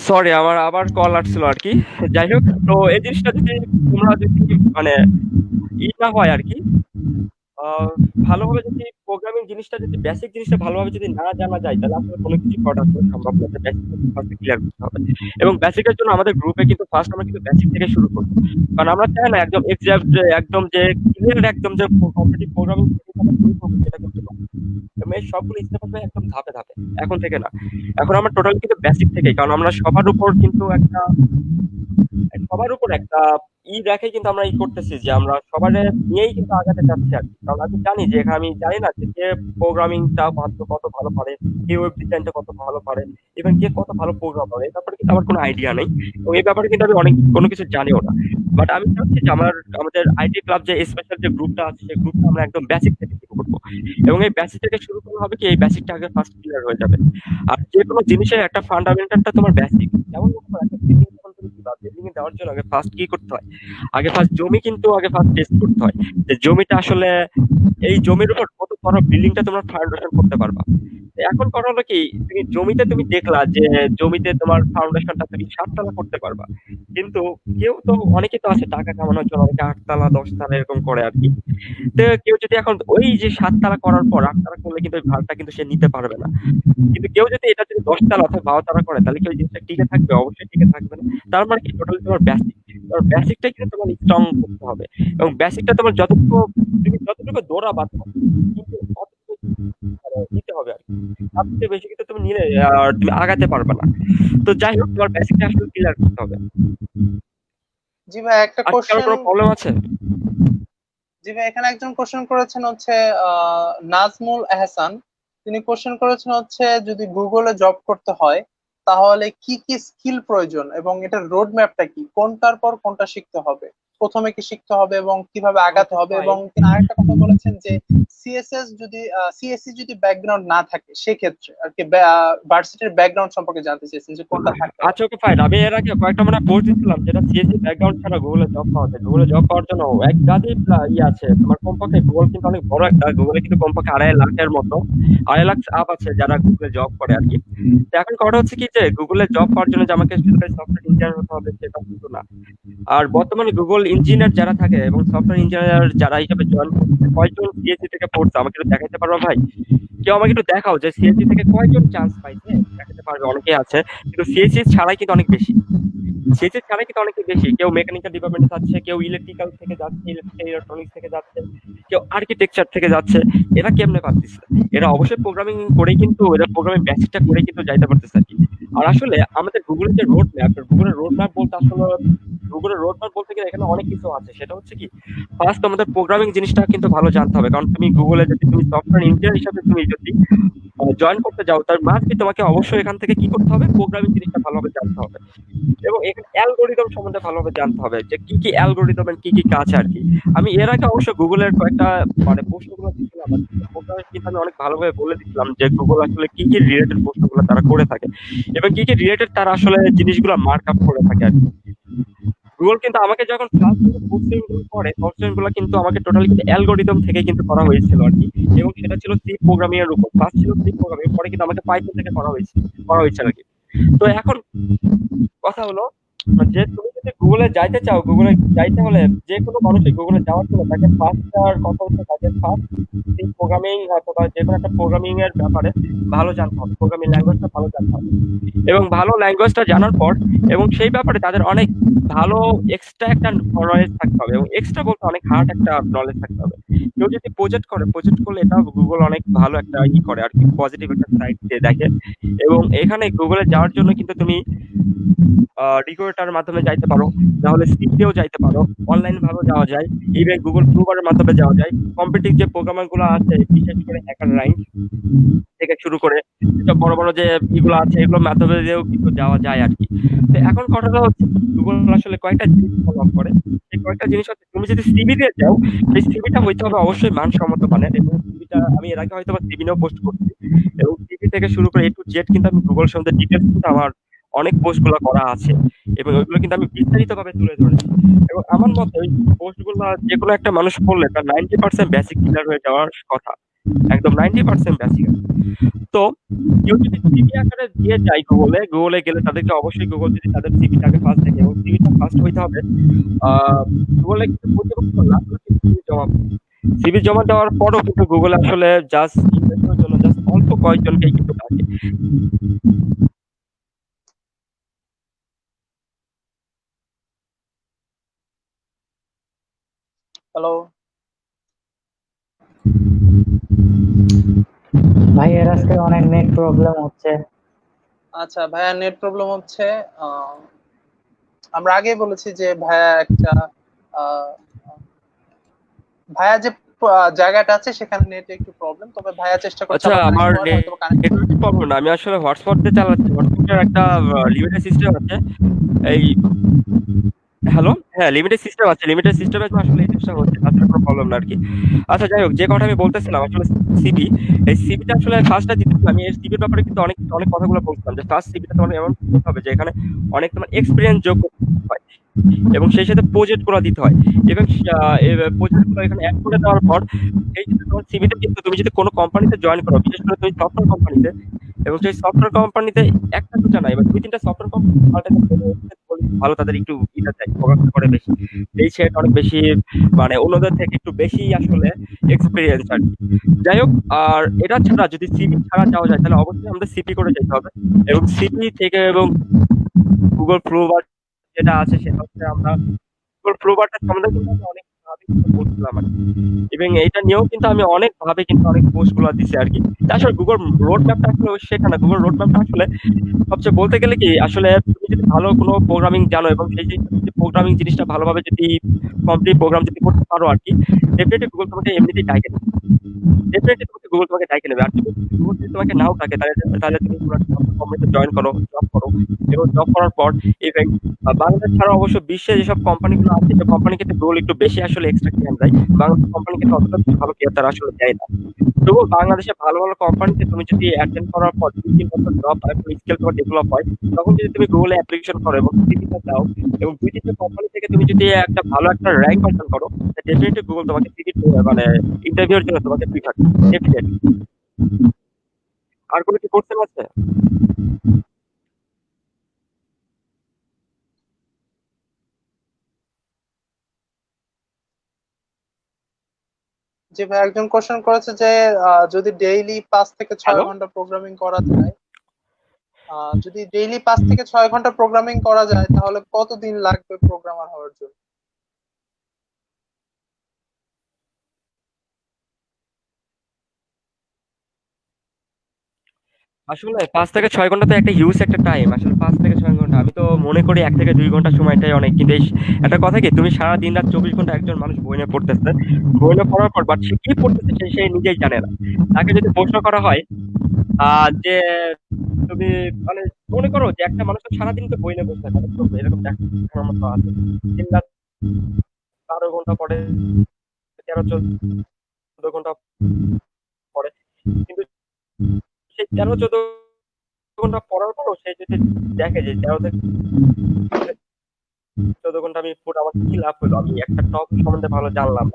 সরি, আমার আবার কল আসছিল আর কি। যাই হোক, তো এই জিনিসটা যদি তোমরা যদি মানে না হয় আর কি, আহ, ভালোভাবে যদি প্রোগ্রামিং জিনিসটা, যদি বেসিক জিনিসটা ভালোভাবে যদি না জানা যায়, তাহলে আসলে কোনো কিছু করা আসলে সম্ভব না। বেসিক ফার্স্ট ক্লিয়ার করতে হবে। এবং বেসিকের জন্য আমাদের গ্রুপে কিন্তু ফার্স্ট আমরা কিন্তু বেসিক থেকে শুরু করবো, কারণ আমরা চাই না একদম এক্সাক্ট একদম যে ক্লিয়ার একদম যে কম্পিটিটিভ প্রোগ্রামিং শুরু করবো সেটা কিন্তু না। এবং এই সবগুলো স্টেপ হবে একদম ধাপে ধাপে, এখন থেকে না। এখন আমরা টোটাল কিন্তু বেসিক থেকেই, কারণ আমরা সবার উপর কিন্তু একটা রেখে কিন্তু আমরা করতেছি, যে আমরা সবার নিয়েই কিন্তু আগাতে চাচ্ছি আর কি। কারণ আমি জানি যে এখানে আমি জানি না যে কে প্রোগ্রামিংটা কত ভালো পারে, কে ওয়েব ডিজাইনটা কত ভালো পারে, ইভেন কে কত ভালো প্রোগ্রাম করে, এই ব্যাপারে কিন্তু আমার কোনো আইডিয়া নেই, এবং এই ব্যাপারে কিন্তু আমি কোনো কিছু জানিও না। বাট আমি চাচ্ছি যে আমাদের আইটি ক্লাব যে স্পেশাল যে গ্রুপটা আছে, সেই গ্রুপটা আমরা একদম বেসিক থেকে শুরু করবো। এবং এই বেসিক থেকে শুরু করা হবে কি, এই বেসিকটা আগে ফার্স্ট ক্লিয়ার হয়ে যাবে। আর যে কোনো জিনিসের একটা ফান্ডামেন্টালটা তোমার বেসিক, যেমন একটা বিল্ডিং যখন তুমি দিবা, বিল্ডিং দেওয়ার জন্য আগে ফার্স্ট কি করতে হয়, আগে ফার্স্ট জমি কিন্তু আগে ফার্স্ট টেস্ট করতে হয়, যে জমিটা আসলে এই জমির উপর কত বড় বিল্ডিংটা তোমরা ফাউন্ডেশন করতে পারবা। এখন কথা হলো কি, তুমি জমিতে তুমি দেখলা যে জমিতে তোমার ফাউন্ডেশনটা তুমি 7 তলা করতে পারবা, কিন্তু কেউ তো অনেকে তো আছে টাকা কামানোর জন্য অনেকে 8 তলা 10 তলা এরকম করে আর কি। তো কেউ যদি এখন ওই যে 7 তলা করার পর 8 তলা করলে কিন্তু ওই ভারটা কিন্তু সে নিতে পারবে না। কিন্তু কেউ যদি এটা যদি 10 তলা অথবা 12 তলা করে, তাহলে কি ওই জিনিসটা টিকে থাকবে? অবশ্যই টিকে থাকবে না। তার মানে কি, টোটালি তোমার বেসিক, তোমার বেসিকটা কিন্তু তোমার স্ট্রং করতে হবে। এবং বেসিকটা তোমার তুমি যতটুকু দৌড়াবা তোমার কিন্তু অতটুকু নিতে হবে আর কি। তার থেকে বেশি কিন্তু তুমি নিলে তুমি আগাতে পারবে না। তো যাই হোক, তোমার বেসিকটা আসলে ক্লিয়ার করতে হবে। জি ভাই, একটা আর কোশ্চেন। কোনো প্রবলেম আছে? জি ভাই, এখানে একজন কোশ্চেন করেছেন হচ্ছে নাজমুল এহসান। তিনি কোশ্চেন করেছেন হচ্ছে, যদি গুগলে জব করতে হয় তাহলে কি কি স্কিল প্রয়োজন এবং এটার রোড ম্যাপটা কি, কোনটার পর কোনটা শিখতে হবে, প্রথমে কি শিখতে হবে এবং কিভাবে আগাতে হবে। এবং তিনি আরেকটা কথা বলেছেন যে সিএসসি যদি ব্যাকগ্রাউন্ড না থাকে সেক্ষেত্রে আর কি ভার্সিটির ব্যাকগ্রাউন্ড সম্পর্কে জানতে চেয়েছেন যে কোনটা থাকতে হবে। আচ্ছা, ওকে, ফাইন। আমি এর আগে কয়েকটা পোস্ট দিচ্ছিলাম, যেটা সিএসসি ব্যাকগ্রাউন্ড ছাড়া গুগলে জব পাওয়া যায়। গুগলে জব পাওয়ার জন্য এক গাদি আছে তোমার, কমপক্ষে গুগল কিন্তু অনেক বড় একটা, গুগলে কিন্তু কমপক্ষে 2.5 লাখের মতো, 2.5 লাখ আপ আছে যারা গুগলে জব করে আর কি। তো এখন কথা হচ্ছে কি, যে গুগলে জব পাওয়ার জন্য যে আমাকে শুধু সফটওয়্যার ইঞ্জিনিয়ার হতে হবে সেটা কিন্তু না। আর বর্তমানে গুগল ইঞ্জিনিয়ার যারা থাকে এবং সফটওয়্যার ইঞ্জিনিয়ার যারা হিসেবে জয়েন করছে, কয়জন সিএসসি থেকে পড়ছে আমাকে একটু দেখাইতে পারবা ভাই? কেউ আমাকে একটু দেখাও যে সিএসসি থেকে কয়জন চান্স পাইছে, দেখাতে পারবে? অনেকে আছে, কিন্তু সিএসসি ছাড়াই কিন্তু অনেক বেশি, সিএসসি ছাড়াই কিন্তু অনেক বেশি। কেউ মেকানিক্যাল ডিপার্টমেন্টে যাচ্ছে, কেউ ইলেকট্রিক্যাল থেকে যাচ্ছে, ইলেকট্রনিক্স থেকে যাচ্ছে, কেউ আর্কিটেকচার থেকে যাচ্ছে। এরা কেমনে পারতেছে? এরা অবশ্যই প্রোগ্রামিং করেই কিন্তু, এরা প্রোগ্রামিং বেসিকটা করে কিন্তু যাইতে পারতেছে আর কি। আর আসলে আমাদের গুগলের যে রোড ম্যাপ, গুগলের রোড ম্যাপ বলতে গেলে এখানে অনেক কিছু আছে। সেটা হচ্ছে কি, ফার্স্ট আমাদের প্রোগ্রামিং জিনিসটা কিন্তু ভালো জানতে হবে, কারণ তুমি গুগলে যদি তুমি সফটওয়্যার ইঞ্জিনিয়ার হিসাবে তুমি যদি জয়েন করতে যাও তার মাঝে তোমাকে অবশ্যই এখান থেকে কি করতে হবে, প্রোগ্রামিং জিনিসটা ভালোভাবে জানতে হবে এবং এখানে অ্যালগোরিদম সম্বন্ধে ভালোভাবে জানতে হবে যে কি কি অ্যালগোরিদম এর কি কি কাজ আর কি। আমি এর আগে অবশ্য গুগলের কয়েকটা মানে প্রশ্নগুলো দিয়েছিলাম আর কি। প্রোগ্রামিং কিন্তু আমি অনেক ভালোভাবে বলে দিচ্ছিলাম যে গুগল আসলে কি কি রিলেটেড প্রশ্নগুলো তারা করে থাকে এবং কি কি রিলেটেড তারা আসলে জিনিসগুলো মার্ক আপ করে থাকে আর কি। গুগল কিন্তু আমাকে যখন ফার্স্ট কোশ্চেন গুলো করে কোশ্চেন গুলো কিন্তু আমাকে টোটালি কিন্তু অ্যালগোরিদম থেকে কিন্তু করা হয়েছিল আর কি এবং সেটা ছিল সি প্রোগ্রামিং এর উপর। ফার্স্ট ছিল সি প্রোগ্রামিং, পরে কিন্তু আমাকে পাইথন থেকে করা হয়েছে আর কি। তো এখন কথা হলো যে তুমি যদি গুগলে যাইতে চাও, গুগলে যাইতে হলে যে কোনো মানুষই গুগলে যাওয়ার জন্য তাকে ফার্স্ট আর কথা হচ্ছে তাকে ফার্স্ট প্রোগ্রামিং অথবা যে কোনো একটা প্রোগ্রামিং এর ব্যাপারে ভালো জানতে হবে, প্রোগ্রামিং ল্যাঙ্গুয়েজটা ভালো জানতে হবে এবং ভালো ল্যাঙ্গুয়েজটা জানার পর এবং সেই ব্যাপারে তাদের অনেক ভালো এক্সট্রা একটা নলেজ থাকতে হবে এবং এক্সট্রা বলতে অনেক হার্ড একটা নলেজ থাকতে হবে। কেউ যদি প্রজেক্ট করলে এটাও গুগল অনেক ভালো একটা করে আর কি, পজিটিভ একটা সাইড দিয়ে দেখে এবং এখানে গুগলে যাওয়ার জন্য কিন্তু তুমি রিক্রুটার মাধ্যমে যাইতে পারো, তাহলে সিভিতেও যাইতে পারো, অনলাইন ভাবে যাওয়া যায়, ইভেন গুগল প্রুভারের মাধ্যমে যাওয়া যায়। কম্পিটিটিভ যে প্রোগ্রামার গুলো আছে বিশেষ করে হ্যাকার রাইট থেকে শুরু করে যেসব বড় বড় যে এগুলো আছে এগুলোর মাধ্যমে দিয়েও কিন্তু যাওয়া যায় আর কি। তো এখন কথাটা হচ্ছে গুগল আসলে কয়েকটা জিনিস ফলো আপ করে। সেই কয়েকটা জিনিস হচ্ছে তুমি যদি সিভি দিয়ে যাও, সেই সিভিটা হইতে হবে অবশ্যই মানসম্মত মানের এবং সিভিটা আমি এর আগে হয়তো সিভি নিয়েও পোস্ট করছি এবং সিভি থেকে শুরু করে A to Z কিন্তু আমি গুগল সম্বন্ধে ডিটেলস কিন্তু আমার অনেক পোস্ট গুলো করা আছে এবং ওইগুলো কিন্তু আমি বিস্তারিত ভাবে তুলে ধরেছি এবং আমার মতে ওই পোস্ট গুলো যে কোনো একটা মানুষ পড়লে তার 90% বেসিক ক্লিয়ার হয়ে যাওয়ার কথা, একদম 90% বেসিক। তো কেউ যদি সিভি আকারে দিয়ে যায় গুগলে গেলে তাদেরকে অবশ্যই গুগল যদি তাদের সিভিটাকে ফার্স্ট দেখে এবং সিভিটা ফার্স্ট হইতে হবে গুগলে কিন্তু প্রতিপক্ষ না সিভি জমা দেওয়ার পরও কিন্তু গুগলে আসলে জাস্ট ইন্টারভিউর জন্য জাস্ট অল্প কয়েকজনকেই কিন্তু থাকে। হ্যালো ভাই এর আজকে অনেক নেট প্রবলেম হচ্ছে। আচ্ছা ভাইয়া, নেট প্রবলেম হচ্ছে। আমরা আগেই বলেছি যে ভাইয়া একটা ভাইয়া যে জায়গাটা আছে সেখানে নেট একটু প্রবলেম, তবে ভাইয়া চেষ্টা করছে আচ্ছা, আবার আমার connect করার, হয়তো connect নেটওয়ার্ক প্রবলেম না, আমি আসলে হটস্পট দিয়ে চালাচ্ছি। হটস্পটের একটা লিমিটেড সিস্টেম আছে। এই হ্যালো, হ্যাঁ লিমিটেড সিস্টেম আছে, লিমিটেড সিস্টেমে তো আসলে এই জিনিসটা হচ্ছে, তাছাড়া কোনো প্রবলেম না আর কি। আচ্ছা যাই হোক, যে কথা আমি বলতেছিলাম আসলে সিভি, এই সিভিটা আসলে ফার্স্টটা দিতে আমি এই সিভির ব্যাপারে কিন্তু অনেক অনেক কথাগুলো বলছিলাম যে ফার্স্ট সিভিটা তোমার এমন করতে হবে যে এখানে অনেক তোমার এক্সপিরিয়েন্স যোগ করতে হয় এবং সেই সাথে প্রজেক্ট গুলো দিতে হয় এবং প্রজেক্ট গুলো এখানে অ্যাড করে দেওয়ার পর এই যে তোমার সিভিতে কিন্তু তুমি যদি কোনো কোম্পানিতে জয়েন করো, বিশেষ করে তুমি সফটওয়্যার কোম্পানিতে, এবং সেই সফটওয়্যার কোম্পানিতে একটা দুটো না এবার 2-3টা সফটওয়্যার কোম্পানি ভালো, তাদের একটু এটা চাই ফোকাস করে বেশি, এই সেট অনেক বেশি মানে অন্যদের থেকে একটু বেশি আসলে এক্সপিরিয়েন্স আর কি। যাই হোক, আর এটা ছাড়া যদি সিভি ছাড়া যাওয়া যায় তাহলে অবশ্যই আমাদের সিপি করে যেতে হবে এবং সিপি থেকে এবং গুগল প্রুভার যেটা আছে সেটা হচ্ছে আমরা গুগল প্রুভারটা সম্বন্ধে কিন্তু আমি অনেক ভাবে কিন্তু বলছিলাম আর কি এবং এইটা নিয়েও কিন্তু আমি অনেক ভাবে কিন্তু অনেক পোস্ট গুলো দিছি আর কি। আসলে গুগল রোড ম্যাপটা আসলে সেটা না, গুগল রোড ম্যাপটা আসলে সবচেয়ে বলতে গেলে কি আসলে তুমি যদি ভালো কোনো প্রোগ্রামিং জানো এবং সেই প্রোগ্রামিং জিনিসটা ভালোভাবে যদি কমপ্লিট প্রোগ্রাম যদি করতে পারো আর কি, ডেফিনেটলি গুগল তোমাকে এমনিতেই ডাকে নেবে, ডেফিনেটলি তোমাকে গুগল তোমাকে ডাকে নেবে। আর যদি গুগল যদি তোমাকে নাও থাকে তাহলে তুমি কোম্পানিতে জয়েন করো, জব করো এবং জব করার পর ইভেন বাংলাদেশ ছাড়া অবশ্য বিশ্বে যেসব কোম্পানিগুলো আছে সেই কোম্পানি কিন্তু গুগল একটু বেশি আসলে এক্সট্রা কেয়ার দেয়, বাংলাদেশ কোম্পানি কিন্তু অতটা ভালো কেয়ার তারা আসলে দেয় না। তবুও বাংলাদেশে ভালো ভালো কোম্পানিতে তুমি যদি অ্যাটেন্ড করার পর 2-3 বছর জব স্কিল তোমার ডেভেলপ হয়, তখন যদি তুমি গুগলে অ্যাপ্লিকেশন করো এবং সিভিটা দাও এবং 2-3টে কোম্পানি থেকে তুমি যদি একটা ভালো একটা র্যাঙ্ক অর্জন করো, ডেফিনেটলি গুগল তোমাকে সিভি মানে ইন্টারভিউর জন্য তোমাকে ফ্রি থাকবে ডেফিনেটলি। আর কোনো কি কোশ্চেন আছে? যে ভাই একজন কোশ্চেন করেছে যে যদি ডেইলি 5 থেকে 6 হ্যালো, ঘন্টা প্রোগ্রামিং করা যায়, যদি ডেইলি 5 থেকে 6 ঘন্টা প্রোগ্রামিং করা যায় তাহলে কতদিন লাগবে প্রোগ্রামার হওয়ার জন্য? আসলে 5 থেকে 6 ঘন্টা তো একটা হিউজ একটা টাইম। আসলে 5 থেকে 6 ঘন্টা আমি তো মনে করি 1 থেকে 2 ঘন্টা সময়টাই অনেক, কিন্তু একটা কথা কি তুমি সারা দিন রাত 24 ঘন্টা একজন মানুষ বই নিয়ে পড়তেছে, বই নিয়ে পড়ার পর বাট সে কি পড়তেছে সে নিজেই জানে না। তাকে যদি প্রশ্ন করা হয় যে তুমি মানে মনে করো যে একটা মানুষ তো সারাদিন তো বই নিয়ে বসে থাকে, তো এরকম দেখার মতো আছে। দিন রাত 12 ঘন্টা পড়ে, 13-14 ঘন্টা পড়ে, কিন্তু সেই 13-14 ঘন্টা পড়ার পরও সে যদি দেখে যে 13 থেকে 14 ঘন্টা আমি পড়ে আমার কি লাভ হলো, আমি একটা টপিক সম্বন্ধে ভালো জানলাম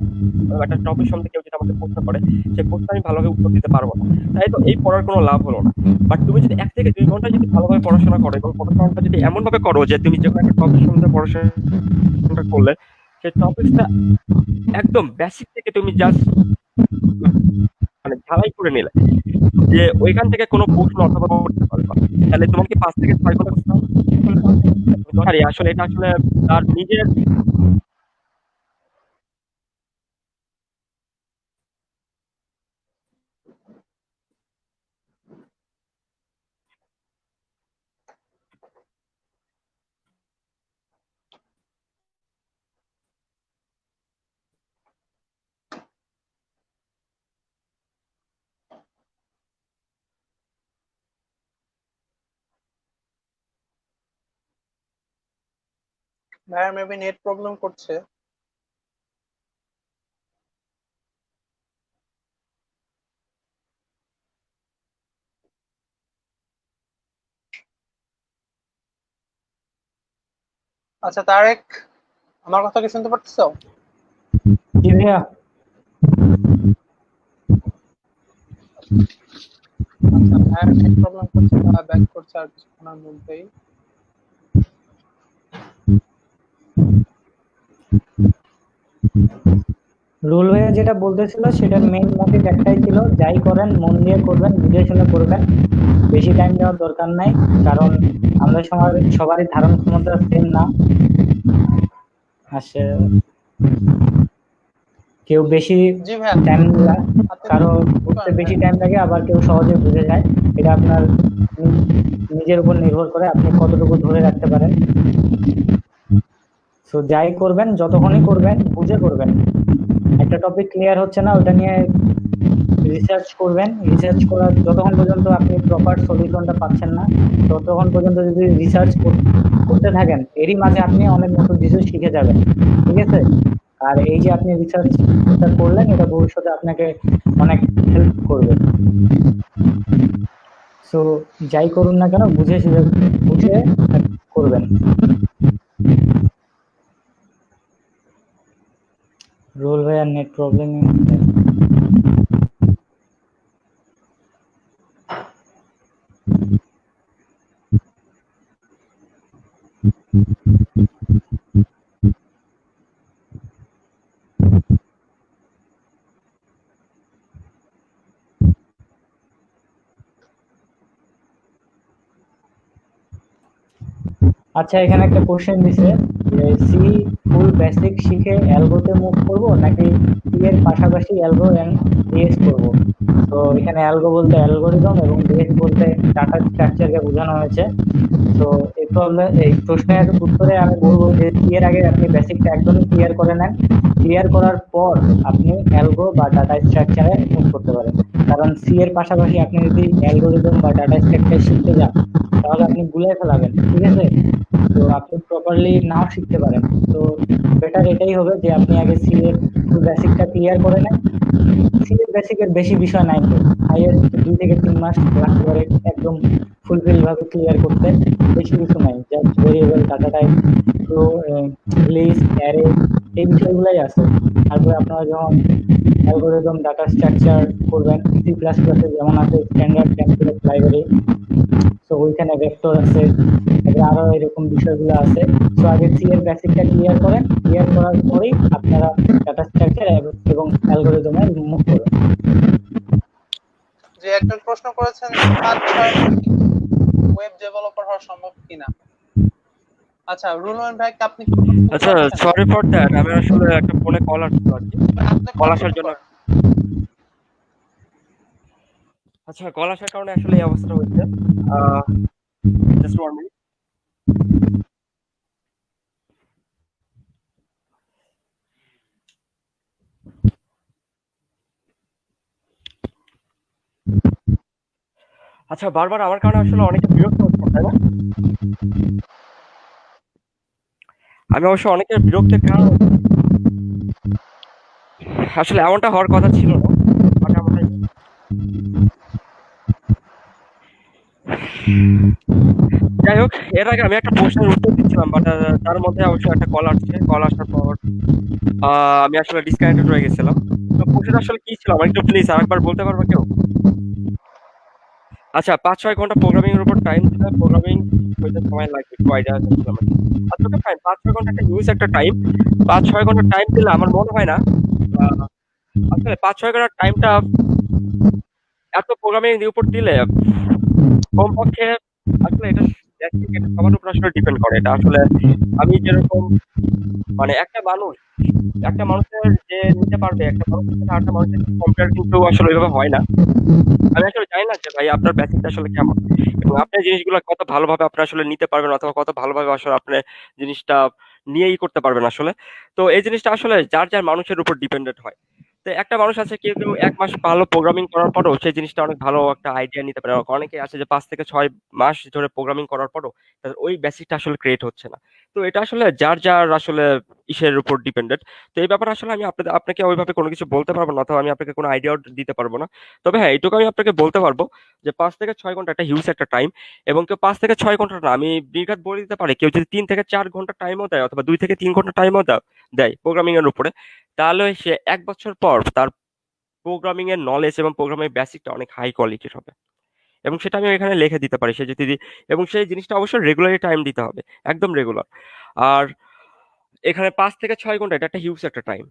না, একটা টপিক সম্বন্ধে কেউ যদি আমাকে প্রশ্ন করে সেই প্রশ্ন আমি ভালোভাবে উত্তর দিতে পারবো না, তাই তো এই পড়ার কোনো লাভ হলো না। বাট তুমি যদি 1 থেকে 2 ঘন্টা যদি ভালোভাবে পড়াশোনা করো এবং পড়াশোনাটা যদি এমন ভাবে করো যে তুমি যখন একটা টপিক সম্বন্ধে পড়াশোনাটা করলে সেই টপিকটা একদম বেসিক থেকে তুমি জাস্ট মানে ঝালাই করে নিলে যে ওইখান থেকে কোনো প্রশ্ন অথবা করতে পারবে, তাহলে তোমার কি 5 থেকে 6 ঘন্টা করতে হবে? আসলে এটা আসলে তার নিজের ভাইয়ার মেবি নেট প্রবলেম করছে। আচ্ছা তারেক, আমার কথা কি শুনতে পারতেছো? জি ভাইয়া। আচ্ছা, ভাইয়ার নেট প্রবলেম করছে, তারা ব্যাক করছে আর কিছুক্ষণের মধ্যেই। রুল ভাইয়া যেটা বলতেছিল সেটার মেইন মোটিভ একটাই ছিল, যাই করেন মন দিয়ে করবেন, বুঝে শুনে করবেন, বেশি টাইম দেওয়ার দরকার নাই। কারণ আমরা সবারই ধারণ ক্ষমতা সেম না। আসে কেউ বেশি জি ভাইয়া, টাইম, আপনি কারো শুরু বুঝতে করেন বেশি ভাইয়া। টাইম লাগে, আবার কেউ সহজে বুঝে যায়। এটা আপনার নিজের উপর নির্ভর করে আপনি কতটুকু ধরে রাখতে পারেন। সো যাই করবেন, যতক্ষণই করবেন বুঝে করবেন। একটা টপিক ক্লিয়ার হচ্ছে না, ওটা নিয়ে রিসার্চ করবেন। রিসার্চ করার যতক্ষণ পর্যন্ত আপনি প্রপার সলিউশনটা পাচ্ছেন না, ততক্ষণ পর্যন্ত যদি রিসার্চ করতে থাকেন, এরই মাঝে আপনি অনেক নতুন কিছু শিখে যাবেন। ঠিক আছে? আর এই যে আপনি রিসার্চটা করলেন, এটা ভবিষ্যতে আপনাকে অনেক হেল্প করবে। সো যাই করুন না কেন বুঝে বুঝে করবেন। রোল ভাইয়ার নেট প্রবলেম। আচ্ছা, এখানে একটা কোশ্চেন দিছে যে সি ফুল বেসিক শিখে অ্যালগোতে মুভ করব নাকি সি এর পাশাপাশি অ্যালগো এন্ড ডিএস করব। তো এখানে অ্যালগো বলতে অ্যালগোরিদম এবং ডিএস বলতে ডাটা স্ট্রাকচারকে বোঝানো হয়েছে। তো এই প্রশ্নের উত্তরে আমি বলবো যে সি এর আগে আপনি বেসিকটা একদমই ক্লিয়ার করে নেন। ক্লিয়ার করার পর আপনি অ্যালগো বা ডাটা স্ট্রাকচারে মুভ করতে পারেন। কারণ সি এর পাশাপাশি আপনি যদি অ্যালগোরিদম বা ডাটা স্ট্রাকচার শিখতে যান, তাহলে আপনি গুলিয়ে ফেলাবেন। ঠিক আছে? তো আপনি প্রপারলি নাও শিখতে পারেন। তো বেটার এটাই হবে যে আপনি আগে সি এর বেসিকটা ক্লিয়ার করে নেন। সি এর বেসিকের বেশি বিষয় নাই, তো হাইয়েস্ট 2 থেকে 3 মাস লাগতে পারে একদম ফুলফিল ভাবে ক্লিয়ার করতে। বেশি কিছু নাই, জাস্ট ভেরিয়েবল, ডাটা টাইপ, তো লিস্ট, অ্যারে, এই বিষয়গুলাই আছে। তারপরে আপনারা যখন অ্যালগোরিদম, ডাটা স্ট্রাকচার করবেন, সি প্লাস প্লাসে যেমন আছে স্ট্যান্ডার্ড টেমপ্লেট লাইব্রেরি, তো ওইখানে ভেক্টর আছে, তারপরে আরো এরকম বিষয়গুলো আছে। তো আগে সি এর বেসিকটা ক্লিয়ার করেন, ক্লিয়ার করার পরেই আপনারা ডাটা স্ট্রাকচার এবং অ্যালগোরিদমে মুভ করবেন। যে একজন প্রশ্ন করেছেন যে 5-6 মাসে ওয়েব ডেভেলপার হওয়া সম্ভব কিনা। আচ্ছা রুলমান ভাই, আপনি কি শুনতে আচ্ছা, পাচ্ছেন? সরি ফর দ্যাট, আমি আসলে একটা ফোনে কল আসছিল আর কি, আপনি কল আসার কন্টিনিউ জন্য। করেন। আচ্ছা, কল আসার কারণে আসলে এই অবস্থাটা হচ্ছে। Just 1 minute. আচ্ছা, বারবার আমার কারণে আসলে অনেকে বিরক্ত হচ্ছেন, তাই না? আমি অবশ্য অনেকের বিরক্তির কারণ আসলে এমনটা হওয়ার কথা ছিল না, বাট এমনটাই। যাই হোক, এর আগে আমি একটা প্রশ্নের উত্তর দিচ্ছিলাম, বাট তার মধ্যে অবশ্য একটা কল আসছে। কল আসার পর আমি আসলে ডিসকানেক্টেড হয়ে গেছিলাম। তো প্রশ্নটা আসলে কি ছিল আমার একটু প্লিজ আরেকবার বলতে পারবে কেউ? আচ্ছা, ৫-৬ ঘন্টা প্রোগ্রামিং এর উপর টাইম দিলে প্রোগ্রামিং হইতে সময় লাগবে, একটু আইডিয়া দিচ্ছিলাম আরকি। আচ্ছা, ওকে ফাইন, ৫-৬ ঘন্টা একটা হিউজ একটা টাইম। ৫-৬ ঘন্টা টাইম দিলে আমার মনে হয় না আসলে ৫-৬ ঘন্টার টাইমটা এত প্রোগ্রামিং এর উপর দিলে কমপক্ষে আসলে এটা এটা সবার উপর আসলে ডিপেন্ড করে। এটা আসলে আমি যেরকম মানে একটা মানুষের যে নিতে পারবে, একটা মানুষের সাথে আরেকটা মানুষের কম্পেয়ার কিন্তু আসলে ওইভাবে হয় না। আমি আসলে জানি না যে ভাই আপনার বেসিকটা আসলে কেমন এবং আপনি জিনিসগুলো কত ভালোভাবে আপনি আসলে নিতে পারবেন অথবা কত ভালোভাবে আসলে আপনি জিনিসটা নিয়েই করতে পারবেন আসলে। তো এই জিনিসটা আসলে যার মানুষের উপর ডিপেন্ডেন্ট হয়। তো একটা মানুষ আছে কেউ ১ মাস ভালো প্রোগ্রামিং করার পরও সেই জিনিসটা অনেক ভালো একটা আইডিয়া নিতে পারে। অনেকে আছে যে ৫ থেকে ৬ মাস ধরে প্রোগ্রামিং করার পরও তাদের ওই বেসিকটা আসলে ক্রিয়েট হচ্ছে না। তো এটা আসলে যার আসলে ইসের উপর ডিপেন্ডেন্ট। তো এই ব্যাপারে আসলে আমি আপনাকে ওইভাবে কোনো কিছু বলতে পারব না অথবা আমি আপনাকে কোনো আইডিয়াও দিতে পারব না। তবে হ্যাঁ, এইটুকু আমি আপনাকে বলতে পারবো যে ৫ থেকে ৬ ঘন্টা একটা হিউজ একটা টাইম এবং কেউ ৫ থেকে ৬ ঘন্টা না, আমি নির্ঘাত বলে দিতে পারি কেউ যদি ৩ থেকে ৪ ঘন্টা টাইমও দেয় অথবা ২ থেকে ৩ ঘন্টা টাইমও দেয় প্রোগ্রামিং এর উপরে, তাহলে সে ১ বছর পর তার প্রোগ্রামিং এর নলেজ এবং প্রোগ্রামিং বেসিকটা অনেক হাই কোয়ালিটির হবে। এবং সেটা আমি এখানে লিখে দিতে পারি সে যদি এবং সেই জিনিসটা অবশ্যই রেগুলারই টাইম দিতে হবে। একদম রেগুলার। আর এখানে ৫ থেকে ৬ ঘন্টা এটা একটা হিউজ একটা টাইম।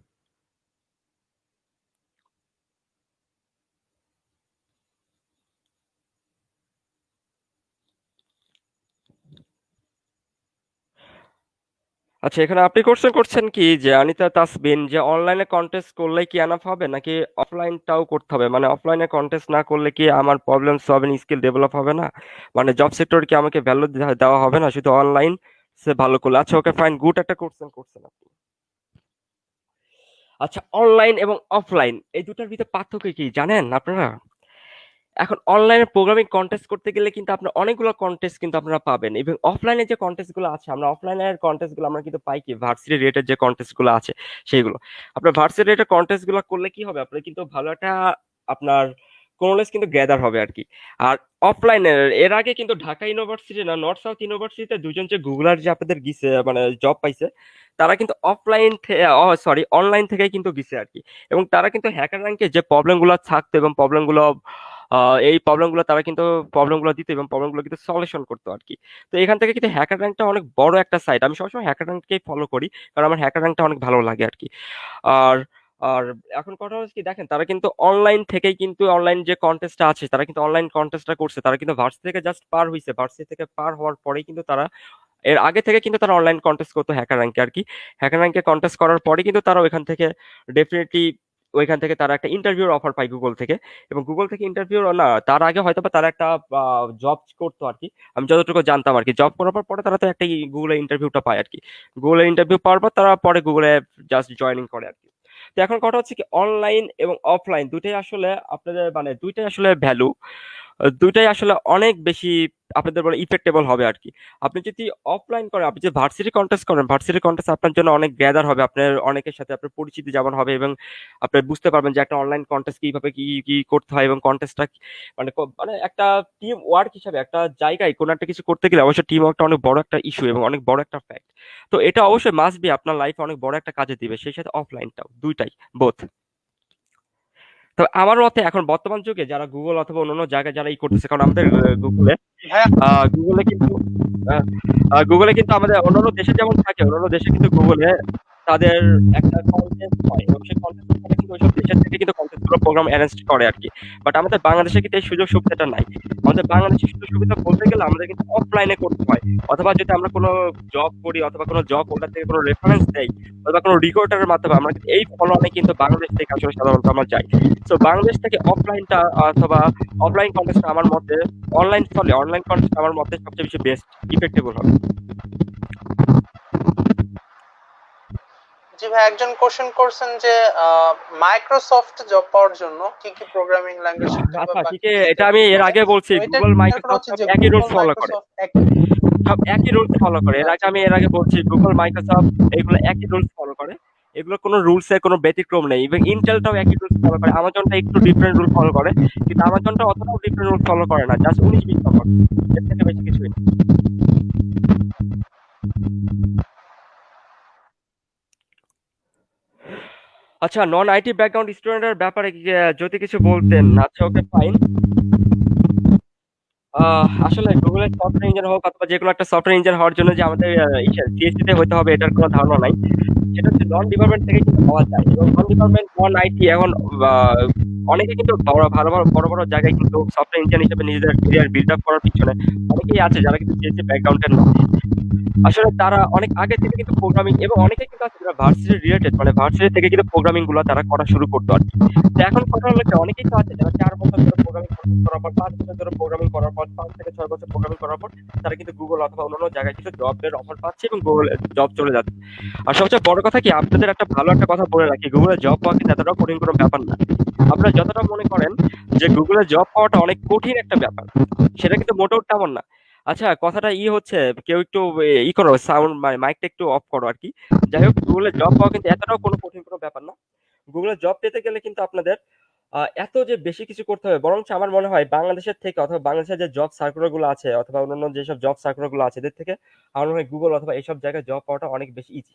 আচ্ছা, এখানে আপনি কোশ্চেন করছেন কি যে অনিতা তাসবিন যে অনলাইনে কন্টেস্ট করলেই কি এনাফ হবে নাকি অফলাইনটাও করতে হবে? মানে অফলাইনে কন্টেস্ট না করলে কি আমার প্রবলেম সলভিং স্কিল ডেভেলপ হবে না? মানে জব সেক্টর কি আমাকে ভ্যালু দেওয়া হবে না শুধু অনলাইন সে ভালো করলে? আচ্ছা, ওকে ফাইন, গুড একটা কোশ্চেন করছেন আপনি। আচ্ছা, অনলাইন এবং অফলাইন এই দুটার ভিতরে পার্থক্য কি জানেন আপনারা? এখন অনলাইনে প্রোগ্রামিং কন্টেস্ট করতে গেলে কিন্তু আপনার অনেকগুলো কন্টেস্ট কিন্তু আপনারা পাবেন এবং অফলাইনে যে কন্টেস্ট গুলো আছে আমরা অফলাইনের কন্টেস্ট গুলো আমরা কিন্তু পাই কি ভার্সিটি রেটের যে কন্টেস্ট গুলো আছে সেইগুলো। আপনার ভার্সিটি রেটের কন্টেস্ট গুলো করলে কি হবে আপনার কিন্তু ভালো একটা আপনার নলেজ কিন্তু গ্যাদার হবে আর কি। আর অফলাইনের এর আগে কিন্তু ঢাকা ইউনিভার্সিটি না নর্থ সাউথ ইউনিভার্সিটিতে দুজন যে গুগলার যে আপনাদের গিছে মানে জব পাইছে তারা কিন্তু অনলাইন থেকেই কিন্তু গিছে আর কি। এবং তারা কিন্তু হ্যাকার র্যাঙ্কে যে প্রবলেমগুলো থাকতো এবং প্রবলেমগুলো এই প্রবলেমগুলো তারা কিন্তু প্রবলেমগুলো দিত এবং প্রবলেমগুলো কিন্তু সলিউশন করতো আর কি। তো এখান থেকে কিন্তু হ্যাকার র্যাঙ্কটা অনেক বড় একটা সাইট, আমি সবসময় হ্যাকার র্যাঙ্ককেই ফলো করি কারণ আমার হ্যাকার র্যাঙ্কটা অনেক ভালো লাগে আর কি। আর আর এখন কথা হচ্ছে কি দেখেন তারা কিন্তু অনলাইন থেকেই কিন্তু অনলাইন যে কন্টেস্টটা আছে তারা কিন্তু অনলাইন কন্টেস্টটা করছে, তারা কিন্তু ভার্সিটি থেকে জাস্ট পার হইছে, ভার্সিটি থেকে পার হওয়ার পরেই কিন্তু তারা এর আগে থেকে কিন্তু তারা অনলাইন কন্টেস্ট করতো হ্যাকার র্যাঙ্কে আর কি। হ্যাকার র্যাঙ্কে কন্টেস্ট করার পরে কিন্তু তারা ওইখান থেকে ডেফিনেটলি ওইখান থেকে তারা একটা ইন্টারভিউর অফার পায় গুগল থেকে। এবং গুগল থেকে ইন্টারভিউ না তার আগে হয়তো বা তারা একটা জব করতো আর কি, আমি যতটুকু জানতাম আর কি। জব করার পরে তারা তো একটা গুগলে ইন্টারভিউটা পায় আর কি। গুগলে ইন্টারভিউ পাওয়ার পর তারা পরে গুগলে জাস্ট জয়েনিং করে আর কি। তো এখন কথা হচ্ছে কি অনলাইন এবং অফলাইন দুইটাই আসলে আপনাদের মানে দুইটাই আসলে ভ্যালু, দুইটাই আসলে অনেক বেশি আপনাদের বলে ইফেক্টেবল হবে আর কি। আপনি যদি অফলাইন করেন, আপনি যে ভার্সিটি কন্টেস্ট করেন, ভার্সিটি কন্টেস্ট আপনার জন্য অনেক গ্যাদার হবে, আপনার অনেকের সাথে আপনার পরিচিতি যেমন হবে এবং আপনি বুঝতে পারবেন যে একটা অনলাইন কন্টেস্ট কিভাবে কি কি করতে হয় এবং কন্টেস্টটা মানে মানে একটা টিম ওয়ার্ক হিসাবে একটা জায়গায় কোনো একটা কিছু করতে গেলে অবশ্যই টিম ওয়ার্কটা অনেক বড় একটা ইস্যু এবং অনেক বড় একটা ফ্যাক্ট। তো এটা অবশ্যই মাস্ট বি আপনার লাইফে অনেক বড় একটা কাজে দিবে, সেই সাথে অফলাইনটাও, দুইটাই বোথ। তবে আমার মতে এখন বর্তমান যুগে যারা গুগল অথবা অন্যান্য জায়গায় যারা করতেছে, কারণ আমাদের গুগলে ভাইয়া গুগলে কিন্তু গুগলে কিন্তু আমাদের অন্যান্য দেশে যেমন থাকে অন্যান্য দেশে কিন্তু গুগলে তাদের একটা কন্টেস্ট হয় এবং সেই কন্টেস্ট কিন্তু ওইসব দেশের থেকে কিন্তু কন্টেস্ট গুলো প্রোগ্রাম অ্যারেঞ্জ করে আর কি। বাট আমাদের বাংলাদেশে কিন্তু এই সুযোগ সুবিধাটা নাই। আমাদের বাংলাদেশের সুযোগ সুবিধা বলতে গেলে আমাদের কিন্তু অফলাইনে করতে হয় অথবা যদি আমরা কোনো জব করি অথবা কোনো জব ওটার থেকে কোনো রেফারেন্স দেই অথবা কোনো রিক্রুটারের মাধ্যমে আমরা কিন্তু এই ফলোয়ানে কিন্তু বাংলাদেশ থেকে আসলে সাধারণত আমরা যাই। তো বাংলাদেশ থেকে অফলাইনটা অথবা অফলাইন কন্টেস্টটা আমার মতে অনলাইন কন্টেস্ট আমার মতে সবচেয়ে বেশি বেস্ট ইফেক্টেবল হবে। জি ভাই, একজন কোশ্চেন করছেন যে মাইক্রোসফট জব পাওয়ার জন্য কি কি প্রোগ্রামিং ল্যাঙ্গুয়েজ শিখতে হবে আচ্ছা বা ঠিক কি এটা স্টেপ আমি নিতে এর হবে। আগে বলছি, তো এটা গুগল ক্লিয়ার করা মাইক্রোসফট উচিত সব যে একই গুগল রুলস ফলো করে। মাইক্রোসফট একই। সব একই রুলস ফলো করে। এর আগে আচ্ছা আমি এর আগে বলছি গুগল মাইক্রোসফট এগুলো একই রুলস ফলো করে। এগুলো কোনো রুলস এর কোনো ব্যতিক্রম নেই। এবং ইন্টেলটাও একই রুলস ফলো করে। আমাজনটা একটু ডিফারেন্ট রুল ফলো করে, কিন্তু আমাজনটা অতটাও ডিফারেন্ট রুল ফলো করে না, জাস্ট 19-20 নম্বর, এর থেকে বেশি কিছুই না। আচ্ছা, নন আইটি ব্যাকগ্রাউন্ড স্টুডেন্টের ব্যাপারে যদি কিছু বলতেন। আচ্ছা ওকে ফাইন। আসলে গুগলের সফটওয়্যার ইঞ্জিনিয়ার হোক অথবা যে কোনো একটা সফটওয়্যার ইঞ্জিনিয়ার হওয়ার জন্য যে আমাদের সিএসসি তে হতে হবে এটার কোনো ধারণা নাই। সেটা হচ্ছে নন ডিপার্টমেন্ট থেকে কিন্তু হওয়া যায়, এবং নন ডিপার্টমেন্ট নন আইটি এখন আহ, অনেকে কিন্তু ভালো ভালো বড় বড় জায়গায় কিন্তু সফটওয়্যার ইঞ্জিনিয়ার হিসেবে নিজেদের ক্যারিয়ার বিল্ড আপ করার পিছনে অনেকেই আছে যারা কিন্তু সিএসসি ব্যাকগ্রাউন্ডের নয়। আসলে তারা অনেক আগে থেকে কিন্তু প্রোগ্রামিং, এবং অনেকে কিন্তু আছে যারা ভার্সিটি রিলেটেড, মানে ভার্সিটি থেকে কিন্তু প্রোগ্রামিং গুলো তারা করা শুরু করতো আর কি। তো এখন কথা হলো যে অনেকেই তো আছে যারা 4 বছর ধরে প্রোগ্রামিং করার পর, 5 বছর ধরে প্রোগ্রামিং করার পর, 5 থেকে 6 বছর প্রোগ্রামিং করার পর তারা কিন্তু গুগল অথবা অন্যান্য জায়গায় কিন্তু জবের অফার পাচ্ছে এবং গুগল জব চলে যাচ্ছে। আর সবচেয়ে বড় কথা কি, আপনাদের একটা ভালো একটা কথা বলে রাখি, গুগলে জব পাওয়া কিন্তু এতটাও কঠিন কোনো ব্যাপার না। আপনারা যতটা মনে করেন যে গুগলে জব পাওয়াটা অনেক কঠিন একটা ব্যাপার, সেটা কিন্তু মোটেও তেমন না। আচ্ছা কথাটা হচ্ছে, কেউ একটু করো সাউন্ড, মাইকটা একটু অফ করো আর কি। যাই হোক, গুগলে জব পাওয়া কিন্তু এতটাও কোনো কঠিন কোনো ব্যাপার না। গুগলে জব পেতে গেলে কিন্তু আপনাদের এত যে বেশি কিছু করতে হবে, বরঞ্চ আমার মনে হয় বাংলাদেশের থেকে অথবা বাংলাদেশের যে জব সার্কুলার গুলো আছে অথবা অন্যান্য যেসব জব সার্কুলার গুলো আছে এদের থেকে আমার মনে হয় গুগল অথবা এইসব জায়গায় জব পাওয়াটা অনেক বেশি ইজি,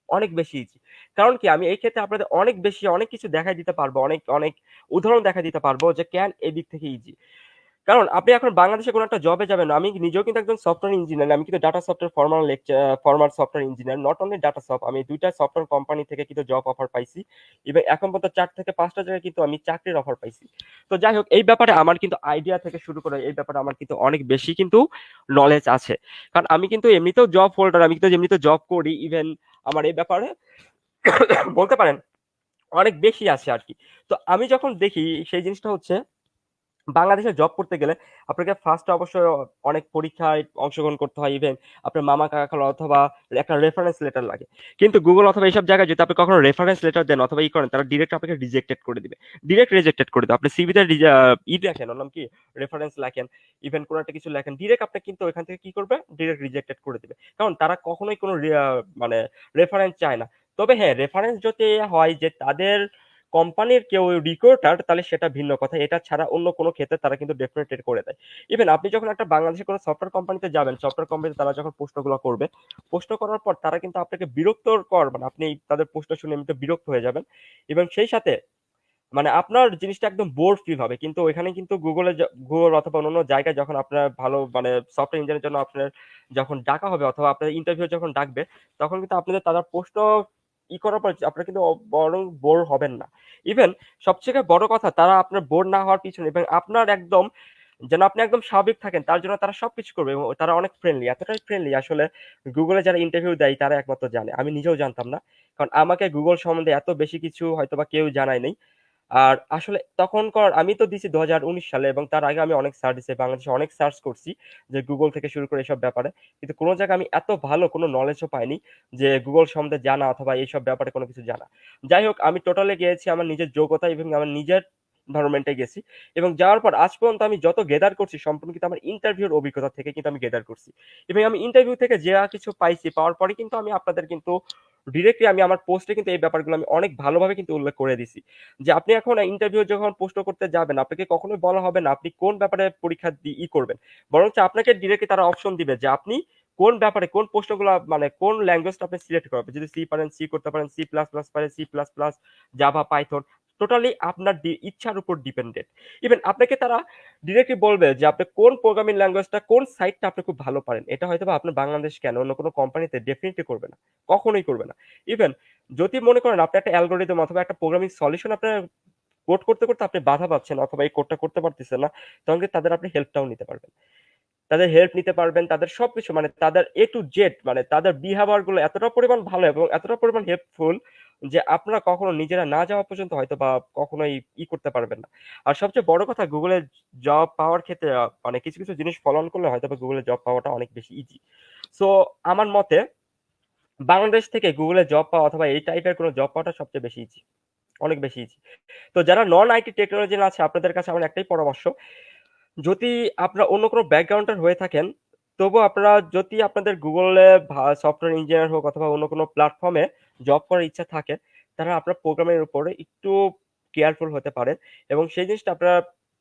অনেক বেশি ইজি। কারণ কি, আমি এই ক্ষেত্রে আপনাদের অনেক বেশি অনেক কিছু দেখাই দিতে পারবো, অনেক অনেক উদাহরণ দেখা দিতে পারবো যে কেন এই দিক থেকে ইজি। কারণ আপনি এখন বাংলাদেশে কোনো একটা জবে যাবেন, আমি নিজেও কিন্তু একজন সফটওয়্যার ইঞ্জিনিয়ার, আমি কিন্তু data software former software engineer, not only data soft, আমি 2টা সফটওয়্যার কোম্পানি থেকে কিন্তু জব অফার পাইছি, এবং এখন পর্যন্ত 4 থেকে 5টা জায়গায় কিন্তু আমি চাকরির অফার পাইছি। তো যাই হোক, এই ব্যাপারে আমার কিন্তু আইডিয়া থেকে শুরু করে এই ব্যাপারে আমার কিন্তু অনেক বেশি কিন্তু নলেজ আছে। কারণ আমি কিন্তু এমনিতেও জব হোল্ডার, আমি কিন্তু এমনিতেও জব করি, ইভেন আমার এই ব্যাপারে বলতে পারেন অনেক বেশি আছে আর কি। তো আমি যখন দেখি সেই জিনিসটা হচ্ছে, বাংলাদেশে জব করতে গেলে আপনাকে ফার্স্টে অবশ্যই অনেক পরীক্ষায় অংশগ্রহণ করতে হয়, ইভেন আপনার মামা কাকা অথবা একটা রেফারেন্স লেটার লাগে। কিন্তু গুগল অথবা এইসব জায়গায় যদি আপনি কখনো রেফারেন্স লেটার দেন অথবা করেন, তারা ডিরেক্ট আপনাকে রিজেক্টেড করে দিবে, ডিরেক্ট রিজেক্টেড করে দেবে। আপনি সিভিতে লেখেন, ওর নাম কি, রেফারেন্স লেখেন, ইভেন কোনো একটা কিছু লেখেন, ডিরেক্ট আপনি কিন্তু ওইখান থেকে কি করবে, ডিরেক্ট রিজেক্টেড করে দিবে। কারণ তারা কখনোই কোনো মানে রেফারেন্স চায় না। তবে হ্যাঁ, রেফারেন্স যদি হয় যে তাদের কোম্পানির কেউ রিক্রুটার, তাহলে সেটা ভিন্ন কথা। এটা ছাড়া অন্য কোনো ক্ষেত্রে তারা কিন্তু ডেফিনেটলি করে দেয়। ইভেন আপনি যখন একটা বাংলাদেশের কোনো সফটওয়্যার কোম্পানিতে যাবেন, সফটওয়্যার কোম্পানিতে তারা যখন প্রশ্নগুলো করবে, প্রশ্ন করার পর তারা কিন্তু আপনাকে বিরক্তকর, মানে আপনি তাদের প্রশ্ন শুনে এমনিতে বিরক্ত হয়ে যাবেন, এবং সেই সাথে মানে আপনার জিনিসটা একদম বোর ফিল হবে। কিন্তু ওইখানে কিন্তু গুগল অথবা অন্যান্য জায়গায় যখন আপনার ভালো মানে সফটওয়্যার ইঞ্জিনিয়ারের জন্য আপনার যখন ডাকা হবে অথবা আপনার ইন্টারভিউ যখন ডাকবে, তখন কিন্তু আপনাদের তাদের প্রশ্ন করার পর আপনারা কিন্তু বরং বোর হবেন না। ইভেন সবথেকে বড় কথা, তারা আপনার বোর না হওয়ার পিছনে এবং আপনার একদম যেন আপনি একদম স্বাভাবিক থাকেন তার জন্য তারা সবকিছু করবে, এবং তারা অনেক ফ্রেন্ডলি, এতটাই ফ্রেন্ডলি আসলে গুগলে যারা ইন্টারভিউ দেয় তারা একমাত্র জানে, আমি নিজেও জানতাম না। কারণ আমাকে গুগল সম্বন্ধে এত বেশি কিছু হয়তোবা কেউ জানায় নাই। আর আসলে তখনকার আমি তো দিছি 2019 সালে, এবং তার আগে আমি অনেক সার্চ দিছি, বাংলাদেশে অনেক সার্চ করছি যে গুগল থেকে শুরু করে এসব ব্যাপারে, কিন্তু কোনো জায়গায় আমি এত ভালো কোনো নলেজও পাইনি যে গুগল সম্বন্ধে জানা অথবা এইসব ব্যাপারে কোনো কিছু জানা। যাই হোক, আমি টোটালি গিয়েছি আমার নিজের যোগ্যতা এবং আমার নিজের এনভায়রনমেন্টে গেছি, এবং যাওয়ার পর আজ পর্যন্ত আমি যত গেদার করছি সম্পূর্ণ কিন্তু আমার ইন্টারভিউর অভিজ্ঞতা থেকে কিন্তু আমি গেদার করছি, এবং আমি ইন্টারভিউ থেকে যা কিছু পাইছি পাওয়ার পরে কিন্তু আমি আপনাদের কিন্তু ডিরেক্টলি আমি আমার পোস্টে কিন্তু এই ব্যাপারগুলো আমি অনেক ভালোভাবে কিন্তু উল্লেখ করে দিছি যে আপনি এখন ইন্টারভিউ যখন প্রশ্ন করতে যাবেন আপনাকে কখনোই বলা হবে না আপনি কোন ব্যাপারে পরীক্ষা করবেন, বরঞ্চ আপনাকে ডিরেক্টলি তারা অপশন দিবে যে আপনি কোন ব্যাপারে কোন প্রশ্নগুলো মানে কোন ল্যাঙ্গুয়েজটা আপনি সিলেক্ট করবেন। যদি সি পারেন সি করতে পারেন, সি প্লাস প্লাস পারেন C plus plus, Java, Python, totally আপনার ইচ্ছার উপর ডিপেন্ডেন্ট। ইভেন আপনাকে তারা ডিরেক্টলি বলবে যে আপনি কোন প্রোগ্রামিং ল্যাঙ্গুয়েজটা কোন সাইটটা আপনি খুব ভালো পারেন। এটা হয়তো বা আপনার বাংলাদেশ কেন অন্য কোনো কোম্পানিতে ডেফিনেটলি করবে না, কখনোই করবে না। ইভেন যদি মনে করেন আপনি একটা অ্যালগোরিদম অথবা একটা প্রোগ্রামিং সলিউশন আপনার কোড করতে করতে আপনি বাধা পাচ্ছেন অথবা এই কোডটা করতে পারতেছেন না, তখন কিন্তু তাদের আপনি হেল্পটাও নিতে পারবেন, তাদের হেল্প নিতে পারবেন, তাদের সবকিছু মানে তাদের এ টু জেড মানে তাদের বিহেভিয়ার গুলো এতটা পরিমাণ ভালো এবং এতটা পরিমাণ হেল্পফুল যে আপনারা কখনো নিজেরা না যাওয়া পর্যন্ত হয়তো বা কখনোই করতে পারবেন না। আর সবচেয়ে বড় কথা, গুগলের জব পাওয়ার ক্ষেত্রে মানে কিছু কিছু জিনিস ফলো অন করলে হয়তো বা গুগলের জব পাওয়াটা অনেক বেশি ইজি। সো আমার মতে বাংলাদেশ থেকে গুগলে জব পাওয়া অথবা এই টাইপের কোনো জব পাওয়াটা সবচেয়ে বেশি ইজি, অনেক বেশি ইজি। তো যারা নন আইটি টেকনোলজি আছে আপনাদের কাছে আমার একটাই পরামর্শ, যদি আপনারা অন্য কোনো ব্যাকগ্রাউন্ডের হয়ে থাকেন, তবুও আপনারা যদি আপনাদের গুগলে সফটওয়্যার ইঞ্জিনিয়ার হোক অথবা অন্য কোনো প্ল্যাটফর্মে জব করার ইচ্ছা থাকে, তারা আপনার প্রোগ্রামের উপরে একটু কেয়ারফুল হতে পারেন এবং সেই জিনিসটা আপনারা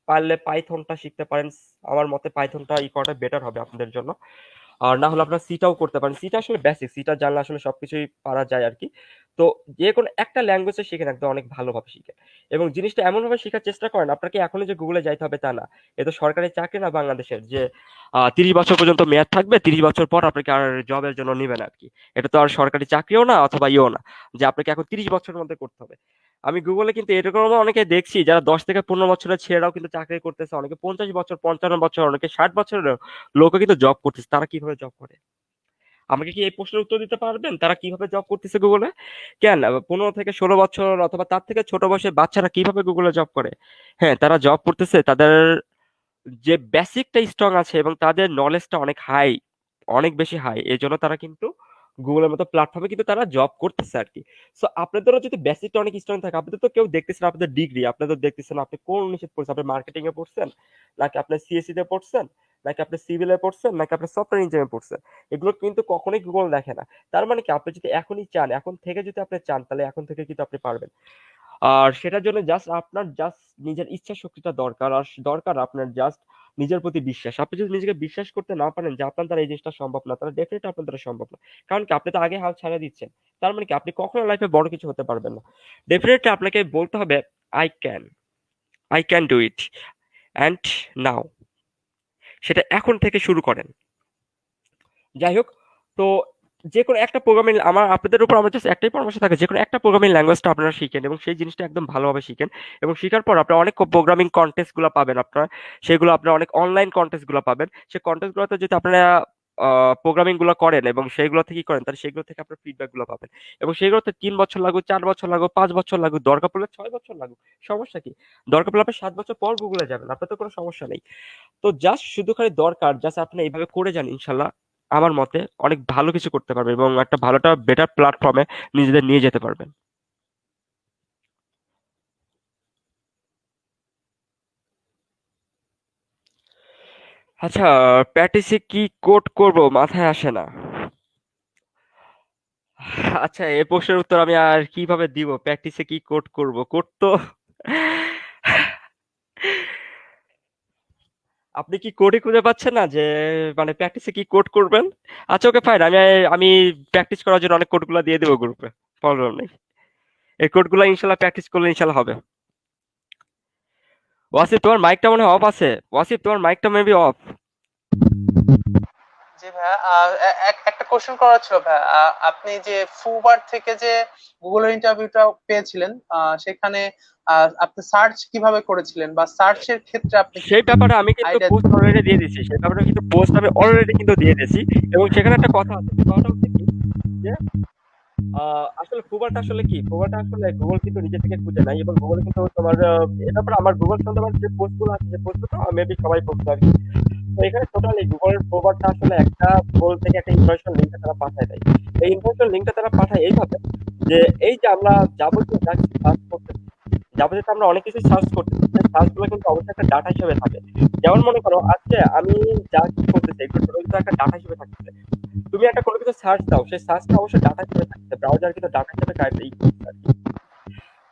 পারলে পাইথনটা শিখতে পারেন। আমার মতে পাইথনটা করাটা বেটার হবে আপনাদের জন্য। আর না হলে আপনারা সিটাও করতে পারেন। সিটা আসলে বেসিক, সিটা জানলে আসলে সবকিছুই পারা যায় আর কি। তো যে কোনো একটা ল্যাঙ্গুয়েজে শিখেন, একদম অনেক ভালোভাবে শিখেন এবং জিনিসটা এমনভাবে শেখার চেষ্টা করেন, আপনাকে এখনই যে গুগলে যাইতে হবে তা না। এ তো সরকারি চাকরি না বাংলাদেশের যে 30 বছর পর্যন্ত মেয়াদ থাকবে, 30 বছর পর আপনাকে আর জবের জন্য নিবেন আর কি। এটা তো আর সরকারি চাকরিও না অথবা ইয়েও না যে আপনাকে এখন 30 বছরের মধ্যে করতে হবে। আমি গুগলে কিন্তু এরকম অনেকে দেখছি যারা 10 থেকে 15 বছরের ছেলেরাও কিন্তু চাকরি করতেছে, অনেকে 50 বছর, 55 বছর, অনেকে 60 বছরের লোকও কিন্তু জব করতেছে। তারা কিভাবে জব করে? আমাকে কি এই প্রশ্নের উত্তর দিতে পারবেন তারা কিভাবে জব করতেছে গুগলে? কেন 15 থেকে 16 বছর অথবা তার থেকে ছোট বয়সের বাচ্চারা কিভাবে গুগলে জব করে? হ্যাঁ, তারা জব করতেছে, তাদের যে বেসিকটা স্ট্রং আছে এবং তাদের নলেজটা অনেক হাই, অনেক বেশি হাই। এজন্য তারা কিন্তু গুগলের মতো প্ল্যাটফর্মে কিন্তু তারা জব করতেছে আর কি। সো আপনাদেরও যদি বেসিকটা অনেক স্ট্রং থাকে, আপনাদের তো কেউ দেখতেছেন আপনাদের ডিগ্রি, আপনাদের দেখতেছেন আপনি কোন নিষেধ পড়ছেন, আপনি মার্কেটিং এ পড়ছেন, নাকি আপনি সিএসসি তে পড়ছেন, নাকি আপনি সিভিল এ পড়ছেন, নাকি আপনি সফটওয়্যার ইঞ্জিনিয়ারিং পড়ছেন। এগুলো কিন্তু কখনোই গুগল দেখে না। তার মানে কি আপনি যদি এখনই চান, এখন থেকে যদি আপনি চান, তাহলে এখন থেকে কিন্তু আপনি পারবেন। আর সেটার জন্য জাস্ট নিজের ইচ্ছা শক্তিটা দরকার, আর দরকার আপনার জাস্ট নিজের প্রতি বিশ্বাস। আপনি যদি নিজেকে বিশ্বাস করতে না পারেন যে আপনার দ্বারা এই জিনিসটা সম্ভব না, তাহলে ডেফিনেটলি আপনার দ্বারা সম্ভব না। কারণ কি আপনি তো আগে হাল ছাড়া দিচ্ছেন। তার মানে কি আপনি কখনো লাইফে বড় কিছু হতে পারবেন না। ডেফিনেটলি আপনাকে বলতে হবে I can, I can do it and now. সেটা এখন থেকে শুরু করেন। যাই হোক, তো যে কোনো একটা প্রোগ্রামিং আমার আপনাদের উপর আমার জাস্ট একটাই পরামর্শ থাকে, যে কোনো একটা প্রোগ্রামিং ল্যাঙ্গুয়েজটা আপনারা শিখেন এবং সেই জিনিসটা একদম ভালোভাবে শিখেন এবং শেখার পর আপনারা অনেক প্রোগ্রামিং কন্টেস্ট গুলো পাবেন, আপনারা সেগুলো আপনারা অনেক অনলাইন কন্টেস্ট গুলো পাবেন। সেই কন্টেস্ট গুলোতে যদি আপনারা প্রোগ্রামিং গুলো করেন এবং সেইগুলো থেকে কি করেন, তাহলে সেগুলো থেকে আপনার ফিডব্যাক গুলো পাবেন এবং সেগুলোতে 3 বছর লাগুক, 4 বছর লাগুক, 5 বছর লাগুক, দরকার পড়লে 6 বছর লাগুক, সমস্যা কি? দরকার পড়লে আপনি 7 বছর পর গুগলে যাবেন, আপনার তো কোনো সমস্যা নেই। তো জাস্ট শুধু খালি দরকার জাস্ট আপনি এইভাবে করে যান, ইনশাল্লাহ আমার মতে অনেক ভালো কিছু করতে পারবে এবং একটা ভালোটা বেটার প্ল্যাটফর্মে নিজেদের নিয়ে যেতে পারবেন। আচ্ছা, প্র্যাকটিসে কি কোড করব মাথায় আসে না। আচ্ছা, এই প্রশ্নের উত্তর আমি আর কিভাবে দিব? প্র্যাকটিসে কি কোড করব? কোড তো আপনি কি কোডই খুঁজে পাচ্ছেন না যে মানে প্র্যাকটিসে কি কোড করবেন? আচ্ছা ওকে ফাইন, আমি আমি প্র্যাকটিস করার জন্য অনেক কোডগুলো দিয়ে দেবো গ্রুপে, প্রবলেম নেই। এই কোডগুলো ইনশাল্লাহ প্র্যাকটিস করলে ইনশাল্লাহ হবে। ওয়াসিফ তোমার মাইকটা মনে হয় অফ আছে। ওয়াসিফ তোমার মাইকটা মেবি অফ। জি ভাইয়া, একটা কোশ্চেন করার ছিল ভাইয়া। আপনি যে ফুবার থেকে যে গুগলের ইন্টারভিউটা পেয়েছিলেন, সেখানে আপনি সার্চ কিভাবে করেছিলেন বা সার্চের ক্ষেত্রে আপনি কি সেই কি ব্যাপারে আমি কিন্তু আইডিয়া? পোস্ট অলরেডি দিয়ে দিয়েছি, সেই ব্যাপারে কিন্তু পোস্ট আমি অলরেডি কিন্তু দিয়ে দিয়েছি এবং সেখানে একটা কথা আছে, সেই কথাটা হচ্ছে কি যে আসলে ফুবারটা আসলে কি, ফুবারটা আসলে গুগল কিন্তু নিজে থেকে খুঁজে নাই এবং গুগল কিন্তু তোমার এর ব্যাপারে আমার গুগল সম্বন্ধে আমার যে পোস্টগুলো আছে সেই পোস্টগুলো মেবি সবাই পড়ছে আর কি। তো এখানে টোটালি গুগলের প্রোভারটা আসলে একটা গুগল থেকে একটা ইনফরমেশন লিঙ্কটা তারা পাঠায় দেয়। এই ইনফরমেশন লিঙ্কটা তারা পাঠায় এইভাবে যে এই যে আমরা যাবতীয় যা কিছু সার্চ করতেছি, যাবতীয় আমরা অনেক কিছু সার্চ করতেছি, সেই সার্চ গুলো কিন্তু অবশ্যই একটা ডাটা হিসেবে থাকে। যেমন মনে করো আজকে আমি যা কিছু করতেছি এগুলো টোটাল কিন্তু একটা ডাটা হিসেবে থাকতেছে। তুমি একটা কোনো কিছু সার্চ দাও, সেই সার্চটা অবশ্যই ডাটা হিসেবে থাকতেছে, ব্রাউজার কিন্তু ডাটা হিসেবে ই করছে আর কি।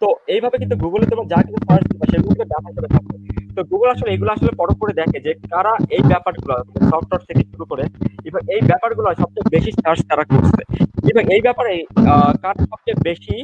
তো এইভাবে কিন্তু গুগলে তোমার যা কিছু সার্চ দিবা সেগুলো কিন্তু ডাটা হিসেবে থাকবে। তো গুগল আসলে এগুলো আসলে পরখ করে দেখে যে কারা এই ব্যাপারগুলো সফটওয়্যার থেকে শুরু করে এবং এই ব্যাপারগুলো সবচেয়ে বেশি সার্চ তারা করছে এবং এই ব্যাপারে কারা সবচেয়ে বেশি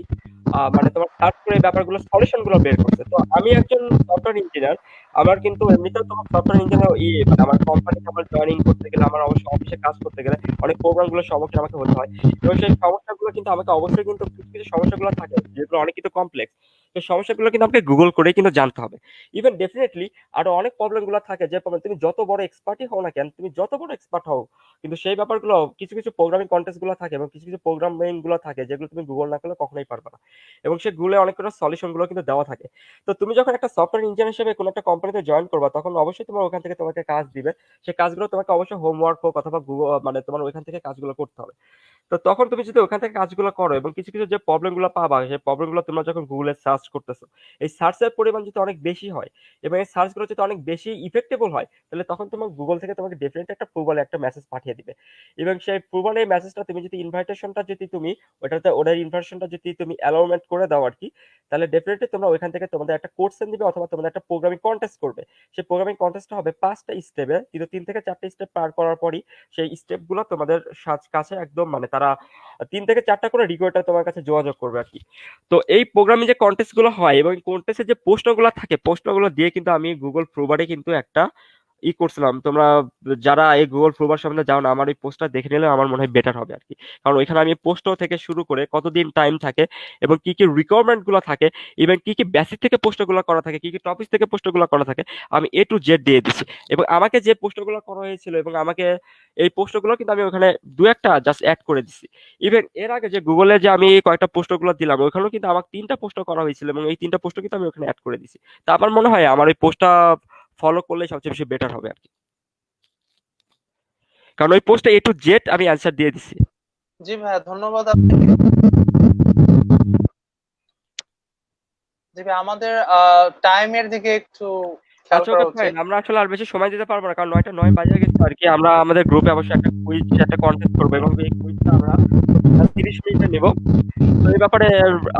মানে তোমার সার্চ করে এই ব্যাপারগুলো সলিউশন গুলো বের করছে। তো আমি একজন সফটওয়্যার ইঞ্জিনিয়ার, আমার কিন্তু এমনিতেও তোমার সফটওয়্যার ইঞ্জিনিয়ার মানে আমার কোম্পানিতে আমার জয়েনিং করতে গেলে, আমার অবশ্যই অফিসে কাজ করতে গেলে অনেক প্রোগ্রাম গুলো সম্মুখীন আমাকে হতে হয় এবং সেই সমস্যাগুলো কিন্তু আমাকে অবশ্যই কিন্তু কিছু কিছু সমস্যাগুলো থাকে যেগুলো অনেক কিন্তু কমপ্লেক্স। তো সমস্যাগুলো কিন্তু আমাকে গুগল করে কিন্তু জানতে হবে। ইভেন ডেফিনেটলি আরো অনেক প্রবলেম গুলো থাকে যে প্রবলেম তুমি যত বড় এক্সপার্টই হও না কেন, তুমি যত বড় এক্সপার্ট হও কিন্তু সেই ব্যাপারগুলো কিছু কিছু প্রোগ্রামিং কন্টেস্ট গুলো থাকে এবং কিছু কিছু প্রোগ্রামিং গুলো থাকে যেগুলো তুমি গুগল না করলে কখনোই পারবে না এবং সে গুগলে অনেক কোনো সলিউশন গুলো কিন্তু দেওয়া থাকে। তো তুমি যখন একটা সফটওয়্যার ইঞ্জিনিয়ার হিসেবে কোনো একটা কোম্পানিতে জয়েন করবা তখন অবশ্যই তোমার ওখান থেকে তোমাকে কাজ দিবে, সেই কাজগুলো তোমাকে অবশ্যই হোমওয়ার্ক হোক অথবা গুগল মানে তোমার ওইখান থেকে কাজগুলো করতে হবে। তো তখন তুমি যদি ওখান থেকে কাজগুলো করো এবং কিছু কিছু যে প্রবলেমগুলো পাবা সেই প্রবলেমগুলো তোমরা যখন গুগলে সার্চ করতেছো, এই সার্চের পরিমাণ যদি অনেক বেশি হয় এবং এই সার্চগুলো যদি অনেক বেশি ইফেক্টেবল হয়, তাহলে তখন তোমার গুগল থেকে তোমাকে ডেফিনেটলি একটা প্রুভালে একটা মেসেজ পাঠিয়ে দিবে। এবং সেই প্রুভালে মেসেজটা তুমি যদি ইনভাইটেশনটা যদি তুমি ওটাতে ওদের ইনভাইটেশনটা যদি তুমি অ্যালাউমেন্ট করে দাও আর কি, তাহলে ডেফিনেটলি তোমরা ওইখান থেকে তোমাদের একটা কোড সেন্ড দিবে অথবা তোমাদের একটা প্রোগ্রামিং কন্টেস্ট করবে। সেই প্রোগ্রামিং কন্টেস্টটা হবে 5টা স্টেপে, কিন্তু 3 থেকে 4টা স্টেপ পার করার পরই সেই স্টেপগুলো তোমাদের কাছে একদম মানে তারা 3 থেকে 4টা করে রিকোয়েস্টার তোমার কাছে যোগাযোগ করবে আর কি। তো এই প্রোগ্রামিং যে কন্টেস্ট গুলো হয় এবং কন্টেস্টের যে প্রশ্নগুলো থাকে, প্রশ্নগুলো দিয়ে কিন্তু আমি গুগল প্রুভারে কিন্তু একটা করছিলাম। তোমরা যারা এই গুগল প্রুভার সামনে যাও না, আমার এই পোস্টটা দেখে নিলে আমার মনে হয় বেটার হবে আর কি। কারণ ওইখানে আমি পোস্ট থেকে শুরু করে কতদিন টাইম থাকে এবং কি কি রিকোয়ারমেন্ট গুলো থাকে, এবং কি কি বেসিক থেকে পোস্টগুলো করা থাকে, কি কি টপিক থেকে পোস্টগুলো করা থাকে, আমি A to Z দিয়ে দিছি। এবং আমাকে যে পোস্টগুলো করা হয়েছিল এবং আমাকে এই পোস্টগুলো কিন্তু আমি ওখানে দু একটা জাস্ট অ্যাড করে দিছি। ইভেন এর আগে যে গুগলে যে আমি কয়েকটা পোস্টগুলো দিলাম ওইখানেও কিন্তু আমার 3টা পোস্ট করা হয়েছিল এবং এই 3টা পোস্ট কিন্তু আমি ওখানে অ্যাড করে দিছি। তা আমার মনে হয় আমার ওই পোস্টটা ফলো করলে সবচেয়ে বেশি বেটার হবে আর কি, কারণ ওই পোস্টে A to Z আমি অ্যান্সার দিয়ে দিছি। জি ভাইয়া, ধন্যবাদ আপনাকে। জি ভাই, আমাদের টাইমের দিকে একটু খেয়াল আচ্ছা করা ওকে উচিত। ফাইন, আমরা আসলে আর বেশি সময় দিতে পারবো না কারণ 9টা 9 বাজে গেছে আর কি। আমরা আমাদের গ্রুপে অবশ্যই একটা কুইজ একটা কন্টেস্ট করবো এবং এই কুইজটা আমরা 30 মিনিটে নেব। তো এই ব্যাপারে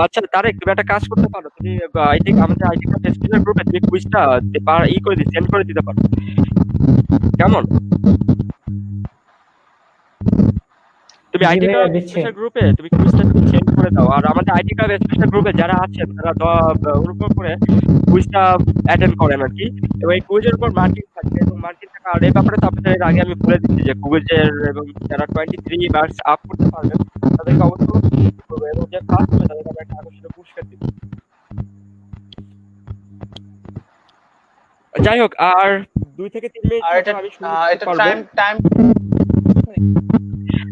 আচ্ছা তারেক, তুমি একটা কাজ করতে পারো, তুমি আই থিঙ্ক আমাদের আইটি ক্লাব ফেস্টিভ্যাল গ্রুপে তুমি কুইজটা করে দিই সেন্ড করে দিতে পারো, কেমন? তুমি জি আইটি ভাইয়া, ক্লাব দিচ্ছি। স্পেশাল গ্রুপে তুমি কুইজটা তুমি সেন্ড করে দাও, আর আমাদের আইটি ক্লাব স্পেশাল গ্রুপে যারা আছেন তারা অনুগ্রহ করে কুইজটা অ্যাটেন্ড করেন আর কি। এবং এই কুইজের উপর মার্কিং থাকবে এবং মার্কিং থাকা, আর এই ব্যাপারে তো আপনাদের এর আগে আমি বলে দিচ্ছি যে কুইজের এবং যারা 23 মার্কস আপ করতে পারবেন তাদেরকে অবশ্যই করবে এবং যে ফার্স্ট হবে তাদেরকে আমরা একটা আকর্ষণীয় পুরস্কার দিব। যাই হোক, আর 2 থেকে 3 মিনিট আর এটা আমি শুরু করতে এটা পারবো। টাইম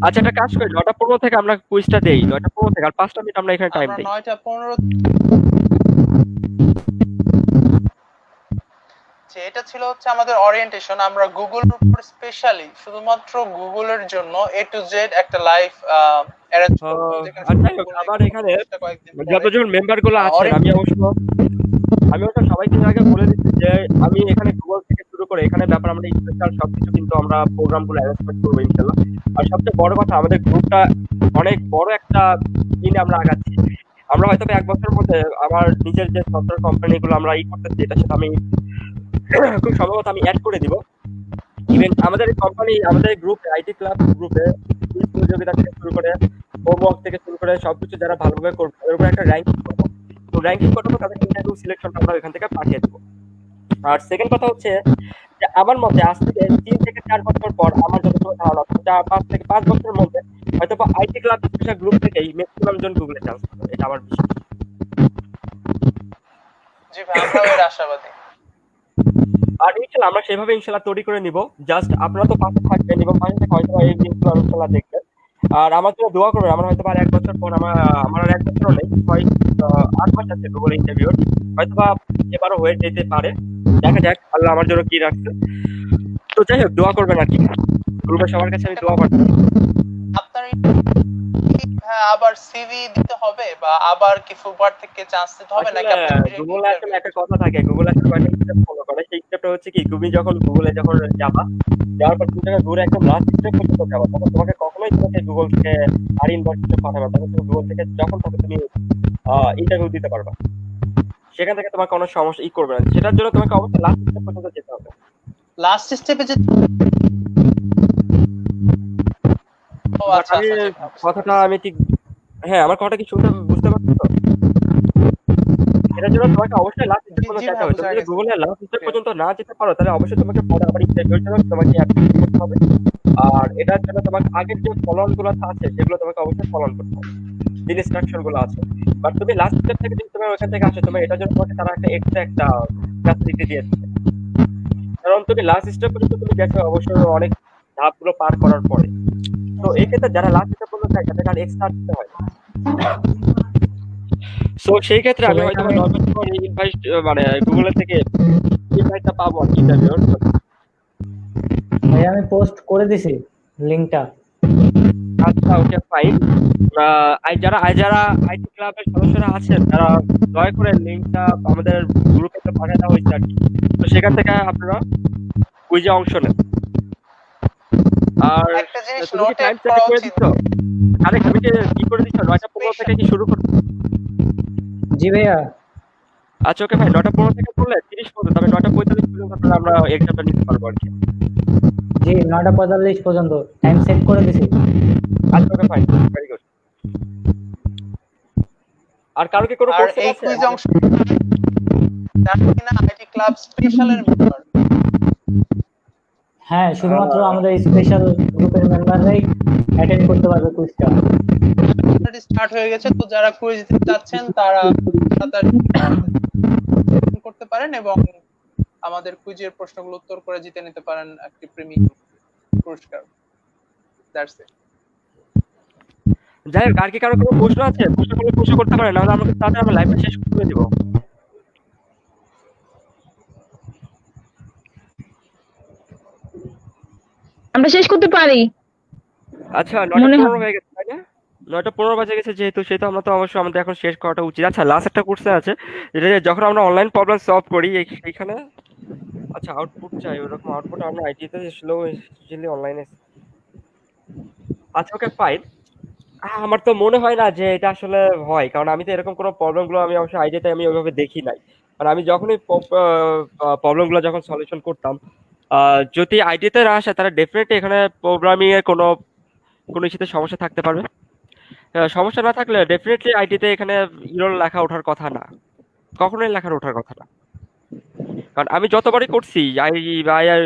আচ্ছা একটা কাজ করি, 9টা 15 থেকে আমরা কুইজটা দেই, 9টা 15 থেকে, আর 5টা মিনিট আমরা এখানে টাইম আমরা দিই। 9টা 15 এটা ছিল হচ্ছে আমাদের ওরিয়েন্টেশন। আমরা গুগলের উপর স্পেশালি শুধুমাত্র গুগলের জন্য A to Z একটা লাইভ অ্যারেঞ্জ করব, যেখানে আর যাই হোক, আমার এখানে কয়েকদিন পরে যতজন মেম্বার গুলো আছেন আমি ওটা সবাইকে আগে বলে দিচ্ছি যে আমি এখানে গুগল থেকে শুরু করে এখানে ব্যাপার আমরা স্পেশাল সবকিছু কিন্তু আমরা প্রোগ্রামগুলো অ্যারেঞ্জমেন্ট করবো ইনশাল্লাহ। আর সবচেয়ে বড় কথা, আমাদের গ্রুপটা অনেক বড় একটা দিনে আমরা আগাচ্ছি। আমরা হয়তো 1 বছরের মধ্যে আমার নিজের যে সফটওয়্যার কোম্পানিগুলো আমরা করতেছি এটার সাথে আমি খুব সম্ভবত আমি অ্যাড করে দিব। ইভেন আমাদের কোম্পানি আমাদের গ্রুপ আইটি ক্লাব গ্রুপে কুইজ প্রতিযোগিতা থেকে শুরু করে হোমওয়ার্ক থেকে শুরু করে সবকিছু যারা ভালোভাবে করবে তাদের উপর একটা র্যাঙ্কিং করবো। তো র্যাঙ্কিং করবো, তাদের ইন্টারভিউ সিলেকশনটা আমরা এখান থেকে পাঠিয়ে দেবো। আর সেকেন্ড কথা হচ্ছে যে আমার মতে আজ থেকে 3 থেকে 4 বছর পর আমার যতটুকু ধারণা 5 থেকে 5 বছরের মধ্যে হয়তো আইটি ক্লাব স্পেশাল গ্রুপ থেকেই ম্যাক্সিমাম জন গুগলে চান্স পাবে, এটা আমার বিশ্বাস। জি ভাই, আমরাও এর আশাবাদী। আর ইনশাল্লাহ আমরা সেভাবে ইনশাল্লাহ তৈরি করে নিব। জাস্ট আপনারা তো পাশে থাকবেন এবং পাশে থেকে হয়তো এই জিনিসগুলো ইনশাল্লাহ দেখবেন। আর আমার জন্য দোয়া করবেন, আমার হয়তো আর 1 বছর পর আমার আর 1 বছরও নেই, 8 মাস আছে গুগল ইন্টারভিউ, হয়তো এবারও হয়ে যেতে পারে, দেখা যাক আল্লাহ আমার জন্য কি রাখছে। তো যাই হোক, দোয়া করবেন আর কি, গ্রুপের সবার কাছে আমি দোয়া পাঠাচ্ছি। আপনার আবার সিভি দিতে হবে বা আবার কি ফুবার থেকে চান্স দিতে হবে নাকি গুগল আসলে একটা কথা থাকে, গুগল আসলে একটা স্টেপ ফলো করে। সেই স্টেপটা হচ্ছে কি, তুমি যখন গুগলে যাবা, যাওয়ার পর তুমি যখন ঘুরে একদম লাস্ট স্টেপ পর্যন্ত যাবা, তখন তোমাকে কখনোই তোমাকে গুগল থেকে আর ইনভাইট পাঠাবে না। তখন তুমি গুগল থেকে যখন তখন তুমি ইন্টারভিউ দিতে পারবা, সেখান থেকে তোমার কোনো সমস্যা করবে না। সেটার জন্য তোমাকে অবশ্যই লাস্ট স্টেপ পর্যন্ত যেতে হবে। লাস্ট স্টেপে যে কথাটা আমি ঠিক, হ্যাঁ আমার কথাটা কি বুঝতে পারছো তো? এটার জন্য তোমাকে অবশ্যই লাস্ট স্টেপ পর্যন্ত যেতে হবে। তুমি যদি গুগলে লাস্ট স্টেপ পর্যন্ত না যেতে পারো তাহলে অবশ্যই তোমাকে পরে আবার ইন্টারভিউর জন্য তোমাকে অ্যাপ্লাই করতে হবে। আর এটার জন্য তোমাকে আগের যে ফলোঅন গুলো আছে সেগুলো তোমাকে অবশ্যই ফলোঅন করতে হবে, যে ইনস্ট্রাকশন গুলো আছে। বাট তুমি লাস্ট স্টেপ থেকে যদি তুমি ওখান থেকে আসো, তোমার এটার জন্য তোমাকে তারা একটা এক্সট্রা একটা ফ্যাসিলিটি দিয়েছে, কারণ তুমি লাস্ট স্টেপ পর্যন্ত তুমি গেছো অবশ্যই অনেক ধাপগুলো পার করার পরে। তো এই ক্ষেত্রে যারা লাস্ট স্টেপ পর্যন্ত যায় তাদেরকে আর এক্সট্রা দিতে হয়। সো সেই ক্ষেত্রে আমি হয়তো ইনভাইট মানে গুগলের থেকে ইনভাইটটা পাবো আর ইন্টারভিউ। ভাই আমি পোস্ট করে দিছি লিংকটা। আচ্ছা, ওকে, ফাইন। যারা আইটি ক্লাবের সদস্যরা আছেন তারা দয়া করে লিঙ্কটা আমাদের গ্রুপে তো পাঠিয়ে দেওয়া হয়েছে আর কি। তো সেখান থেকে আপনারা কুইজে অংশ নেন। আর একটা জিনিস তুমি কি নোটেড টাইম সেট করা করে উচিত, দিচ্ছ? আরে আমি কি করে দিচ্ছ? 9:15 থেকে কি শুরু করবো? জি ভাইয়া। আচ্ছা, ওকে ভাই, 9:15 থেকে করলে 30 পর্যন্ত, আমি 9:45 পর্যন্ত আপনারা আমরা এক্সামটা নিতে পারবো আর কি। জি 9:45 পর্যন্ত টাইম সেট করে দিছি। আচ্ছা, ওকে, ফাইন, ভেরি গুড। আর কারো কি কোনো আর কোশ্চেন এই আছে? কুইজে অংশ যারা কিনা আইটি ক্লাব স্পেশালের মেম্বার, হ্যাঁ, শুধুমাত্র আমাদের স্পেশাল গ্রুপের মেম্বাররাই অ্যাটেন্ড করতে পারবে কুইজটা। অলরেডি স্টার্ট হয়ে গেছে, তো যারা কুইজ দিতে চাচ্ছেন তারা তাড়াতাড়ি করতে পারেন এবং আমাদের কুইজের প্রশ্নগুলো উত্তর করে জিতে নিতে পারেন একটি প্রিমিয়াম পুরস্কার। That's it. যাই হোক, আর কি কারো কোনো প্রশ্ন আছে? প্রশ্ন করলে প্রশ্ন করতে পারেন, নাহলে আমাকে তাড়াতাড়ি আমরা লাইভটা শেষ করে দিব। আমরা শেষ করতে পারি আচ্ছা, মনে 9:15 হয়। হয়ে গেছে, তাই না? 9:15 বাজে গেছে যেহেতু, সেহেতু আমরা তো অবশ্যই আমাদের এখন শেষ করাটা উচিত। আচ্ছা, লাস্ট একটা কোশ্চেন আছে, যেটা যখন আমরা অনলাইন প্রবলেম সলভ করি এইখানে আচ্ছা আউটপুট চাই, ওরকম আউটপুট আমরা আইটিতে স্লো ইউজুয়ালি অনলাইনে। আচ্ছা, ওকে, ফাইন। আমার তো মনে হয় না যে এটা আসলে হয়, কারণ আমি তো এরকম কোনো প্রবলেমগুলো আমি অবশ্যই আইডিয়াতে আমি ওইভাবে দেখি নাই। মানে আমি যখনই প্রবলেমগুলো যখন সলিউশন করতাম, যদি আইডিয়াতে না আসে তাহলে ডেফিনেটলি এখানে প্রোগ্রামিং এর কোনো কোনো কিছুতে সমস্যা থাকতে পারবে। সমস্যা না থাকলে ডেফিনেটলি আইডিতে এখানে ইরর লেখা ওঠার কথা না, কখনোই লেখার ওঠার কথা না। কারণ আমি যতবারই করছি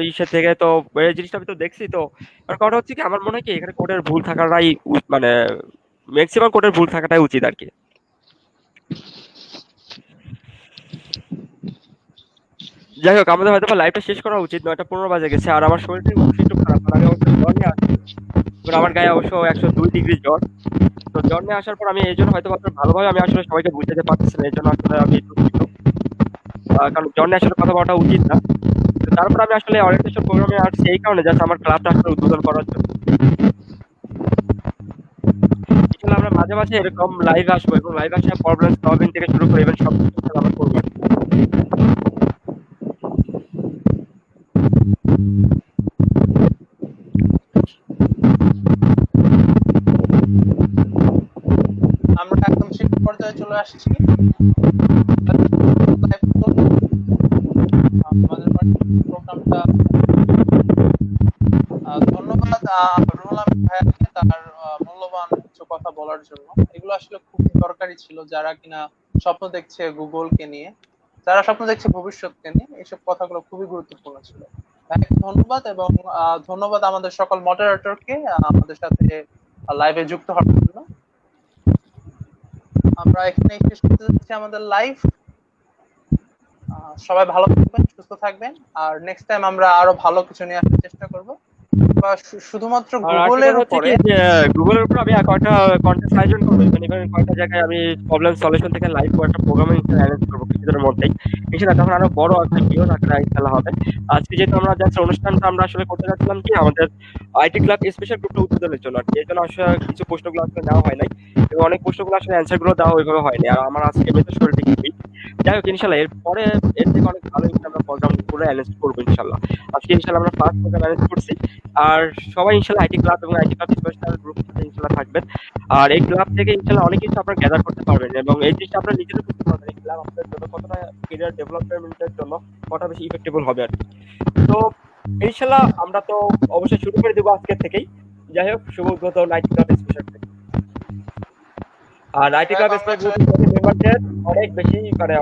ইসের থেকে, তো এই জিনিসটা আমি তো দেখছি। তো আর কথা হচ্ছে কি, আমার মনে হয় কি এখানে কোডের ভুল থাকাটাই মানে ম্যাক্সিমাম কোডের ভুল থাকাটাই উচিত আর কি। যাই হোক, আমাদের হয়তো লাইভটা শেষ করা উচিত। 9:15 বাজে গেছে, আর আমার শরীরটা অবশ্যই একটু খারাপ, কারণ আমি অবশ্য জ্বর নিয়ে আসছি। এবার আমার গায়ে অবশ্য 102 ডিগ্রি জ্বর। তো জ্বর নিয়ে আসার পর আমি এই জন্য হয়তো ভালোভাবে আমি আসলে সবাইকে বুঝাতে পারতেছি না, এই জন্য আসলে আমি দুঃখিত। কারণ জ্বর নিয়ে আসলে কথা বলাটা উচিত না। তারপর আমি আসলে অরিয়েন্টেশন প্রোগ্রামে আসছি এই কারণে, জাস্ট আমার ক্লাবটা আসলে উদ্বোধন করার জন্য। ইনশাআল্লাহ আমরা মাঝে মাঝে এরকম লাইভ আসবো, এবং লাইভ আসে প্রবলেম সলভিং থেকে শুরু করে ইভেন সব কিছু আমরা করবো। আমরা একদম শেষ পর্যায়ে চলে আসছি। আমাদের প্রোগ্রামটা ধন্যবাদ রুহুল আমিন ভাইয়াকে তার মূল্যবান কিছু কথা বলার জন্য। এগুলো আসলে খুব দরকারি ছিল, যারা কিনা স্বপ্ন দেখছে গুগলকে নিয়ে, যারা স্বপ্ন দেখছে ভবিষ্যৎকে নিয়ে, এইসব কথাগুলো খুবই গুরুত্বপূর্ণ ছিল। ভাইয়াকে ধন্যবাদ, এবং ধন্যবাদ আমাদের সকল মডারেটরকে আমাদের সাথে লাইভে যুক্ত হওয়ার জন্য। আমরা এখানেই শেষ করতে যাচ্ছি আমাদের লাইভ। সবাই ভালো থাকবেন, সুস্থ থাকবেন, আর নেক্সট টাইম আমরা আরো ভালো কিছু নিয়ে আসার চেষ্টা করব। বা শুধুমাত্র গুগলের উপরে, গুগলের উপর আমি কয়টা কন্টেস্ট আয়োজন করবো, ইভেন কয়টা জায়গায় আমি প্রবলেম সলিউশন থেকে লাইভ কয়েকটা প্রোগ্রামিং অ্যারেঞ্জ করবো কিছুদিনের মধ্যেই। ইনশাআল্লাহ তখন আরো বড় একটা ভিডিও আকারে ইনশাআল্লাহ হবে। আজকে যেহেতু আমরা জাস্ট অনুষ্ঠানটা আমরা আসলে করতে যাচ্ছিলাম কি আমাদের আইটি ক্লাব স্পেশাল গ্রুপটা উদ্বোধনের জন্য আর কি, এই জন্য আসলে কিছু প্রশ্নগুলো আসলে নেওয়া হয় নাই, এবং অনেক প্রশ্নগুলো আসলে অ্যান্সার গুলো দেওয়া ওইভাবে হয়নি। আর আমার আজকে এমনিতে শরীরটা একটু weak। যাই হোক, ইনশাআল্লাহ এরপরে এর থেকে অনেক ভালো আমরা প্রোগ্রাম করে অ্যারেঞ্জ করবো ইনশাআল্লাহ। আজকে ইনশাআল্লাহ আমরা ফার্স্ট প্রোগ্রাম অ্যারেঞ্জ করছি। আর সবাই ইনশাআল্লাহ আইটি ক্লাব এবং আইটি ক্লাব স্পেশাল গ্রুপ সাথে ইনশাআল্লাহ থাকবেন। আর এই ক্লাব থেকে ইনশাআল্লাহ অনেক কিছু আপনারা গ্যাদার করতে পারবেন, এবং এই জিনিসটা আপনারা নিজেরা বুঝতে পারবেন এই ক্লাব আপনাদের জন্য কতটা ক্যারিয়ার ডেভেলপমেন্টের জন্য কতটা বেশি ইফেক্টেবল হবে আর কি। তো ইনশাআল্লাহ আমরা তো অবশ্যই শুরু করে দেবো আজকে থেকেই। যাই হোক, শুভ উদ্বোধন আইটি ক্লাব স্পেশাল থেকে। আর আইটি ক্লাব স্পেশাল গ্রুপ মেম্বারদের অনেক বেশি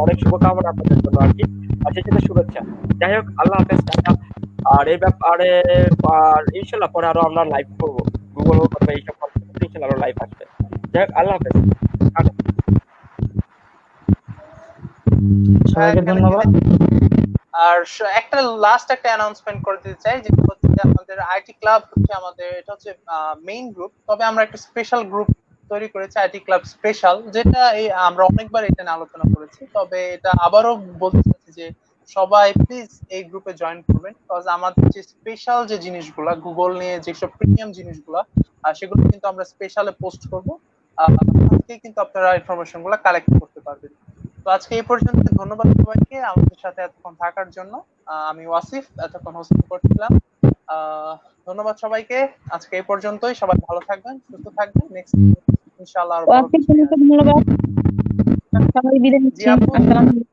অনেক শুভকামনা আপনাদের জন্য আর কি, আর সেই সাথে শুভেচ্ছা। যাই হোক, আল্লাহ হাফেজ, টাটা। আর এই ব্যাপারে আর ইনশাআল্লাহ পরে আরো আমরা লাইভ করবো, গুগল হোক অথবা এইসব ইনশাআল্লাহ আরো লাইভ আসবে। যাই হোক, আল্লাহ হাফেজ, টাটা। সবাইকে ধন্যবাদ। আর একটা লাস্ট একটা অ্যানাউন্সমেন্ট করে দিতে চাই, যেটা হচ্ছে আমাদের আইটি ক্লাব হচ্ছে আমাদের, এটা হচ্ছে মেইন গ্রুপ, তবে আমরা একটা স্পেশাল গ্রুপ তৈরি করেছি আইটি ক্লাব স্পেশাল, যেটা আমরা অনেকবার এটা নিয়ে আলোচনা করেছি। তবে এটা আবারও বলতে চাচ্ছি যে সবাই প্লিজ এই গ্রুপে জয়েন করবেন, বিকজ আমাদের যে স্পেশাল যে জিনিসগুলা গুগল নিয়ে যেসব প্রিমিয়াম জিনিসগুলা সেগুলো কিন্তু আমরা স্পেশালে পোস্ট করব। আজকে কিন্তু আপনারা ইনফরমেশন গুলো কালেক্ট করতে পারবেন। তো আজকে এই পর্যন্ত, ধন্যবাদ সবাইকে আমাদের সাথে এতক্ষণ থাকার জন্য। আমি ওয়াসিফ এতক্ষণ হোস্ট করছিলাম। ধন্যবাদ সবাইকে, আজকে এই পর্যন্তই। সবাই ভালো থাকবেন, সুস্থ থাকবেন। নেক্সট ইনশাআল্লাহ আরো বড় কিছু নিয়ে আসবো। ধন্যবাদ, সবাই বিদায় নিচ্ছি। জি আপু। আসসালামু আলাইকুম।